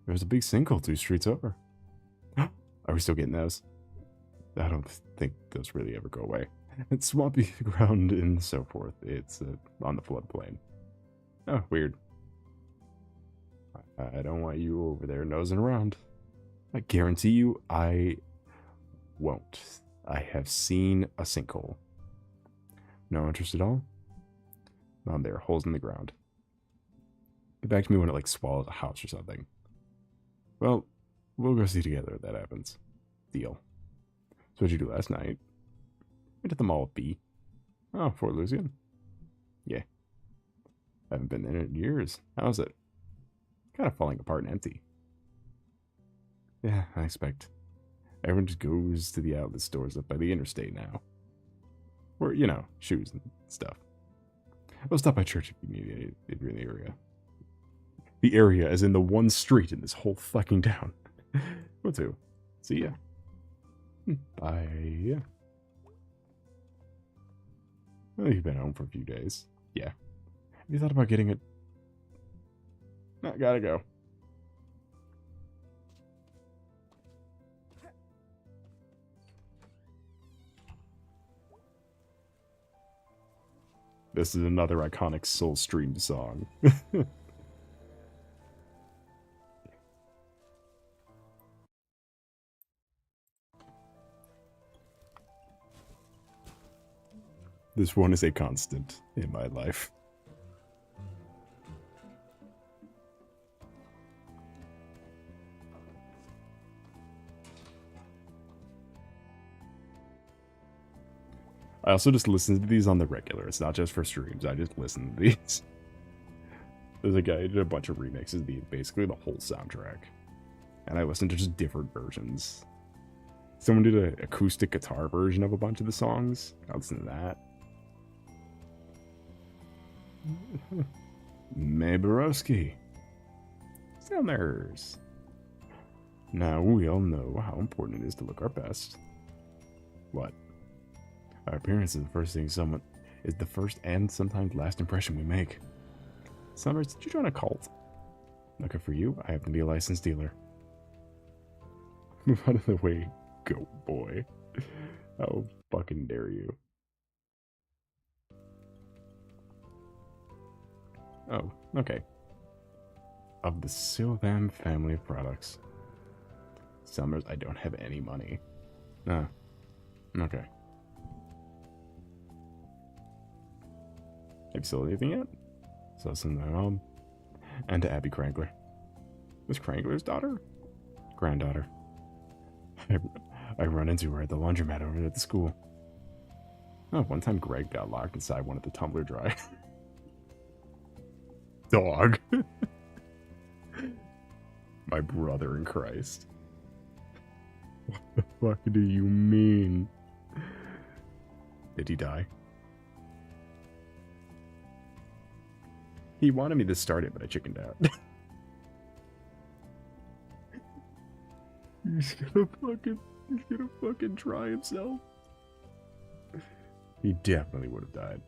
There was a big sinkhole 2 streets over. Are we still getting those? I don't think those really ever go away. It's swampy ground and so forth. It's on the floodplain. Oh, weird. I don't want you over there nosing around. I guarantee you I won't. I have seen a sinkhole. No interest at all? There are holes in the ground. Get back to me when it like swallows a house or something. Well, we'll go see together if that happens. Deal. So what'd you do last night? Went to the mall with B. Oh, Fort Lucian? Yeah. Haven't been there in years. How's it? Kind of falling apart and empty. Yeah, I expect. Everyone just goes to the outlet stores up by the interstate now. Or, you know, shoes and stuff. We'll stop by church if you need it if you're in the area. The area as in the one street in this whole fucking town. Will do. See ya. Bye. Well, you've been home for a few days. Yeah. Have you thought about getting it? No, gotta go. This is another iconic Soul Stream song. This one is a constant in my life. I also just listen to these on the regular. It's not just for streams. I just listen to these. There's a guy who did a bunch of remixes of basically the whole soundtrack. And I listened to just different versions. Someone did an acoustic guitar version of a bunch of the songs. I listened to that. May Borowski. Sellers. Now we all know how important it is to look our best. What? Our appearance is the first thing is the first and sometimes last impression we make. Summers, did you join a cult? Looking for you, I happen to be a licensed dealer. Move out of the way, goat boy. How fucking dare you? Oh, okay. Of the Sylvan family of products. Summers, I don't have any money. Ah, okay. Have you sold anything yet? So listen to my mom. And to Abby Krangler. Was Krangler's daughter? Granddaughter. I run into her at the laundromat over at the school. Oh, one time Greg got locked inside one of the tumbler dry. Dog. My brother in Christ. What the fuck do you mean? Did he die? He wanted me to start it, but I chickened out. He's gonna fucking try himself. He definitely would have died.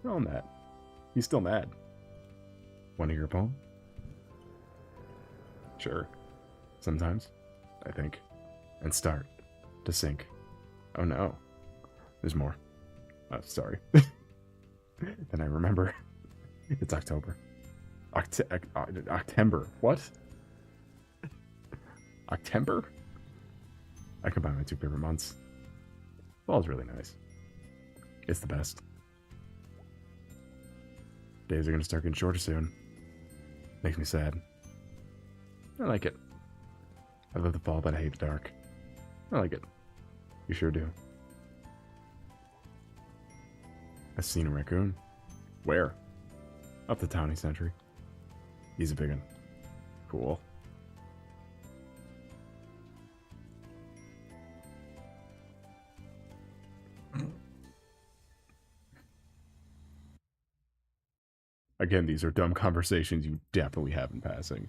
Oh, mad. He's still mad. Want to hear a poem? Sure. Sometimes, I think. And start to sink. Oh no. There's more. Oh, sorry. Then I remember. It's October. October. What? October? I combine my two favorite months. Fall's really nice. It's the best. Days are gonna start getting shorter soon. Makes me sad. I like it. I love the fall, but I hate the dark. I like it. You sure do. I've seen a raccoon. Where? Up the towny century. He's a big one. Cool. Again, these are dumb conversations you definitely have in passing.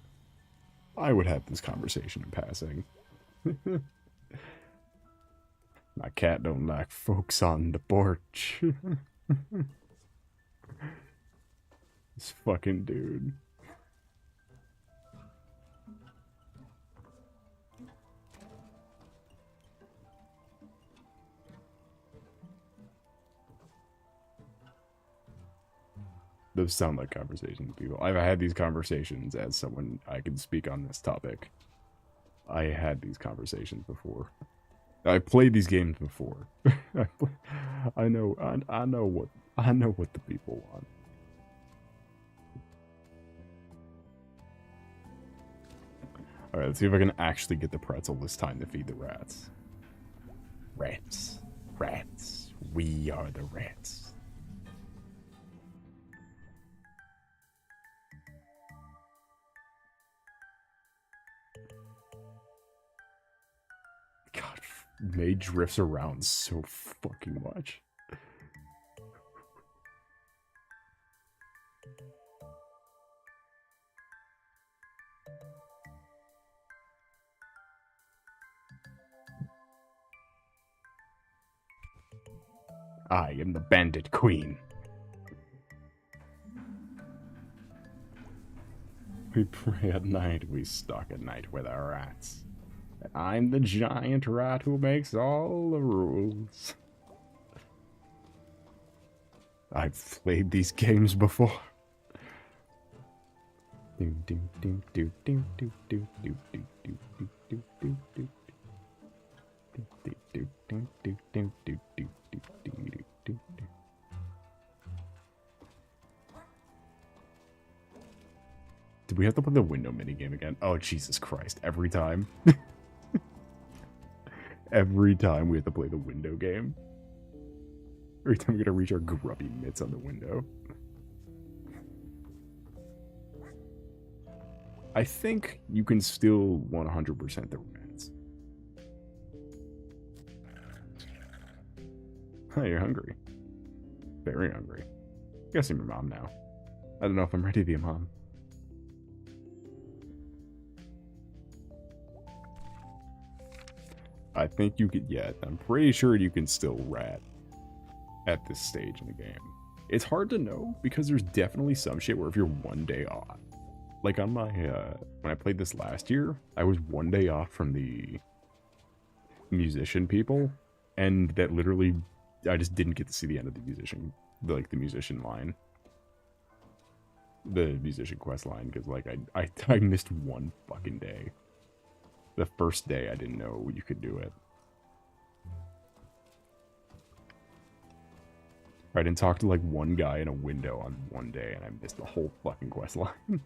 I would have this conversation in passing. My cat don't like folks on the porch. This fucking dude. Those sound like conversations with people. I've had these conversations as someone I can speak on this topic. I had these conversations before. I played these games before. I know what the people want. Alright, let's see if I can actually get the pretzel this time to feed the rats. Rats. Rats. We are the rats. God, May drifts around so fucking much. I am the bandit queen. We pray at night, we stalk at night with our rats. And I'm the giant rat who makes all the rules. I've played these games before. Do we have to play the window minigame again? Oh, Jesus Christ. Every time. Every time we have to play the window game. Every time we're going to reach our grubby mitts on the window. I think you can still 100% the romance. Oh, you're hungry. Very hungry. I guess I'm your mom now. I don't know if I'm ready to be a mom. I think you could, yeah, I'm pretty sure you can still rat at this stage in the game. It's hard to know because there's definitely some shit where if you're one day off, like on my, when I played this last year, I was one day off from the musician people, and that literally, I just didn't get to see the end of the musician, like the musician line. The musician quest line, because like I missed one fucking day. The first day I didn't know you could do it. I didn't talk to like one guy in a window on one day and I missed the whole fucking quest line.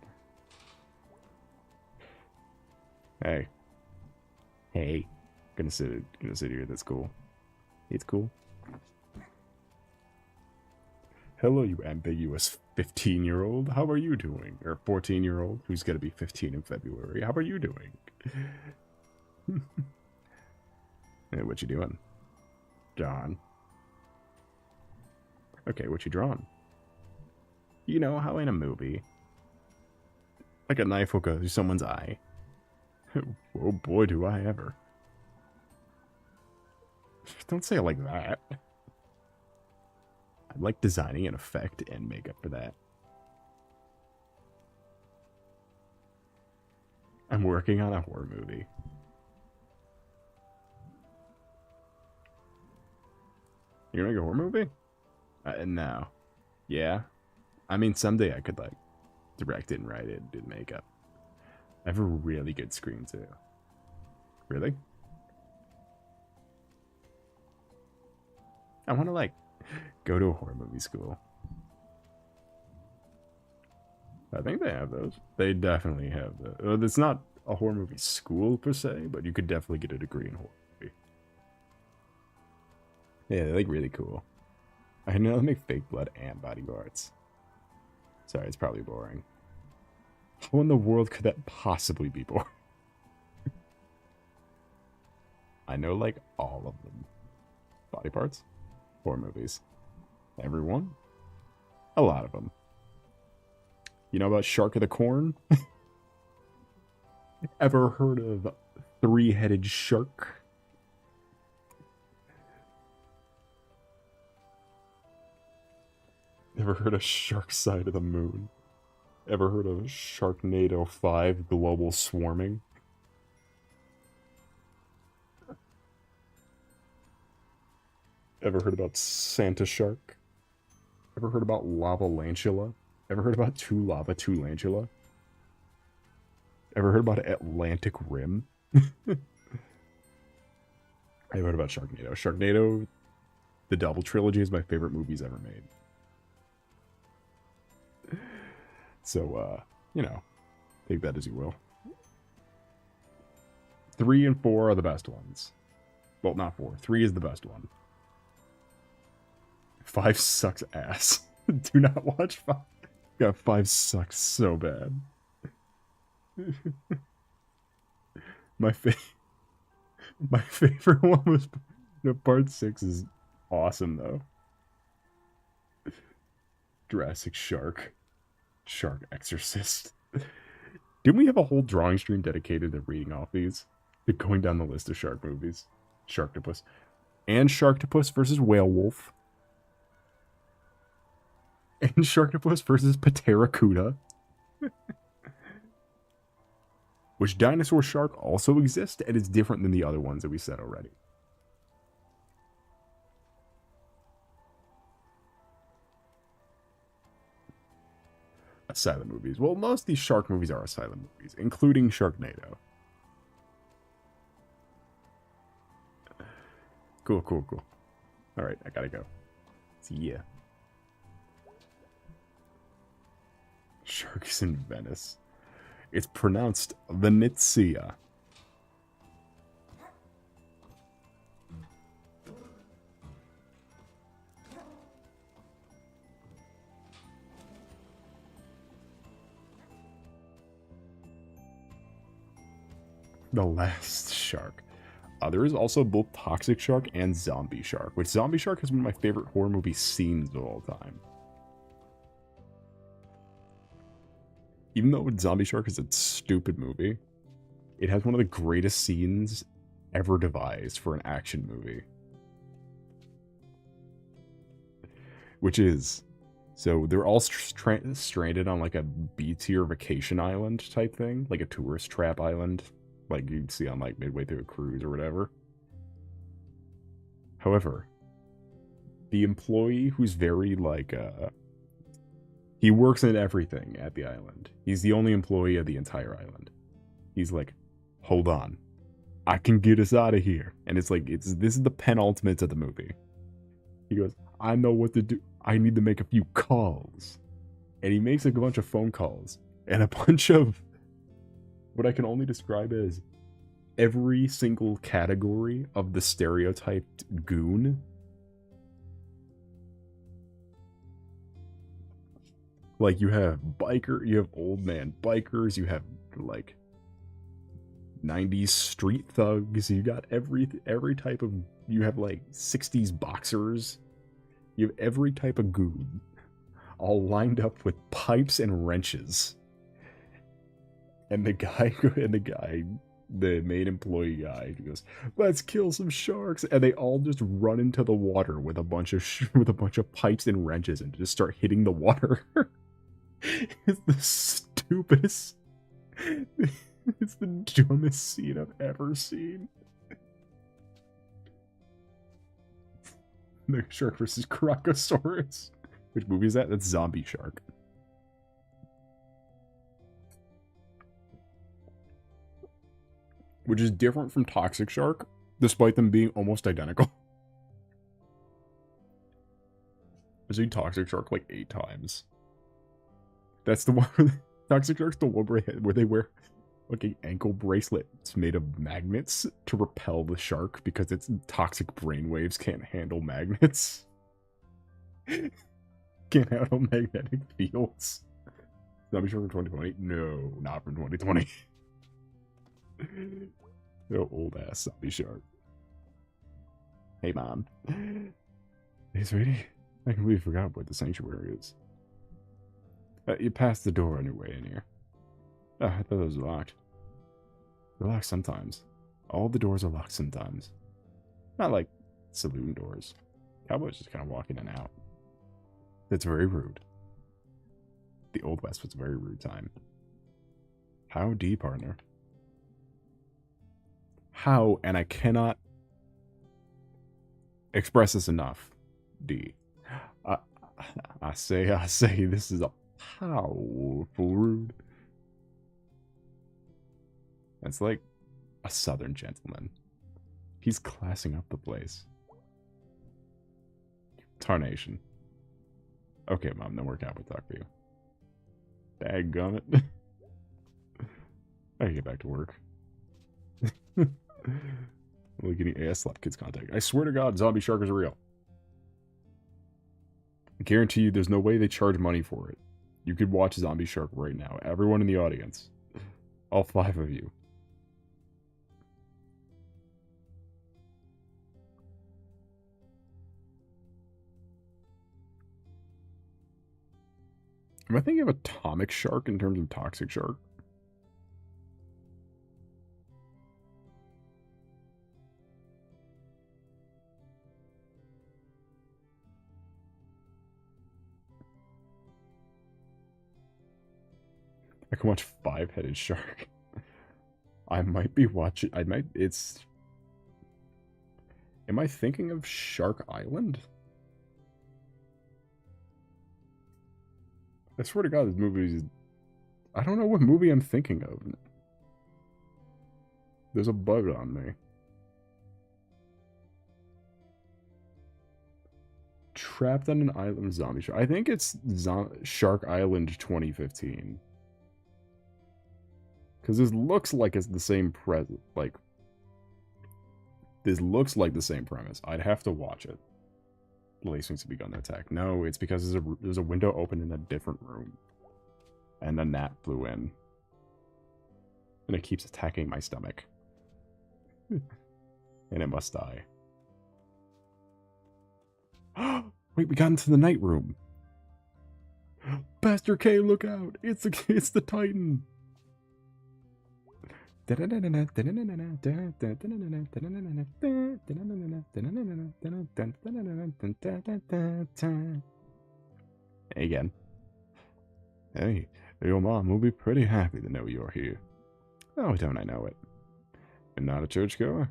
Hey. Hey. Gonna sit here, that's cool. It's cool. Hello, you ambiguous 15-year-old. How are you doing? Or 14-year-old who's gonna be 15 in February. How are you doing? Hey, what you doing? John. Okay, what you drawing? You know how in a movie, like a knife will go through someone's eye. Oh boy, do I ever. Don't say it like that. I like designing an effect and makeup for that. I'm working on a horror movie. You're gonna make a horror movie? No. Yeah? I mean, someday I could, like, direct it and write it and do the makeup. I have a really good screen, too. Really? I want to, like, go to a horror movie school. I think they have those. They definitely have those. It's not a horror movie school, per se, but you could definitely get a degree in horror movie. Yeah, they're, like, really cool. I know they make fake blood and body parts. Sorry, it's probably boring. How in the world could that possibly be boring? I know, like, all of them. Body parts? Horror movies. Everyone? A lot of them. You know about Shark of the Corn? Ever heard of Three-Headed Shark? Ever heard of Shark Side of the Moon? Ever heard of Sharknado 5 Global Swarming? Ever heard about Santa Shark? Ever heard about Lava Lantula? Ever heard about Two Lava, Two Lantula? Ever heard about Atlantic Rim? I've heard about Sharknado. Sharknado, the double trilogy, is my favorite movies ever made. So, you know, take that as you will. 3 and 4 are the best ones. Well, not 4. 3 is the best one. 5 sucks ass. Do not watch 5. Yeah, 5 sucks so bad. My favorite one was part 6 is awesome though. Jurassic Shark. Shark Exorcist. Didn't we have a whole drawing stream dedicated to reading off these? Going down the list of shark movies. Sharktopus. And Sharktopus versus Whalewolf. And Sharktopus versus Pteracuda. Which dinosaur shark also exists and is different than the other ones that we said already. silent movies. Well, most of these shark movies are silent movies, including Sharknado. Cool, cool, cool. Alright, I gotta go. See ya. Sharks in Venice. It's pronounced Venezia. The Last Shark. There is also both Toxic Shark and Zombie Shark, which Zombie Shark is one of my favorite horror movie scenes of all time. Even though Zombie Shark is a stupid movie, it has one of the greatest scenes ever devised for an action movie. Which is, so they're all stranded on like a B-tier vacation island type thing, like a tourist trap island, like you'd see on like midway through a cruise or whatever. However, the employee who's very like, he works in everything at the island. He's the only employee of the entire island. He's like, hold on, I can get us out of here. And it's like, this is the penultimate of the movie. He goes, I know what to do. I need to make a few calls. And he makes like a bunch of phone calls and a bunch of what I can only describe as every single category of the stereotyped goon. Like, you have you have old man bikers, you have like 90s street thugs, you got every type of, you have like 60s boxers, you have every type of goon all lined up with pipes and wrenches. And the main employee guy, he goes, let's kill some sharks, and they all just run into the water with a bunch of pipes and wrenches and just start hitting the water. It's the stupidest, it's the dumbest scene I've ever seen. The Shark versus Crocosaurus. Which movie is that? That's Zombie Shark. Which is different from Toxic Shark, despite them being almost identical. I've seen Toxic Shark like 8 times. That's the one where Toxic Shark's the one where they wear like an ankle bracelet made of magnets to repel the shark because its toxic brainwaves can't handle magnets. Can't handle magnetic fields. Zombie Shark from 2020? No, not from 2020. No old ass Zombie Shark. Hey, Mom. Hey, sweetie. I completely forgot what the sanctuary is. You passed the door on your way in here. Oh, I thought it was locked. They're locked sometimes. All the doors are locked sometimes. Not like saloon doors. Cowboys just kind of walk in and out. That's very rude. The Old West was a very rude time. Howdy, partner. How, and I cannot express this enough, D. I say, this is a powerful rude. That's like a southern gentleman. He's classing up the place. Tarnation. Okay, Mom, then we're out. We'll talk to you. Dadgummit. I can get back to work. Only getting AS Slap Kids contact. I swear to God, Zombie Shark is real. I guarantee you there's no way they charge money for it. You could watch Zombie Shark right now. Everyone in the audience. All 5 of you. Am I thinking of Atomic Shark in terms of Toxic Shark? I can watch 5-headed shark. I might be watching. Am I thinking of Shark Island? I swear to God, this movie is... I don't know what movie I'm thinking of. There's a bug on me. Trapped on an Island zombie show. I think it's Shark Island 2015. Because this looks like it's the same this looks like the same premise. I'd have to watch it. The lacings have begun to attack. No, it's because there's a window open in a different room. And a gnat flew in. And it keeps attacking my stomach. And it must die. Wait, we got into the night room. Pastor K, look out! It's the Titan. Again. Hey, your mom will be pretty happy to know you're here. Oh, don't I know it? You're not a churchgoer?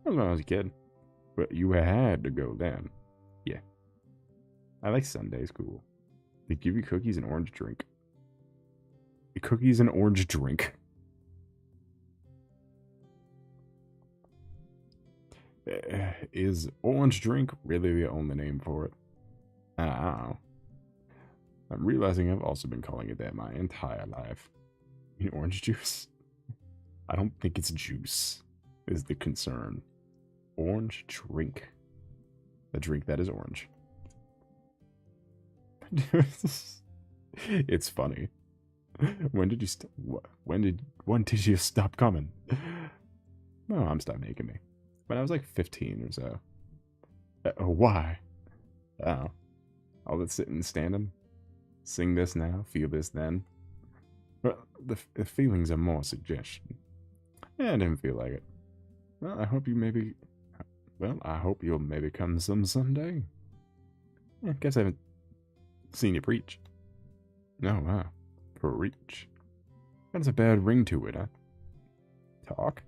When I was a kid. But you had to go then. Yeah. I like Sunday school. They give you cookies and orange drink. Cookies and orange drink. Is orange drink really the only name for it? I don't know. I'm realizing I've also been calling it that my entire life. You mean orange juice? I don't think it's juice, is the concern. Orange drink. A drink that is orange. It's funny. When did you when did you stop coming? No, I'm stopped making me. When I was like 15 or so. Why? Oh. All that sitting and standing. Sing this now, feel this then. But the feelings are more suggestion. Yeah, I didn't feel like it. Well, I hope you maybe... Well, I hope you'll maybe come some Sunday. Yeah, guess I haven't seen you preach. No, wow. Preach. That's a bad ring to it, huh? Talk?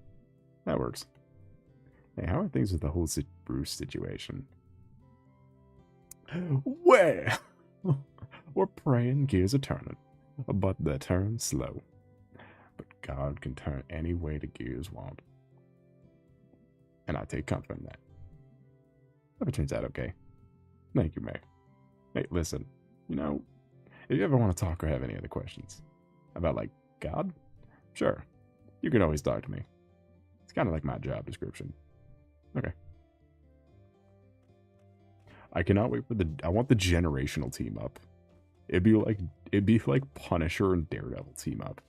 That works. Hey, how are things with the whole Bruce situation? Well, we're praying gears are turning, but they turn slow. But God can turn any way the gears want. And I take comfort in that. Hope it turns out okay. Thank you, Meg. Hey, listen, you know, if you ever want to talk or have any other questions about, like, God, sure, you can always talk to me. It's kind of like my job description. Okay. I cannot wait for I want the generational team up. It'd be like Punisher and Daredevil team up.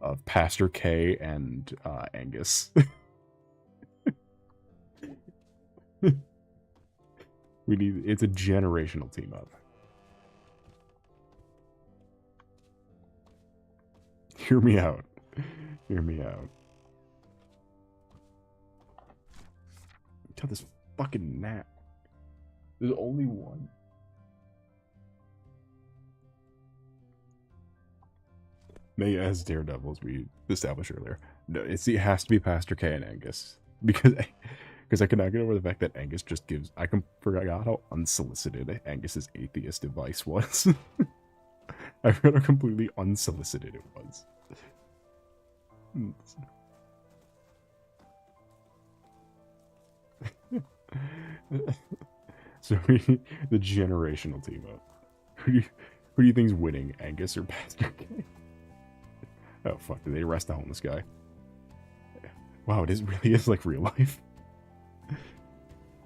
Of Pastor K and Angus. It's a generational team up. Hear me out. Hear me out. Tell this fucking gnat. There's only one. May as Daredevils we established earlier. No, it has to be Pastor K and Angus. Because I cannot get over the fact that Angus just gives... I forgot how unsolicited Angus's atheist advice was. I forgot how completely unsolicited it was. So the generational team up. Who do you think's winning, Angus or Pastor K? Oh fuck! Did they arrest the homeless guy? Wow, it really is like real life.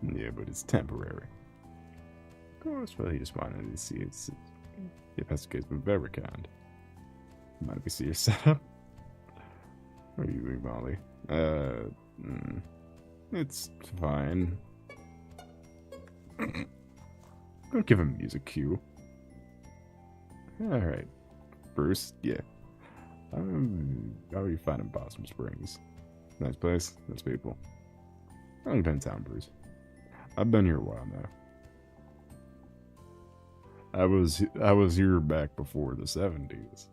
Yeah, but it's temporary. Of course, well, he just wanted to see it. Yeah, Pastor K's been very kind. Might we see your setup? What are you doing, Molly? It's fine. Don't give him a music cue. Alright. Bruce, yeah. How are you finding Possum Springs? Nice place, nice people. How long have you been in town, Bruce? I've been here a while now. I was here back before the 70s.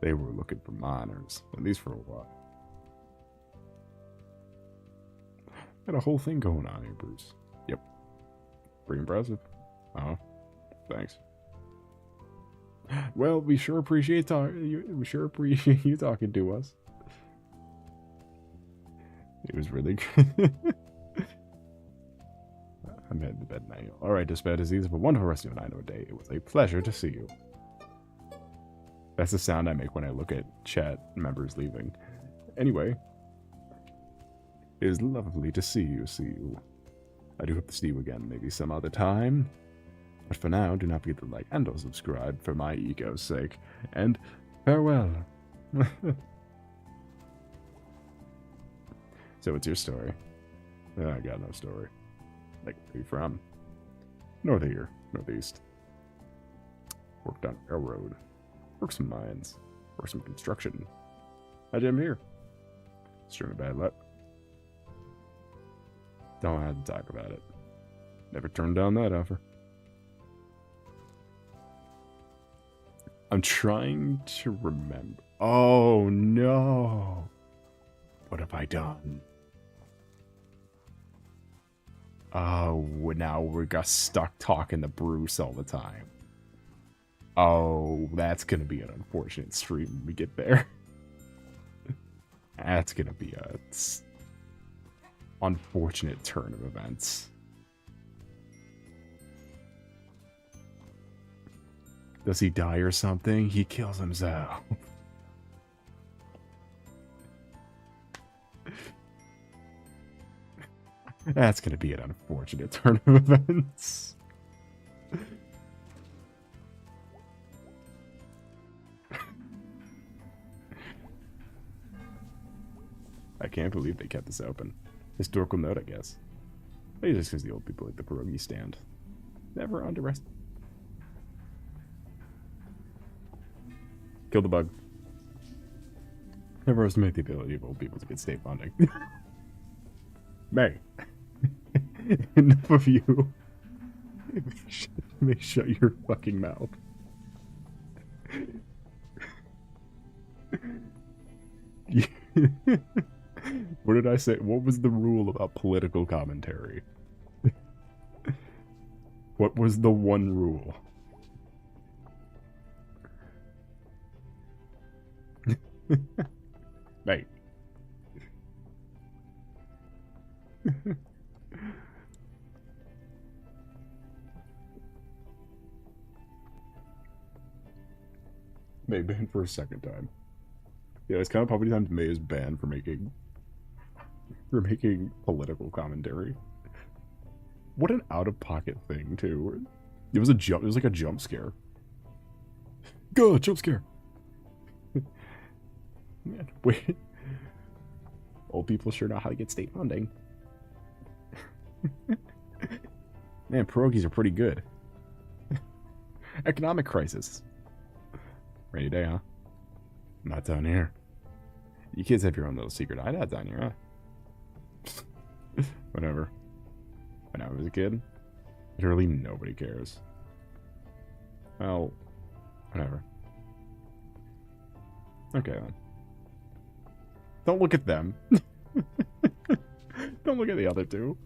They were looking for miners, at least for a while. Got a whole thing going on here, Bruce. Yep. Pretty impressive. Uh-huh. Thanks. Well, we sure appreciate we sure appreciate you talking to us. It was really good. I'm heading to bed now. Alright, despite disease, have a wonderful rest of your 9-hour day. It was a pleasure to see you. That's the sound I make when I look at chat members leaving. Anyway, it is lovely to see you. I do hope to see you again maybe some other time. But for now, do not forget to like and or subscribe for my ego's sake. And farewell. So what's your story? I got no story. Like, where are you from? North of here. Northeast. Worked on railroad. Worked some mines. Worked some construction. I did here. Extremely bad luck. Don't have to talk about it. Never turned down that offer. I'm trying to remember. Oh no. What have I done? Oh, now we got stuck talking to Bruce all the time. Oh, that's gonna be an unfortunate stream when we get there. That's gonna be a unfortunate turn of events. Does he die or something? He kills himself. That's gonna be an unfortunate turn of events. I can't believe they kept this open. Historical note, I guess. Maybe just because the old people like the pierogi stand. Never underestimate. Kill the bug. Never estimate the ability of old people to get state funding. May. Enough of you. May shut your fucking mouth. What did I say? What was the rule about political commentary? What was the one rule? Mate. May banned for a second time. Yeah, it's kind of how many times May is banned for making political commentary. What an out-of-pocket thing, too. It was like a jump scare. Go, jump scare. Man, wait. Old people sure know how to get state funding. Man, pierogies are pretty good. Economic crisis. Rainy day, huh? Not down here. You kids have your own little secret hideout down here, huh? Whatever. When I was a kid, literally nobody cares. Well, whatever. Okay, then. Don't look at them. Don't look at the other two.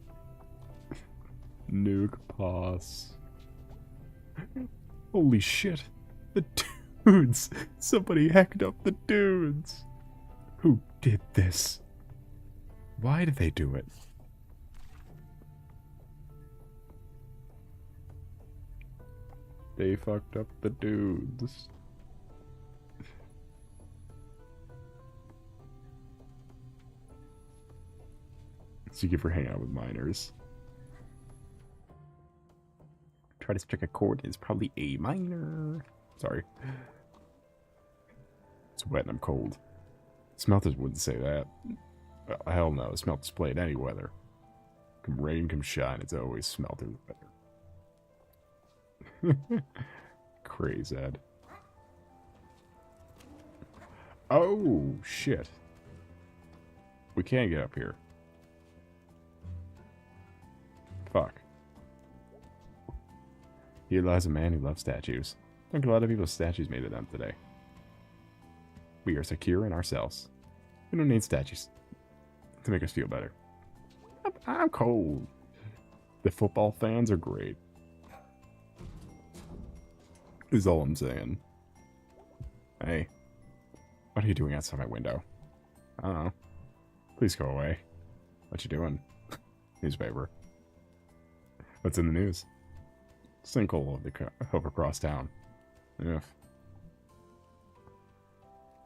Nuke Pass. Holy shit. The dudes. Somebody hacked up the dudes. Who did this? Why did they do it? They fucked up the dudes. So you get for hanging out with minors. Try to check a chord. It's probably A minor. Sorry. It's wet and I'm cold. Smelters wouldn't say that. Well, hell no. Smelters play in any weather. Come rain, come shine. It's always Smelters weather. Crazy. Oh, shit. We can't get up here. Fuck. Here lies a man who loves statues. Think a lot of people's statues made of them today. We are secure in ourselves. We don't need statues to make us feel better. I'm cold. The football fans are great. Is all I'm saying. Hey, what are you doing outside my window? I don't know. Please go away. What you doing? Newspaper. What's in the news? Sinkhole over across town. Ugh.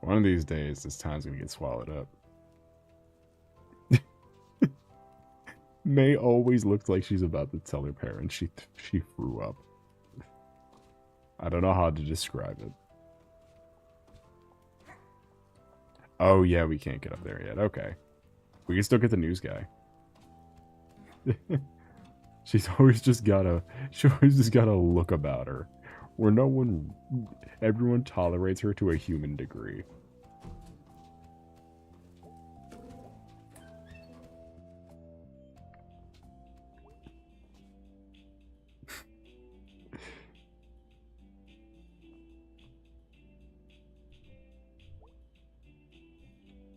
One of these days, this town's gonna get swallowed up. May always looks like she's about to tell her parents she threw up. I don't know how to describe it. Oh yeah, we can't get up there yet. Okay. We can still get the news guy. She's always just got a look about her where everyone tolerates her to a human degree.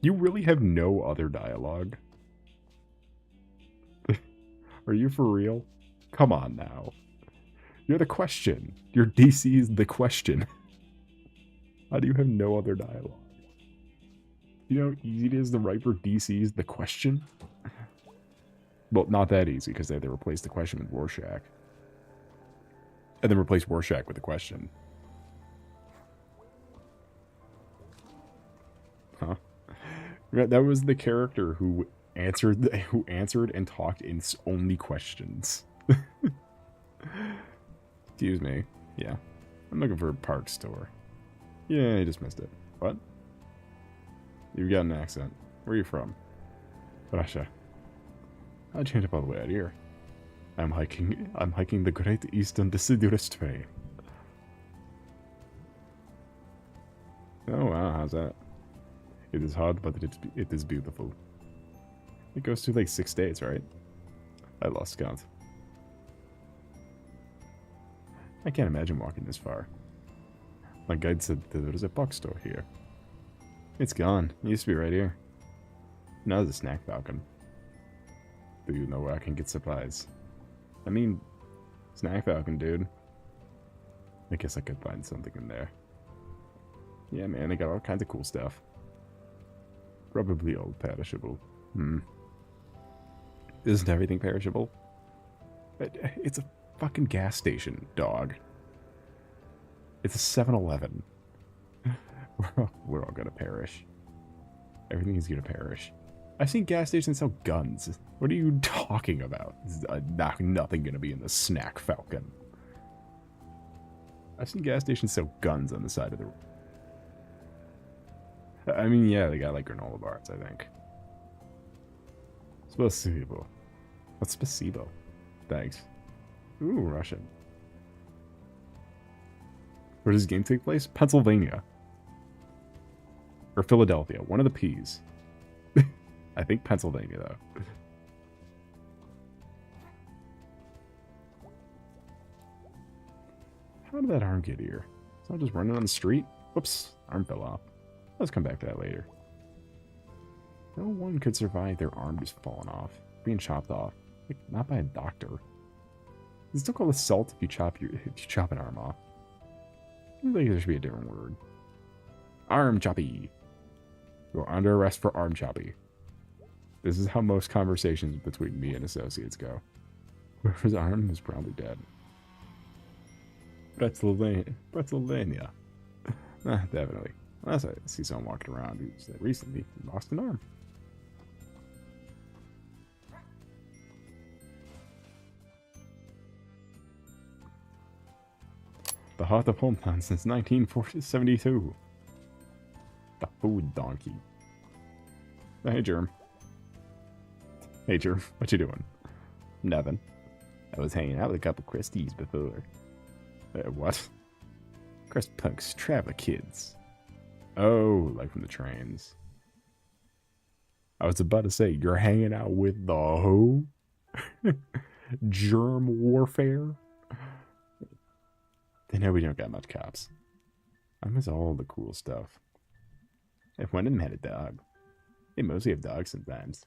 You really have no other dialogue? Are you for real? Come on now. You're the question. Your DC is the question. How do you have no other dialogue? You know how easy it is to write for DC is the question? Well, not that easy, because they had to replace the question with Rorschach. And then replace Rorschach with the question. Huh? That was the character who answered and talked in only questions. Excuse me. Yeah. I'm looking for a park store. Yeah, I just missed it. What? You've got an accent. Where are you from? Russia. How'd you end up all the way out here? I'm hiking the Great Eastern Deciduous Trail. Oh wow, how's that? It is hard, but it is beautiful. It goes through like 6 states, right? I lost count. I can't imagine walking this far. My guide said that there was a bookstore here. It's gone. It used to be right here. Now there's a snack falcon. Do you know where I can get supplies? I mean, snack falcon, dude. I guess I could find something in there. Yeah, man, they got all kinds of cool stuff. Probably all perishable. Isn't everything perishable? It's a fucking gas station, dog. It's a 7-Eleven. We're all gonna perish. Everything is gonna perish. I've seen gas stations sell guns. What are you talking about? Nothing gonna be in the snack falcon. I've seen gas stations sell guns on the side of the road. I mean, yeah, they got like granola bars, I think. Spasibo. What's Spasibo? Thanks. Ooh, Russian. Where does this game take place? Pennsylvania. Or Philadelphia. One of the P's. I think Pennsylvania, though. How did that arm get here? Is that just running on the street? Whoops. Arm fell off. Let's come back to that later. No one could survive their arm just falling off. Being chopped off. Like, not by a doctor. It's still called assault if you chop an arm off. I think there should be a different word. Arm choppy. You're under arrest for arm choppy. This is how most conversations between me and associates go. Whoever's arm is probably dead. Pennsylvania. Definitely. Unless I see someone walking around who's recently lost an arm. The heart of hometown since 1972. The food donkey. Hey, Germ. Hey, Germ. What you doing? Nothing. I was hanging out with a couple Christies before. What? Crest punks, traveler kids. Oh, like from the trains. I was about to say, you're hanging out with the who? Germ warfare? They know we don't got much cops. I miss all the cool stuff. If one of them had a dog. They mostly have dogs sometimes.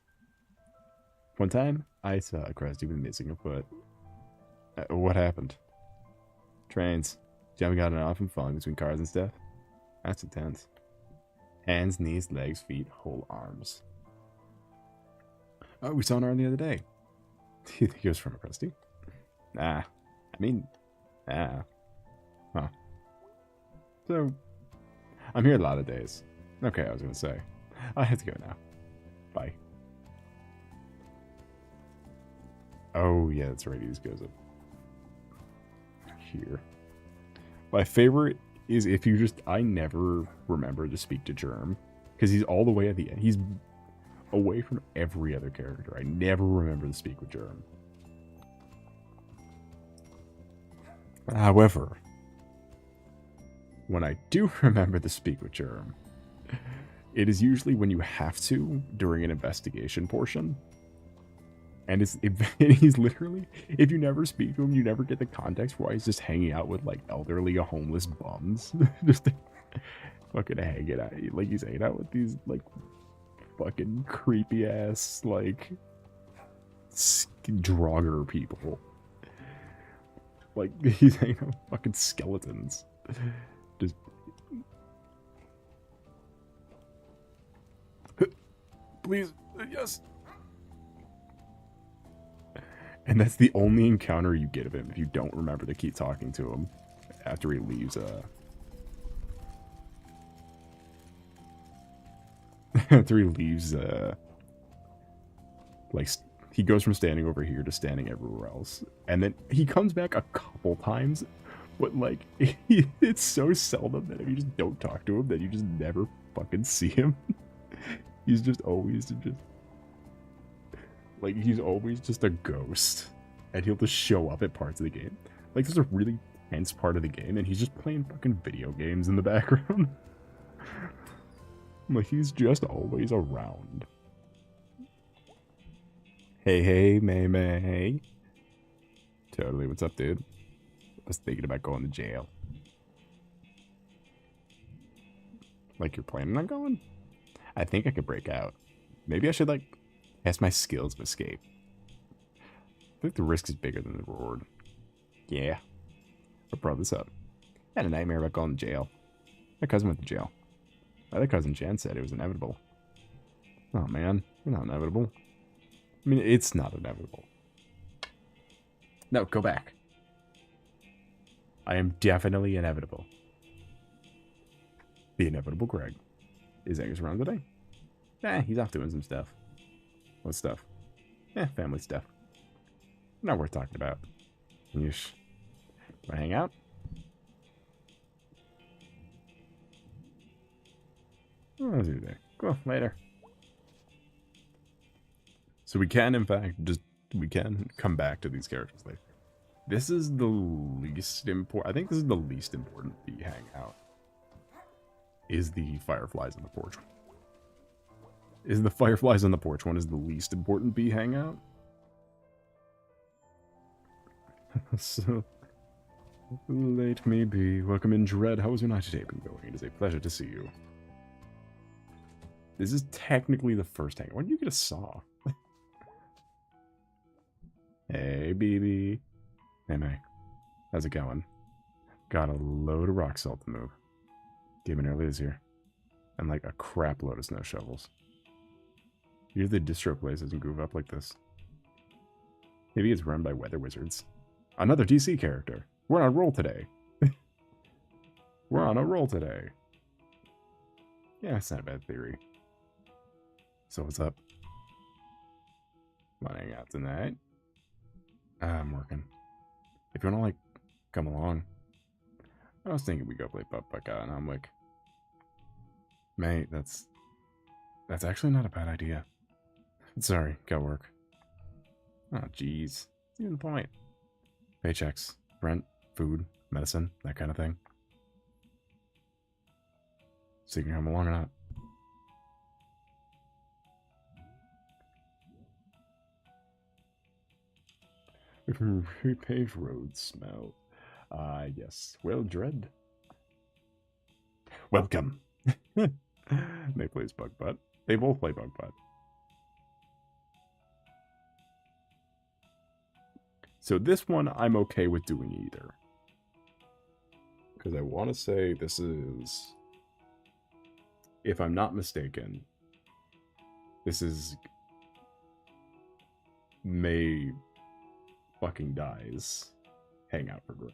One time, I saw a Krusty with missing a foot. What happened? Trains. Jumping out and off and falling between cars and stuff. That's intense. Hands, knees, legs, feet, whole arms. Oh, we saw an arm the other day. He goes from a crusty. Nah. Huh. So, I'm here a lot of days. Okay, I was gonna say. I have to go now. Bye. Oh, yeah, that's right. He just goes up here. My favorite is if you just... I never remember to speak to Germ. Because he's all the way at the end. He's away from every other character. I never remember to speak with Germ. However, when I do remember to speak with Germ, it is usually when you have to during an investigation portion. And he's literally, if you never speak to him, you never get the context why he's just hanging out with, like, elderly, homeless bums. Just fucking hanging out. Like, he's hanging out with these, like, fucking creepy-ass, like, drogger people. Like, he's hanging out with fucking skeletons. Just... Please, yes. And that's the only encounter you get of him if you don't remember to keep talking to him after he leaves, after he leaves, like, he goes from standing over here to standing everywhere else. And then he comes back a couple times, but, like, it's so seldom that if you just don't talk to him, that you just never fucking see him. He's just always just... Like, he's always just a ghost. And he'll just show up at parts of the game. Like, there's a really tense part of the game, and he's just playing fucking video games in the background. Like, he's just always around. Hey, May. Totally, what's up, dude? I was thinking about going to jail. Like, you're planning on going? I think I could break out. Maybe I should, like... test my skills of escape. I think the risk is bigger than the reward. Yeah. I brought this up. I had a nightmare about going to jail. My cousin went to jail. My other cousin Jen said it was inevitable. Oh man, you're not inevitable. I mean, it's not inevitable. No, go back. I am definitely inevitable. The inevitable Greg. Is Angus around today? Nah, he's off doing some stuff. What stuff? Family stuff. Not worth talking about. Yeesh. Do I hang out? Oh, I'll do that. Cool, later. So we can, in fact, we can come back to these characters later. This is the least important... I think this is the least important bee hangout. Is the fireflies on the porch. Is the fireflies on the porch one is the least important bee hangout? So, let me be. Welcome in, Dread. How was your night today been going? It is a pleasure to see you. This is technically the first hangout. When did you get a saw? Hey, BB. Hey, May. How's it going? Got a load of rock salt to move. Demon early is here. And like a crap load of snow shovels. Usually the distro place doesn't groove up like this. Maybe it's run by weather wizards. Another DC character. We're on a roll today. We're on a roll today. Yeah, it's not a bad theory. So what's up? I'm hanging out tonight. I'm working. If you want to, like, come along. I was thinking we go play Putt-Putt-Putt, and I'm like, mate, that's actually not a bad idea. Sorry, got work. Oh, jeez. What's even the point? Paychecks, rent, food, medicine, that kind of thing. So you can come along or not. Repaved roads smell. Yes. Well, Dread. Welcome. They plays Bug Butt. They both play Bug Butt. So this one, I'm okay with doing either. Because I want to say this is, if I'm not mistaken, this is May fucking dies. Hang out for Greg.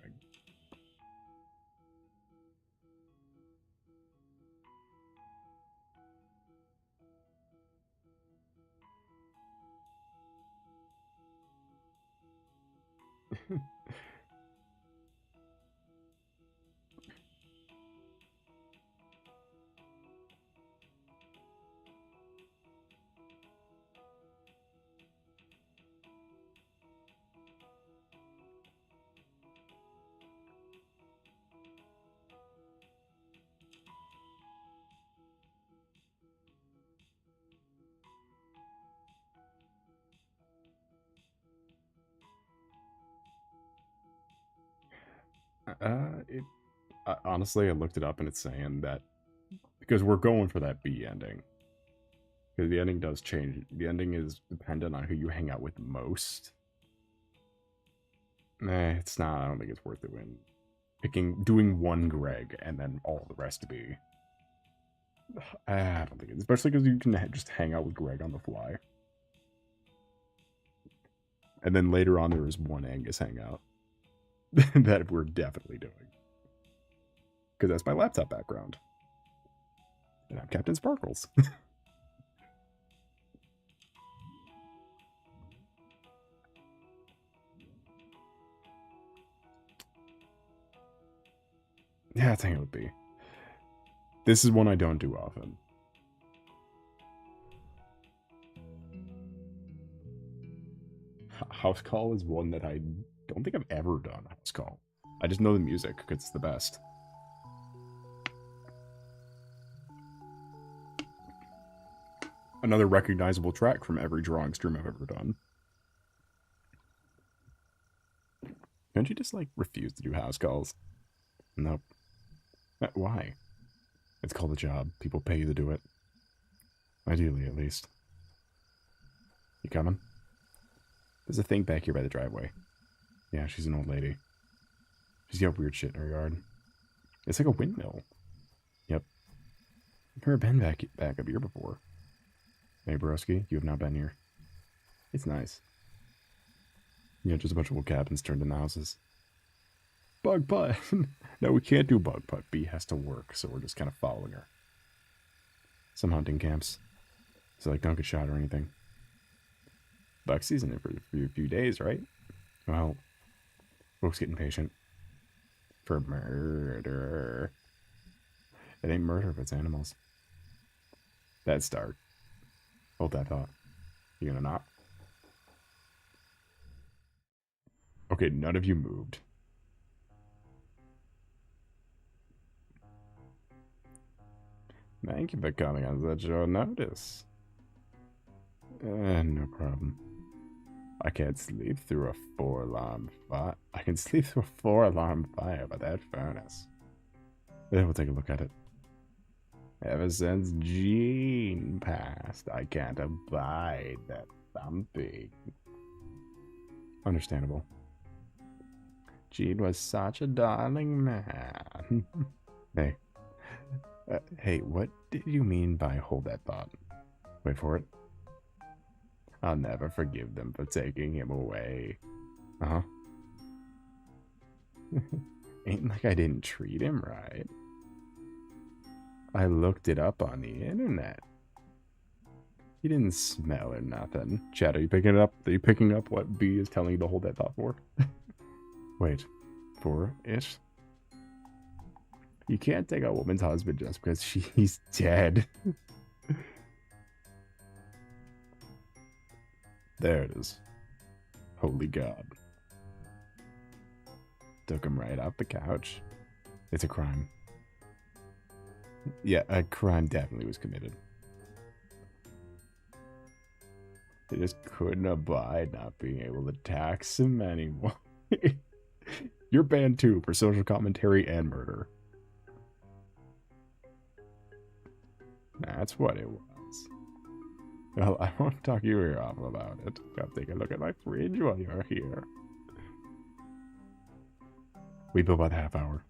Honestly, I looked it up and it's saying that because we're going for that B ending. Because the ending does change. The ending is dependent on who you hang out with most. It's not. I don't think it's worth it when doing one Greg and then all the rest to be. I don't think it, especially because you can just hang out with Greg on the fly. And then later on, there is one Angus hangout that we're definitely doing. Because that's my laptop background. And I'm Captain Sparkles. Yeah, I think it would be. This is one I don't do often. House Call is one that I don't think I've ever done. House Call. I just know the music because it's the best. Another recognizable track from every drawing stream I've ever done. Don't you just, like, refuse to do house calls? Nope. Why? It's called a job. People pay you to do it. Ideally, at least. You coming? There's a thing back here by the driveway. Yeah, she's an old lady. She's got weird shit in her yard. It's like a windmill. Yep. I've never been back up here before. Hey, broski, you have not been here. It's nice. Yeah, just a bunch of old cabins turned into houses. Bug putt! No, we can't do bug putt. B has to work, so we're just kind of following her. Some hunting camps. So, like, don't get shot or anything. Buck season for a few days, right? Well, folks get impatient. For murder. It ain't murder if it's animals. That's dark. Hold that thought. You gonna not? Okay, none of you moved. Thank you for coming on such short notice. No problem. I can't sleep through a 4-alarm fire. I can sleep through a 4-alarm fire by that furnace. Then we'll take a look at it. Ever since Jean passed, I can't abide that thumping. Understandable. Jean was such a darling man. Hey. Hey, what did you mean by hold that thought? Wait for it. I'll never forgive them for taking him away. Uh-huh. Ain't like I didn't treat him right. I looked it up on the internet. He didn't smell or nothing. Chad, are you picking it up? Are you picking up what B is telling you to hold that thought for? Wait. For it? You can't take a woman's husband just because she's dead. There it is. Holy God. Took him right off the couch. It's a crime. Yeah, a crime definitely was committed. They just couldn't abide not being able to tax him anymore. You're banned too for social commentary and murder. That's what it was. Well, I won't talk your ear off about it. Come take a look at my fridge while you're here. We bill by the half hour.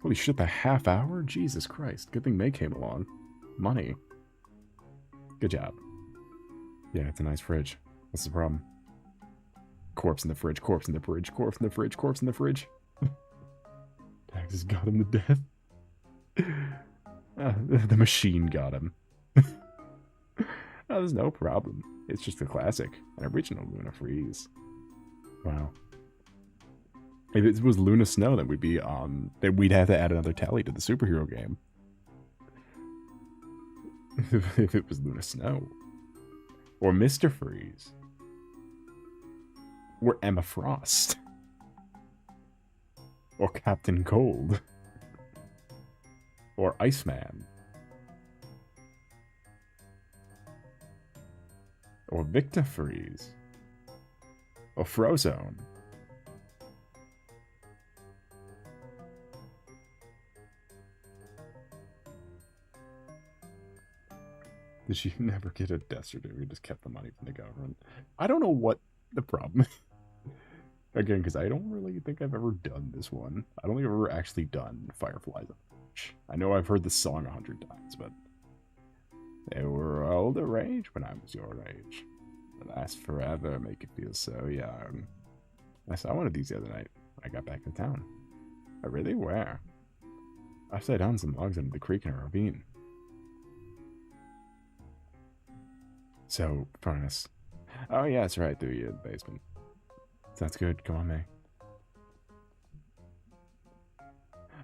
Holy shit, the half hour? Jesus Christ. Good thing May came along. Money. Good job. Yeah, it's a nice fridge. What's the problem? Corpse in the fridge, corpse in the fridge, corpse in the fridge, corpse in the fridge. Taxes got him to death. The machine got him. There's no problem. It's just a classic. An original Luna Freeze. Wow. If it was Luna Snow, then we'd be on... Then we'd have to add another tally to the superhero game. If it was Luna Snow. Or Mr. Freeze. Or Emma Frost. Or Captain Cold. Or Iceman. Or Victor Freeze. Or Frozone. Did she never get a death certificate? Just kept the money from the government. I don't know what the problem is. Again, because I don't really think I've ever done this one. I don't think I've ever actually done Fireflies. I know I've heard the song 100 times, but they were all the rage when I was your age. They last forever, make you feel so young. I saw one of these the other night when I got back to town. I really were. I set down some logs into the creek in a ravine. So, furnace. Oh yeah, that's right, through your basement. Sounds good. Come on, May.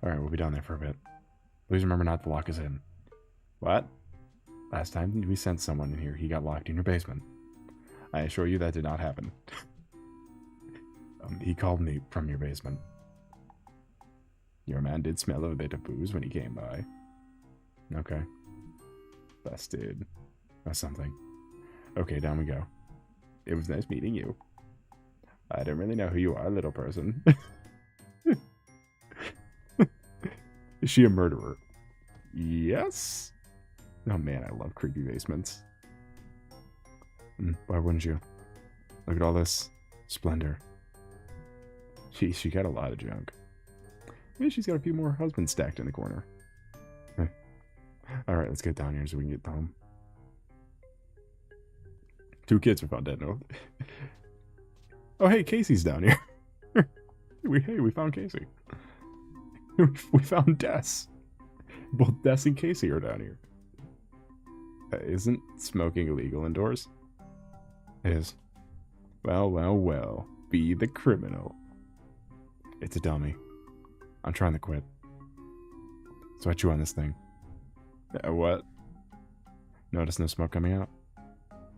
Alright, we'll be down there for a bit. Please remember not to lock us in. What? Last time we sent someone in here, he got locked in your basement. I assure you that did not happen. He called me from your basement. Your man did smell a bit of booze when he came by. Okay. Busted. Or something. Okay, down we go. It was nice meeting you. I don't really know who you are, little person. Is she a murderer? Yes? Oh man, I love creepy basements. Why wouldn't you? Look at all this splendor. She got a lot of junk. Maybe she's got a few more husbands stacked in the corner. Alright, let's get down here so we can get home. 2 kids are found dead. No. Oh, hey, Casey's down here. we found Casey. We found Des. Both Des and Casey are down here. Isn't smoking illegal indoors? It is. Well, well, well. Be the criminal. It's a dummy. I'm trying to quit. So I chew on this thing. What? Notice no smoke coming out?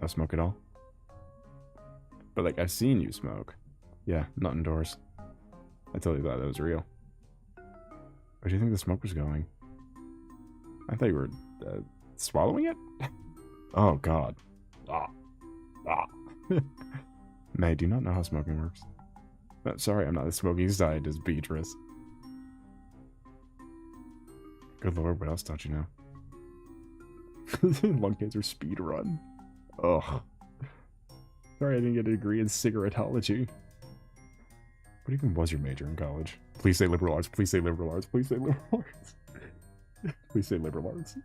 No smoke at all? But like, I've seen you smoke. Yeah, not indoors. I totally thought that was real. Where do you think the smoke was going? I thought you were swallowing it? Oh god. Ah. Ah. May, do you not know how smoking works? Sorry, I'm not the smoking scientist, Beatrice. Good lord, what else don't you know? Lung cancer speed run. Ugh. Sorry I didn't get a degree in cigarettology. What even was your major in college? Please say liberal arts, please say liberal arts, please say liberal arts. Please say liberal arts.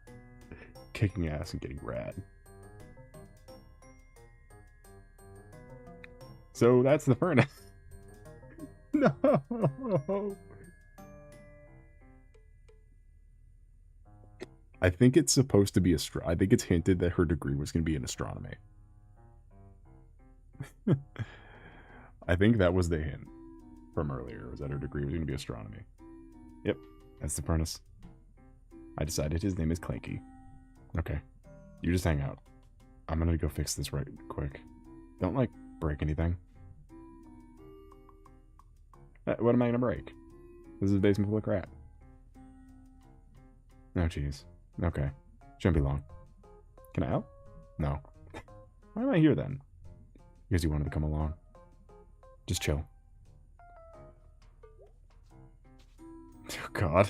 Kicking ass and getting rad. So that's the furnace. No. I think it's supposed to be I think it's hinted that her degree was going to be in astronomy. I think that was the hint from earlier, was that her degree was going to be astronomy. Yep, that's the furnace. I decided his name is Clanky. Okay, you just hang out. I'm going to go fix this right quick. Don't, like, break anything. What am I going to break? This is a basement full of crap. Oh, jeez. Okay. Shouldn't be long. Can I help? No. Why am I here then? Because you wanted to come along. Just chill. Oh, God.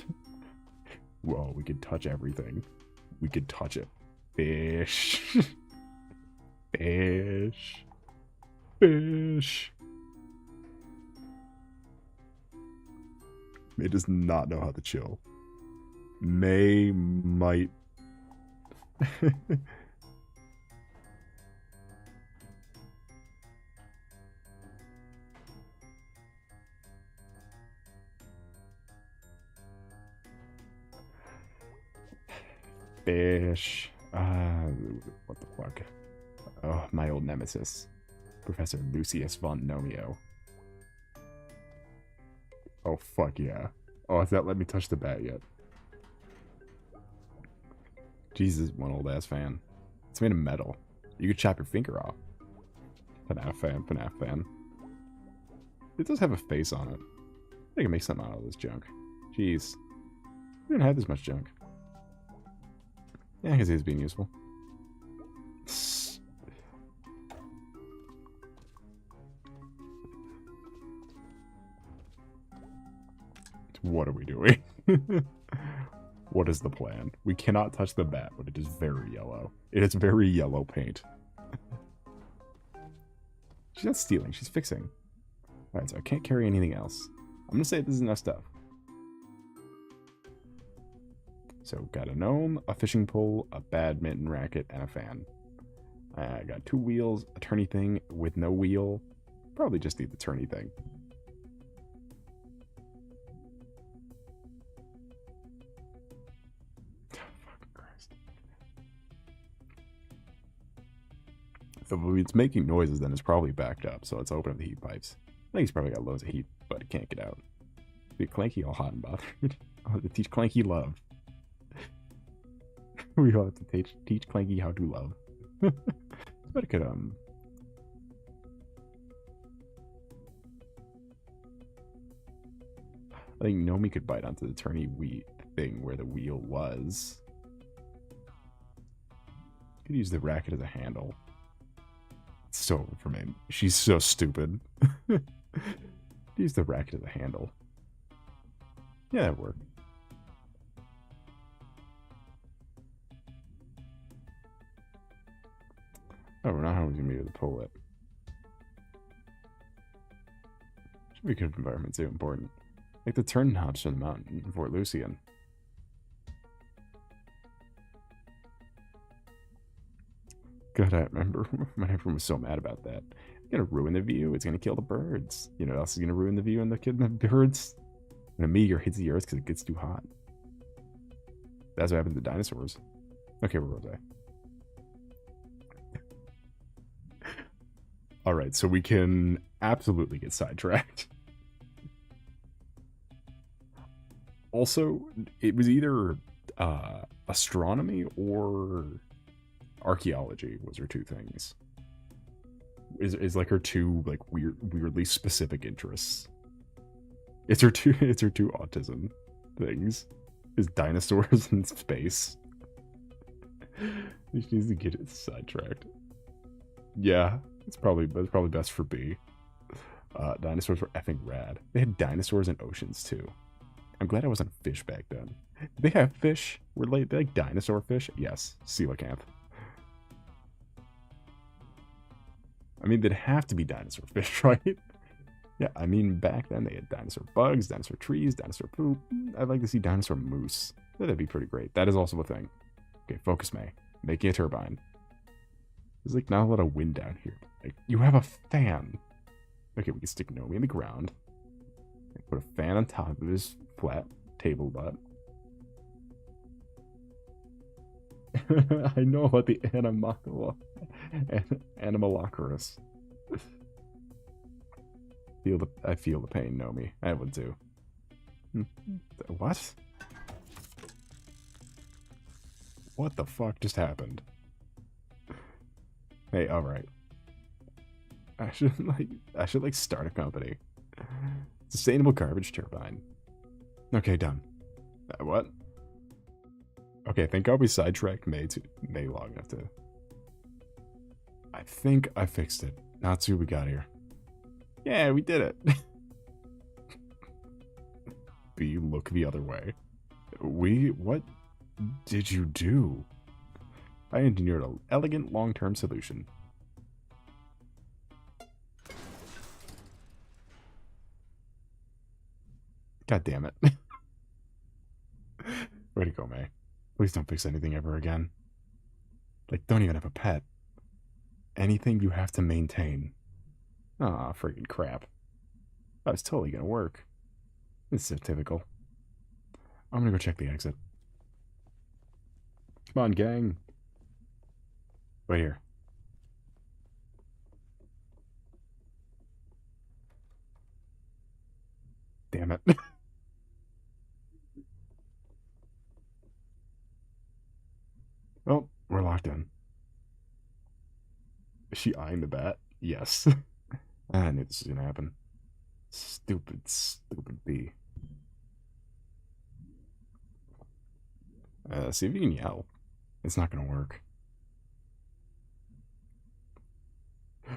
Whoa, we could touch everything. We could touch it. Fish. Fish. Fish. May does not know how to chill. May might. Fish. What the fuck? Oh, my old nemesis. Professor Lucius von Nomio. Oh, fuck yeah. Oh, has that let me touch the bat yet? Jesus, one old ass fan. It's made of metal. You could chop your finger off. FNAF fan, FNAF fan. It does have a face on it. I can make something out of this junk. Jeez. We didn't have this much junk. Yeah, I can see it's being useful. What are we doing? What is the plan? We cannot touch the bat, but it is very yellow. It is very yellow paint. She's not stealing, she's fixing. Alright, so I can't carry anything else. I'm gonna say this is enough stuff. So, got a gnome, a fishing pole, a badminton racket, and a fan. I got 2 wheels, a turny thing with no wheel. Probably just need the turny thing. If it's making noises, then it's probably backed up, so let's open up the heat pipes. I think it's probably got loads of heat, but it can't get out. Be Clanky all hot and bothered. I'll have to teach Clanky love. We all have to teach Clanky how to love. But it could, I think Nomi could bite onto the turny thing where the wheel was. Could use the racket as a handle. So for me, she's so stupid. Use the racket as a handle. Yeah, that worked. Oh, we're not how we can maybe pull it. Should be good environment too, important. Like the turn knobs from the mountain in Fort Lucian. God, I remember when everyone was so mad about that. It's gonna ruin the view. It's gonna kill the birds. You know what else is gonna ruin the view and the birds? When a meteor hits the earth because it gets too hot. That's what happened to the dinosaurs. Okay, where was I? Alright, so we can absolutely get sidetracked. Also, it was either astronomy or archaeology was her 2 things. Is like her 2 like weirdly specific interests. It's her 2 autism things. Is dinosaurs in space. She needs to get it sidetracked. Yeah, it's probably best for B. Dinosaurs were effing rad. They had dinosaurs in oceans too. I'm glad I wasn't a fish back then. Did they have fish? Were they like dinosaur fish? Yes, coelacanth. I mean, they'd have to be dinosaur fish, right? Yeah, I mean, back then they had dinosaur bugs, dinosaur trees, dinosaur poop. I'd like to see dinosaur moose. That'd be pretty great. That is also a thing. Okay, focus, May. Making a turbine. There's like not a lot of wind down here. Like, you have a fan. Okay, we can stick Nomi in the ground. Put a fan on top of his flat table butt. I know about the Animalocaris. I feel the pain, Nomi. I would too. What? What the fuck just happened? Hey, alright. I should start a company. Sustainable garbage turbine. Okay, done. What? Okay, I think I'll be sidetracked May long enough to... I think I fixed it. Not see what we got here. Yeah, we did it. B, look the other way. What did you do? I engineered an elegant long-term solution. God damn it. Way to go, May. Please don't fix anything ever again. Like, don't even have a pet. Anything you have to maintain. Aw, friggin' crap. That was totally gonna work. It's so typical. I'm gonna go check the exit. Come on, gang. Wait here. Damn it. Well, we're locked in. Is she eyeing the bat? Yes. I knew this was gonna happen. Stupid, stupid bee. See if you can yell. It's not gonna work.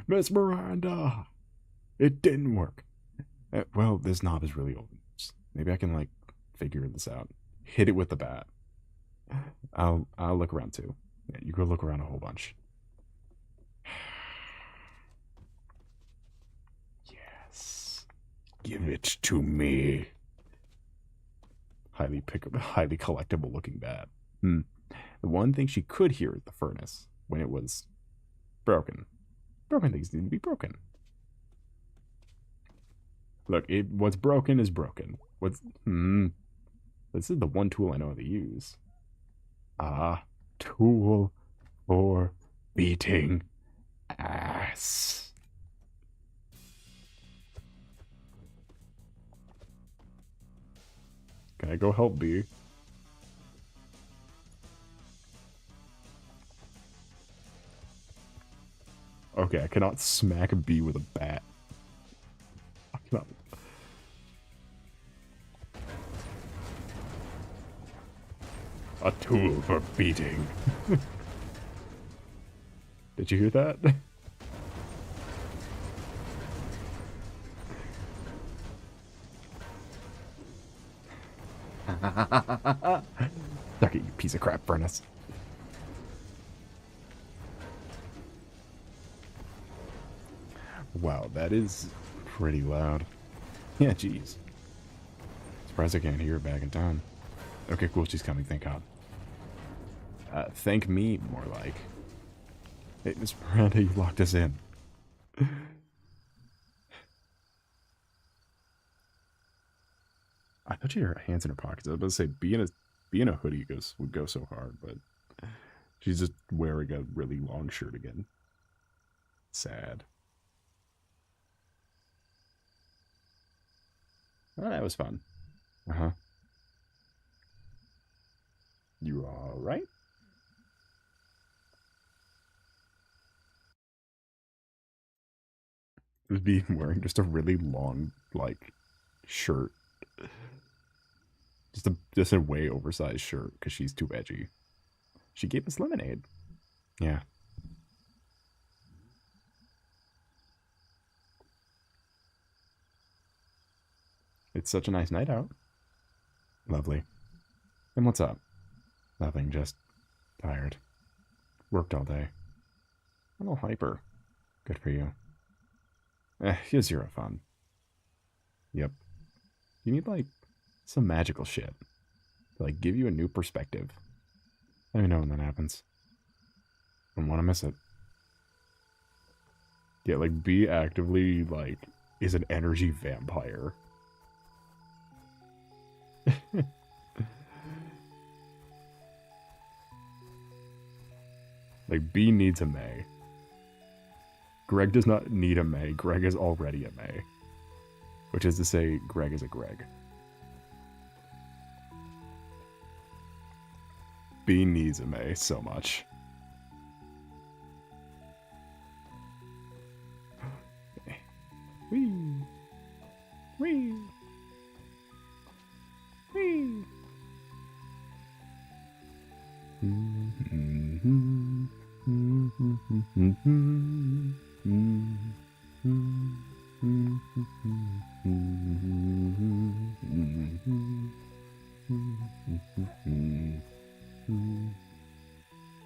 Miss Miranda! It didn't work. Well, this knob is really old. Maybe I can, like, figure this out. Hit it with the bat. I'll look around too. Yeah, you go look around a whole bunch. Yes. Give it to me. Highly collectible looking bat. The one thing she could hear at the furnace when it was broken. Broken things need to be broken. Look, what's broken is broken. This is the one tool I know how to use. Tool for beating ass. Can I go help B? Okay, I cannot smack B with a bat. I cannot. A tool for beating. Did you hear that? Suck it, you piece of crap furnace. Wow, that is pretty loud. Yeah, jeez. Surprised I can't hear her back in town. Okay, cool, she's coming, thank God. Thank me, more like. Hey, Miss Miranda, you locked us in. I thought she had her hands in her pockets. I was about to say, being a hoodie would go so hard, but she's just wearing a really long shirt again. Sad. Oh, that was fun. Uh-huh. You alright? Just be wearing just a really long, like, shirt. Just a way oversized shirt, because she's too edgy. She gave us lemonade. Yeah. It's such a nice night out. Lovely. And what's up? Nothing, just tired. Worked all day. I'm all hyper. Good for you. You're zero fun. Yep. You need, like, some magical shit to, like, give you a new perspective. Let me know when that happens. I don't want to miss it. Yeah, like, B actively, like, is an energy vampire. Like, B needs a May. Greg does not need a May. Greg is already a May. Which is to say, Greg is a Greg. B needs a May so much. Whee! Whee! Whee!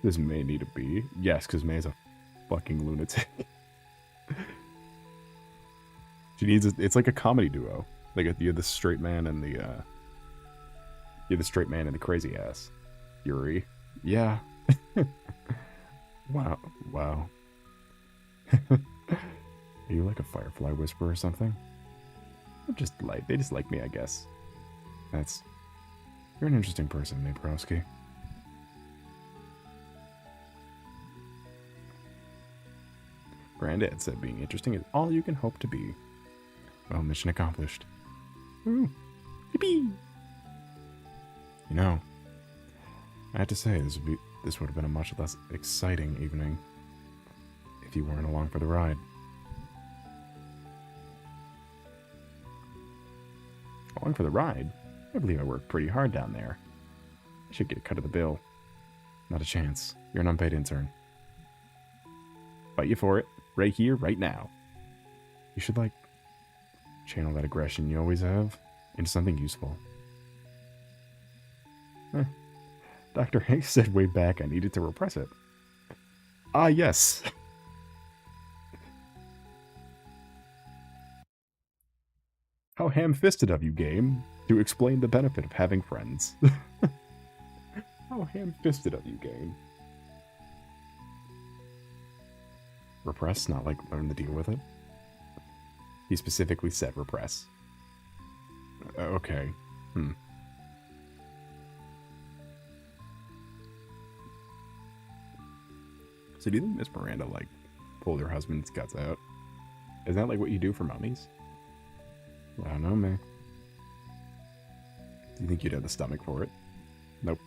This May need a B. Yes, because May's a fucking lunatic. She needs it's like a comedy duo. you're the straight man and you're the straight man and the crazy ass. Yuri. Yeah. Wow. Wow. Are you like a firefly whisperer or something? Or just like, they just like me, I guess. You're an interesting person, Nabrowski. Granddad said being interesting is all you can hope to be. Well, mission accomplished. Woo! Yippee! You know, I have to say, this would have been a much less exciting evening if you weren't along for the ride. Along for the ride? I believe I worked pretty hard down there. I should get a cut of the bill. Not a chance. You're an unpaid intern. Fight you for it. Right here, right now. You should, like, channel that aggression you always have into something useful. Dr. Hanks said way back I needed to repress it. Ah, yes. How ham-fisted of you, game, to explain the benefit of having friends. How ham-fisted of you, game. Repress, not like learn to deal with it? He specifically said repress. Okay. So do you think Miss Miranda, like, pulled her husband's guts out? Is that, like, what you do for mummies? I don't know, man. Do you think you'd have the stomach for it? Nope.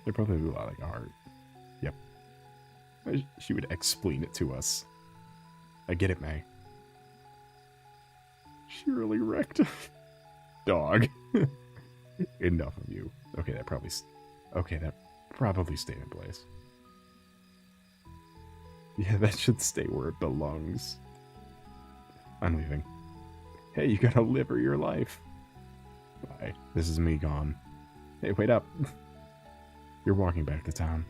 There'd probably be a lot like a heart. Yep. She would explain it to us. I get it, May. She really wrecked. Dog. Enough of you. Okay, that probably stayed in place. Yeah, that should stay where it belongs. I'm leaving. Hey, you gotta live your life. Bye. This is me gone. Hey, wait up. You're walking back to town.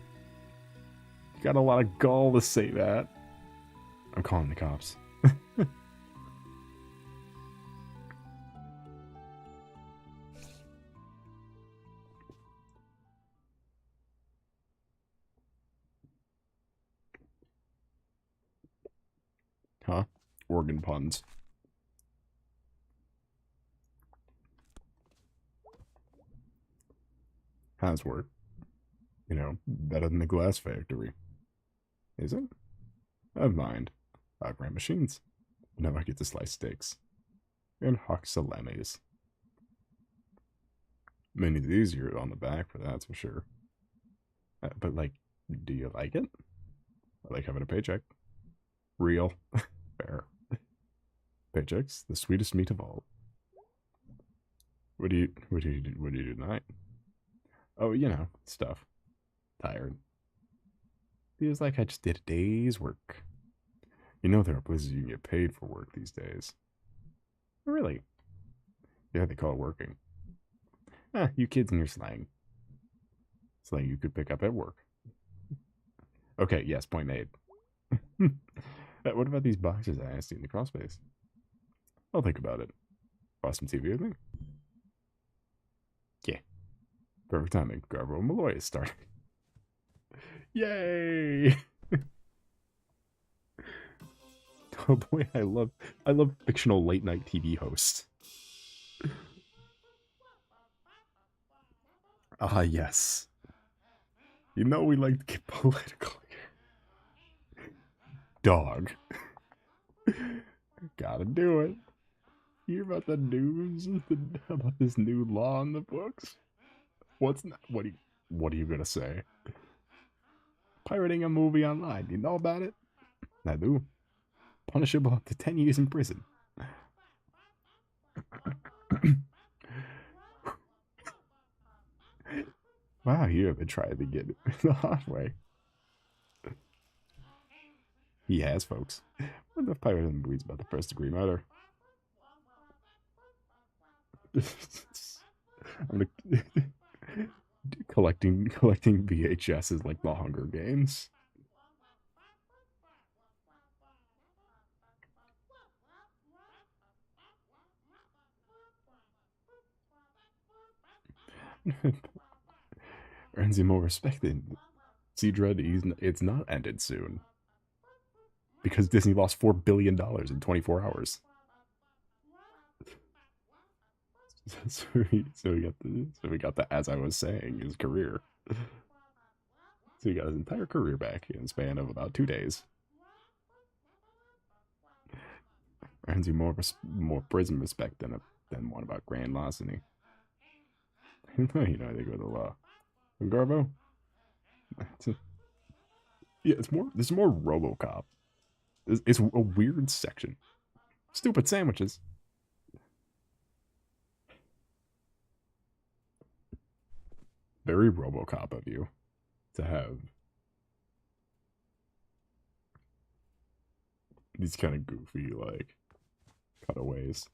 You got a lot of gall to say that. I'm calling the cops. Huh? Organ puns. How's work? You know, better than the glass factory. Is it? I don't mind. I've ran machines. Now I get to slice steaks. And huck salamis. Many of these are on the back for that's for sure. But, like, do you like it? I like having a paycheck. Real. Fair. Paychecks, the sweetest meat of all. What do you do tonight? Oh, you know, stuff. Tired. Feels like I just did a day's work. You know there are places you can get paid for work these days. Really? Yeah, they call it working. You kids and your slang. Slang you could pick up at work. Okay, yes, point made. What about these boxes I asked you in the crawl space? I'll think about it. Watch some TV with me? Yeah. Perfect timing. Garbo Malloy is starting. Yay! Oh boy, I love fictional late night TV hosts. Ah, yes. You know we like to get political here. Dog. Gotta do it. You hear about the news about this new law in the books? What are you gonna say? Pirating a movie online. You know about it? I do. Punishable up to 10 years in prison. Wow, you have been trying to get it the hard way. He has, folks. What if pirating movies about the first degree murder? I'm collecting VHSs like the Hunger Games. Earns you more respect than Sea Dread. It's not ended soon because Disney lost $4 billion in 24 hours. So we got the as I was saying, his career. So he got his entire career back in the span of about 2 days. Earns you more prison respect than one about grand larceny. You know they go to the law. Garbo. Yeah, it's more. This is more RoboCop. It's a weird section. Stupid sandwiches. Very RoboCop of you to have these kind of goofy like cutaways.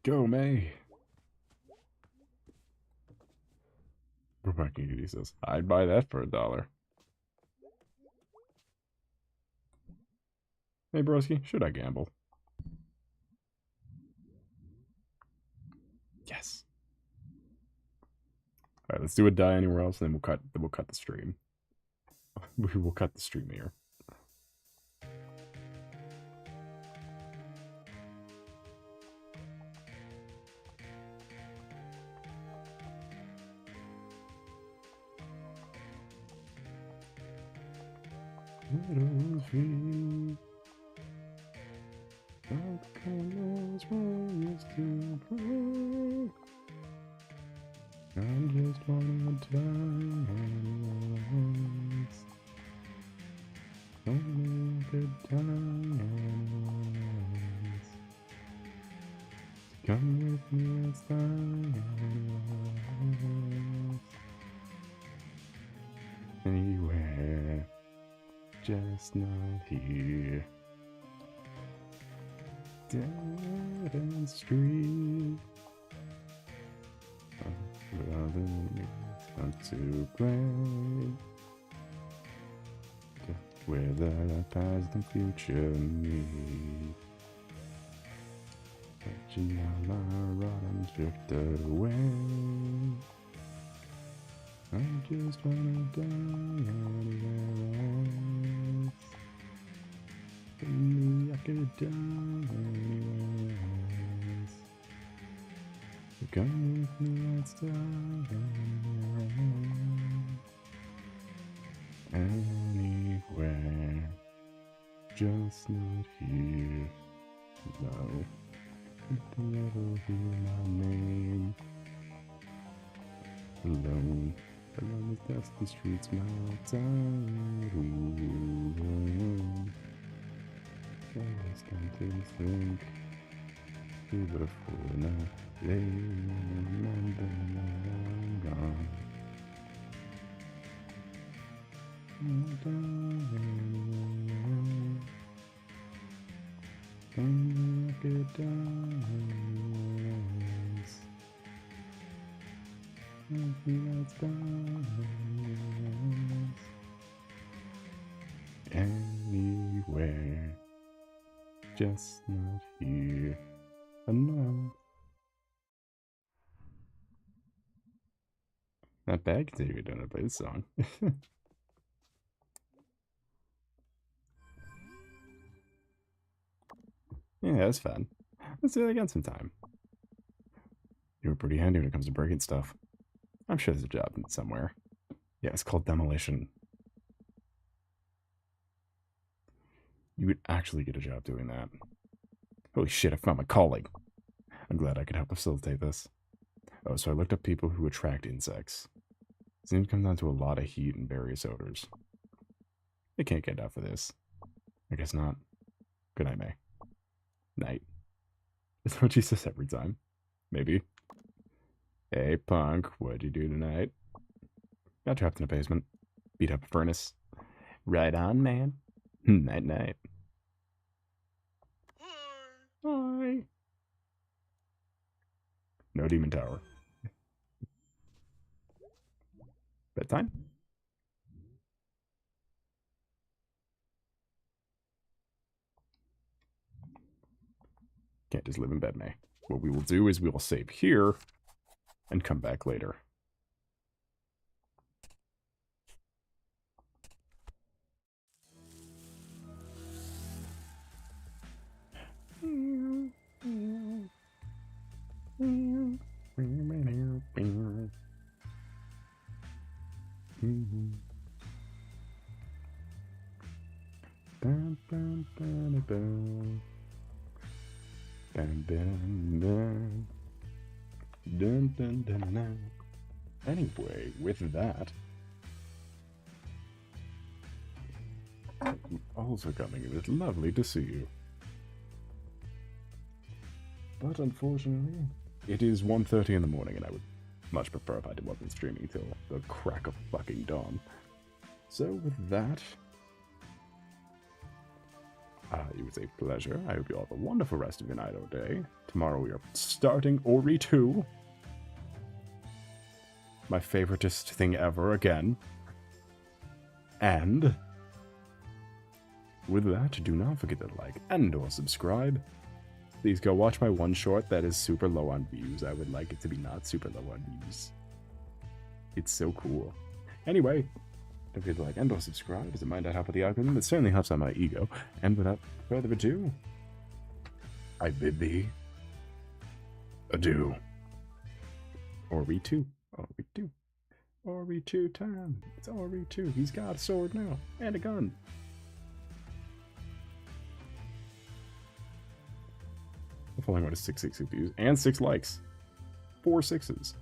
Go, May. Rebecca Edie says, I'd buy that for $1. Hey, broski, should I gamble? Yes. All right, let's do a die anywhere else, and then we'll cut the stream. We will cut the stream here. I'm just wanna die once. Only could die once. Come with me, let's die once. Anywhere, just not here. Dead end street. Loving not too great. Where the past and future meet. Touching on my rod and drifted away. I just wanna die anywhere else. For me, I could die anywhere else. Come with me, let's die anywhere, just not here. No, if they ever hear my name, alone the dusty streets, my time. Always come to think, beautiful enough. Remember I'm gone. Come like a dance. Let's dance. Anywhere, just not here. Enough. Not bad considering I don't know how to play this song. Yeah, that's fun. Let's do that again sometime. You were pretty handy when it comes to breaking stuff. I'm sure there's a job somewhere. Yeah, it's called demolition. You would actually get a job doing that. Holy shit, I found my calling. I'm glad I could help facilitate this. Oh, so I looked up people who attract insects. Seems to come down to a lot of heat and various odors. I can't get enough of this. I guess not. Good night, May. Night. Is that what she says every time? Maybe. Hey, punk, what'd you do tonight? Got trapped in a basement. Beat up a furnace. Right on, man. Night-night. Hi. No demon tower. Bedtime? Can't just live in bed, May. What we will do is we will save here and come back later. Anyway, with that, also coming, it was lovely to see you. But unfortunately, it is 1:30 in the morning, and I would much prefer if I wasn't streaming till the crack of fucking dawn. So with that, it was a pleasure. I hope you all have a wonderful rest of your night or day. Tomorrow we are starting Ori 2. My favoritist thing ever again. And with that, do not forget to like and or subscribe. Please go watch my one short that is super low on views. I would like it to be not super low on views. It's so cool. Anyway, don't forget to like and or subscribe, as it might not help with the algorithm. It certainly helps on my ego. And without further ado, I bid thee adieu. Ori 2. Ori 2. Ori 2 time. It's Ori 2. He's got a sword now. And a gun. The following one is 6 views and 6 likes. 4 6s.